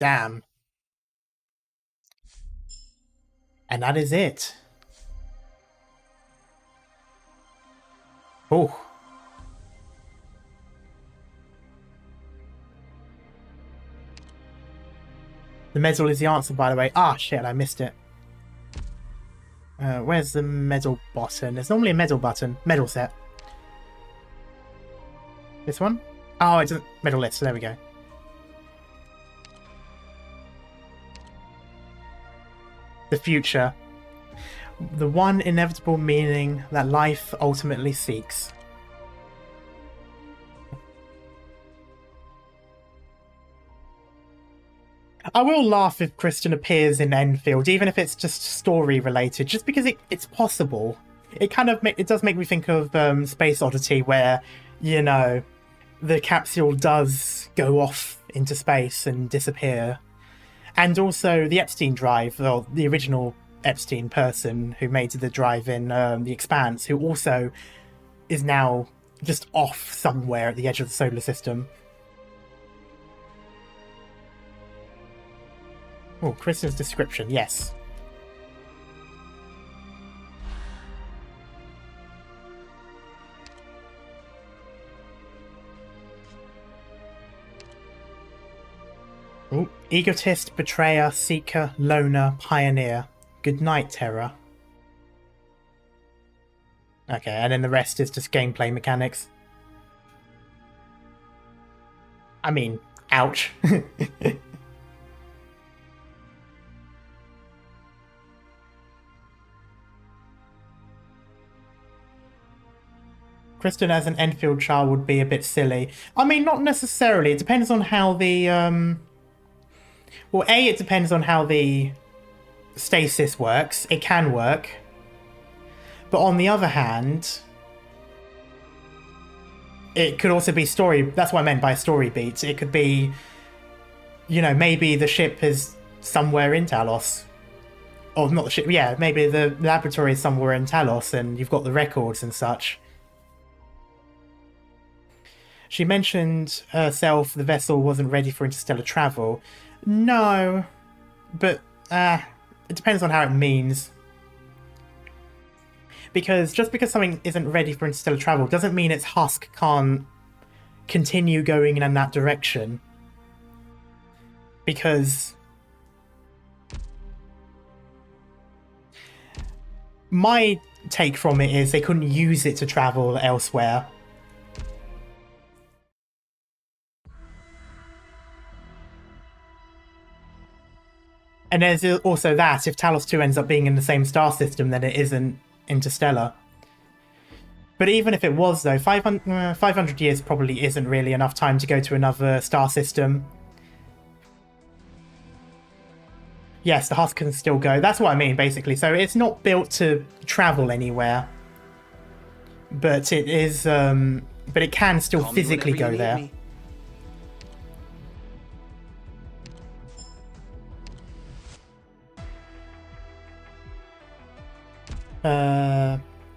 Damn. And that is it. Oh. The medal is the answer, by the way. Ah, shit, I missed it. Where's the medal button? There's normally a medal button. Medal set. This one? Oh, it's a medal list, so there we go. The future. The one inevitable meaning that life ultimately seeks. I will laugh if Kristen appears in Enfield, even if it's just story related, just because it's possible. It kind of it does make me think of Space Oddity, where, you know, the capsule does go off into space and disappear. And also the Epstein drive, or the original Epstein person who made the drive in The Expanse, who also is now just off somewhere at the edge of the solar system. Oh, Kristen's description, yes. Oh, egotist, betrayer, seeker, loner, pioneer. Good night, Terra. Okay, and then the rest is just gameplay mechanics. I mean, ouch. Kristen as an Enfield child would be a bit silly. I mean, not necessarily. It depends on how the... Well, A, it depends on how the stasis works. It can work. But on the other hand, it could also be story... That's what I meant by story beats. It could be, you know, maybe the ship is somewhere in Talos. Or not the ship, yeah, maybe the laboratory is somewhere in Talos and you've got the records and such. She mentioned herself the vessel wasn't ready for interstellar travel. No, but it depends on how it means. Because just because something isn't ready for interstellar travel doesn't mean its husk can't continue going in that direction. Because my take from it is they couldn't use it to travel elsewhere. And there's also that, if Talos 2 ends up being in the same star system, then it isn't interstellar. But even if it was, though, 500 years probably isn't really enough time to go to another star system. Yes, the husk can still go. That's what I mean, basically. So it's not built to travel anywhere. But it is, but it can still physically go there.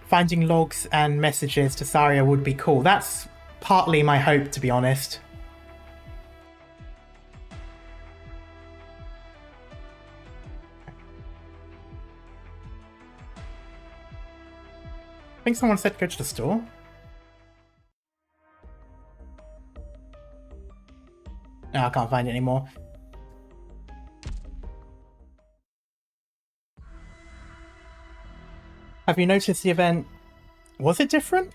Finding logs and messages to Saria would be cool. That's partly my hope, to be honest. I think someone said go to the store. No, I can't find it anymore. Have you noticed the event? Was it different?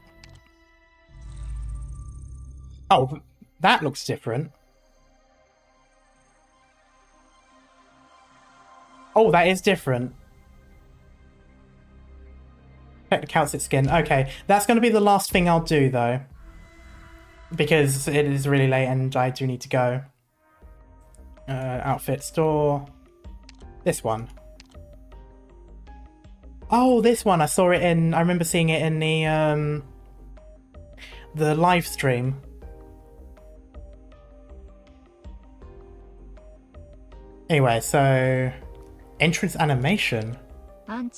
Oh, that looks different. Oh, that is different. Check the calcit skin. Okay, that's going to be the last thing I'll do, though. Because it is really late and I do need to go. Outfit store. This one. Oh, this one. I saw it in... I remember seeing it in the live stream. Anyway, so... Entrance animation. When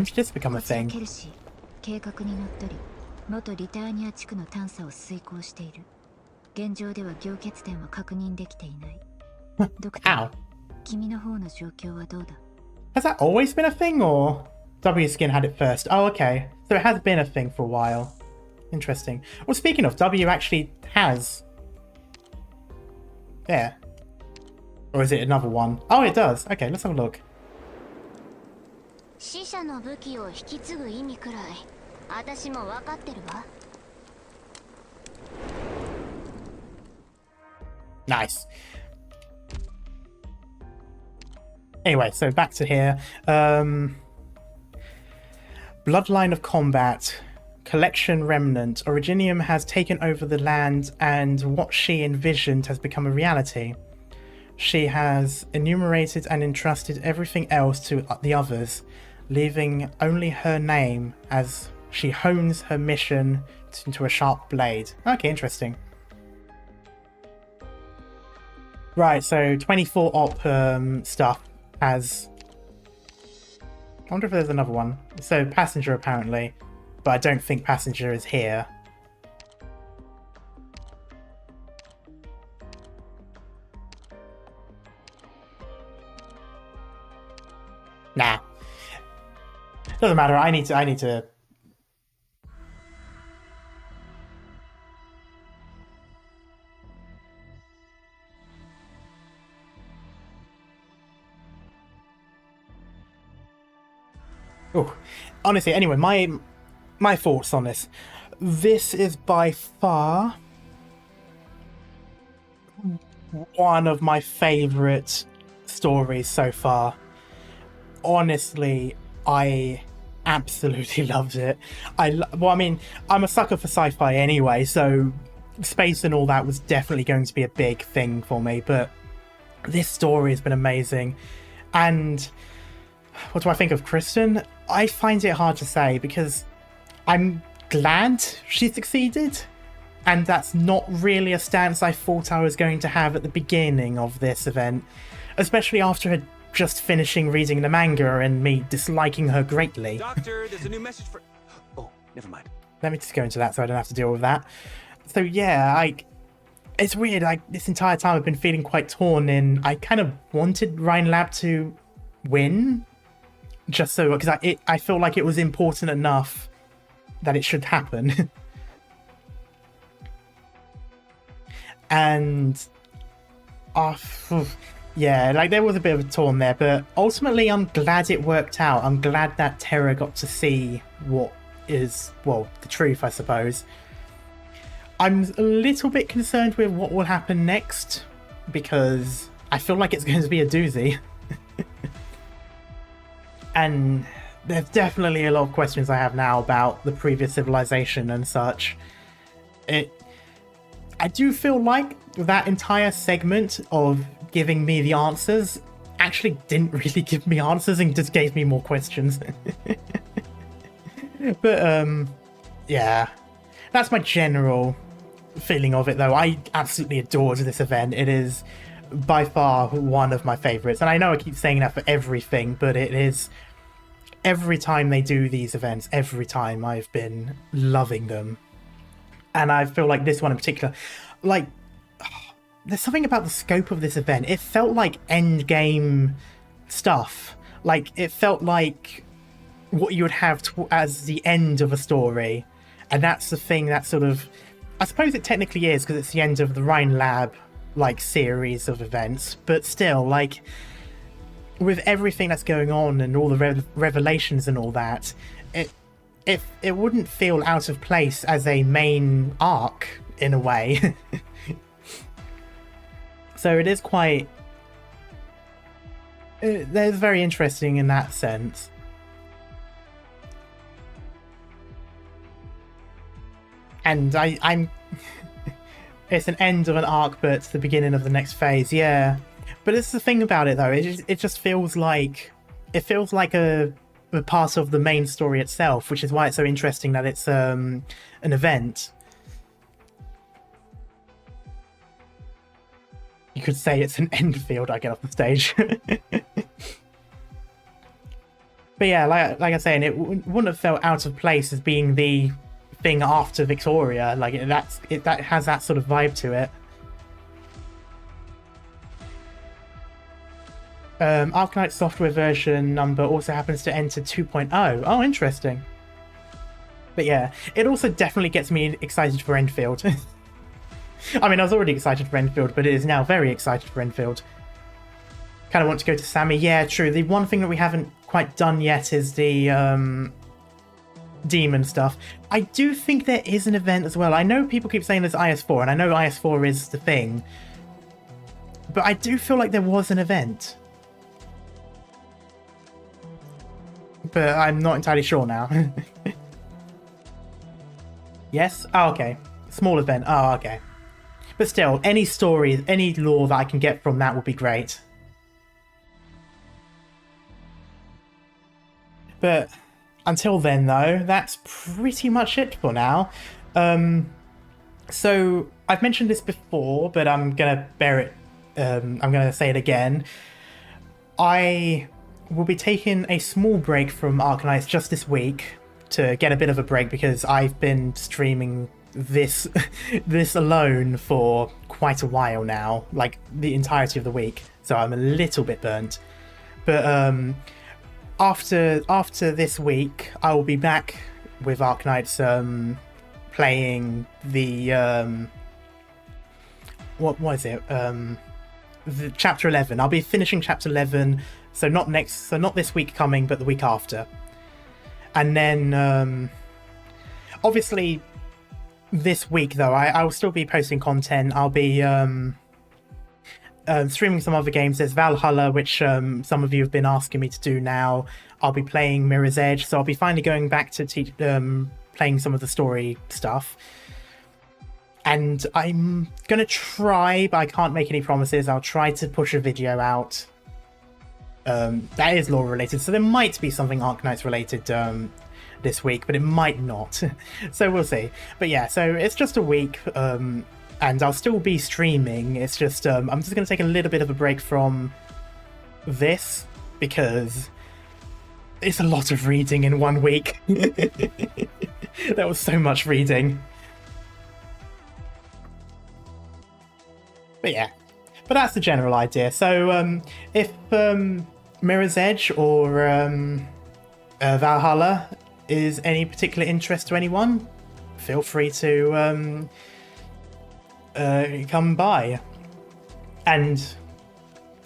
did this become a thing? 現状では凝結点は確認できていない。ドク Ow. ター、君の方の状況はどうだ？ Has that always been a thing, or W Skin had it first? Oh, okay. So it has been a thing for a while. Interesting. Well, speaking of, W actually has... There. Or is it another one? Oh, it does. Okay, let's have a look. 死者の武器を引き継ぐ意味くらい、私も分かってるわ。Nice. Anyway, so back to here. Bloodline of Combat. Collection Remnant. Originium has taken over the land, and what she envisioned has become a reality. She has enumerated and entrusted everything else to the others, leaving only her name as she hones her mission into a sharp blade. Okay, interesting. Right, so 24 op stuff has... I wonder if there's another one. So Passenger apparently, but I don't think Passenger is here. Nah. Doesn't matter, I need to... Oh, honestly, anyway, my thoughts on this. This is by far one of my favourite stories so far. Honestly, I absolutely loved it. Well, I mean, I'm a sucker for sci-fi anyway, so space and all that was definitely going to be a big thing for me, but this story has been amazing. And what do I think of Kristen? I find it hard to say because I'm glad she succeeded, and that's not really a stance I thought I was going to have at the beginning of this event, especially after just finishing reading the manga and me disliking her greatly. Doctor, there's a new message for... Oh, never mind. Let me just go into that so I don't have to deal with that. So yeah, it's weird, this entire time I've been feeling quite torn in. I kind of wanted Rhine Lab to win, just so, because I feel like it was important enough that it should happen. And yeah, there was a bit of a torn there, but ultimately I'm glad it worked out. I'm glad that Terra got to see what is, well, the truth, I suppose. I'm a little bit concerned with what will happen next, because I feel like it's going to be a doozy. And there's definitely a lot of questions I have now about the previous civilization and such. I do feel like that entire segment of giving me the answers actually didn't really give me answers and just gave me more questions. But yeah, that's my general feeling of it though. I absolutely adored this event. It is by far one of my favorites, and I know I keep saying that for everything, but it is. Every time they do these events, every time I've been loving them. And I feel like this one in particular, there's something about the scope of this event. It felt like endgame stuff. It felt like what you would have as the end of a story. And that's the thing that sort of... I suppose it technically is, because it's the end of the Rhine Lab, series of events. But still, with everything that's going on and all the revelations and all that, it wouldn't feel out of place as a main arc in a way. So it is quite... They're very interesting in that sense. And I'm... It's an end of an arc, but it's the beginning of the next phase, yeah. But it's the thing about it though, it just feels like... It feels like a part of the main story itself, which is why it's so interesting that it's an event. You could say it's an end field, I get off the stage. But yeah, like I was saying, it wouldn't have felt out of place as being the thing after Victoria. Like that has that sort of vibe to it. Arknights software version number also happens to enter 2.0. Oh, interesting. But yeah, it also definitely gets me excited for Enfield. I mean, I was already excited for Enfield, but it is now very excited for Enfield. Kind of want to go to Sammy. Yeah, true. The one thing that we haven't quite done yet is the demon stuff. I do think there is an event as well. I know people keep saying there's IS4, and I know IS4 is the thing. But I do feel like there was an event. But I'm not entirely sure now. Yes? Oh, okay. Small event. Oh, okay. But still, any story, any lore that I can get from that would be great. But until then, though, that's pretty much it for now. So, I've mentioned this before, but I'm going to bear it. I'm going to say it again. I will be taking a small break from Arknights just this week to get a bit of a break, because I've been streaming this alone for quite a while now, like the entirety of the week, so I'm a little bit burnt. But after this week, I will be back with Arknights, playing the what was it? The chapter 11. I'll be finishing chapter 11, so not this week coming, but the week after. And then, obviously, this week, though, I will still be posting content. I'll be streaming some other games. There's Valhalla, which some of you have been asking me to do now. I'll be playing Mirror's Edge, so I'll be finally going back to playing some of the story stuff. And I'm going to try, but I can't make any promises. I'll try to push a video out. That is lore related, so there might be something Arknights related this week, but it might not. So we'll see. But yeah, so it's just a week, and I'll still be streaming. It's just I'm just going to take a little bit of a break from this, because it's a lot of reading in 1 week. That was so much reading. But yeah, but that's the general idea. So if Mirror's Edge or Valhalla is any particular interest to anyone, feel free to come by. And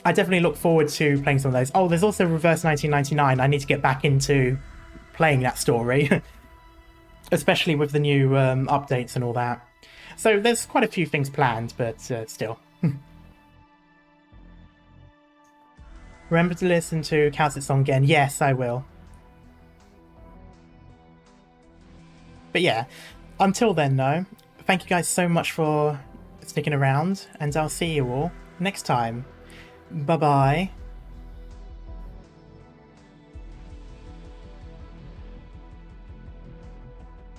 I definitely look forward to playing some of those. Oh, there's also Reverse 1999. I need to get back into playing that story, especially with the new updates and all that. So there's quite a few things planned, but still. Remember to listen to Cowsit's song again. Yes, I will. But yeah, until then, though, thank you guys so much for sticking around, and I'll see you all next time. Bye-bye.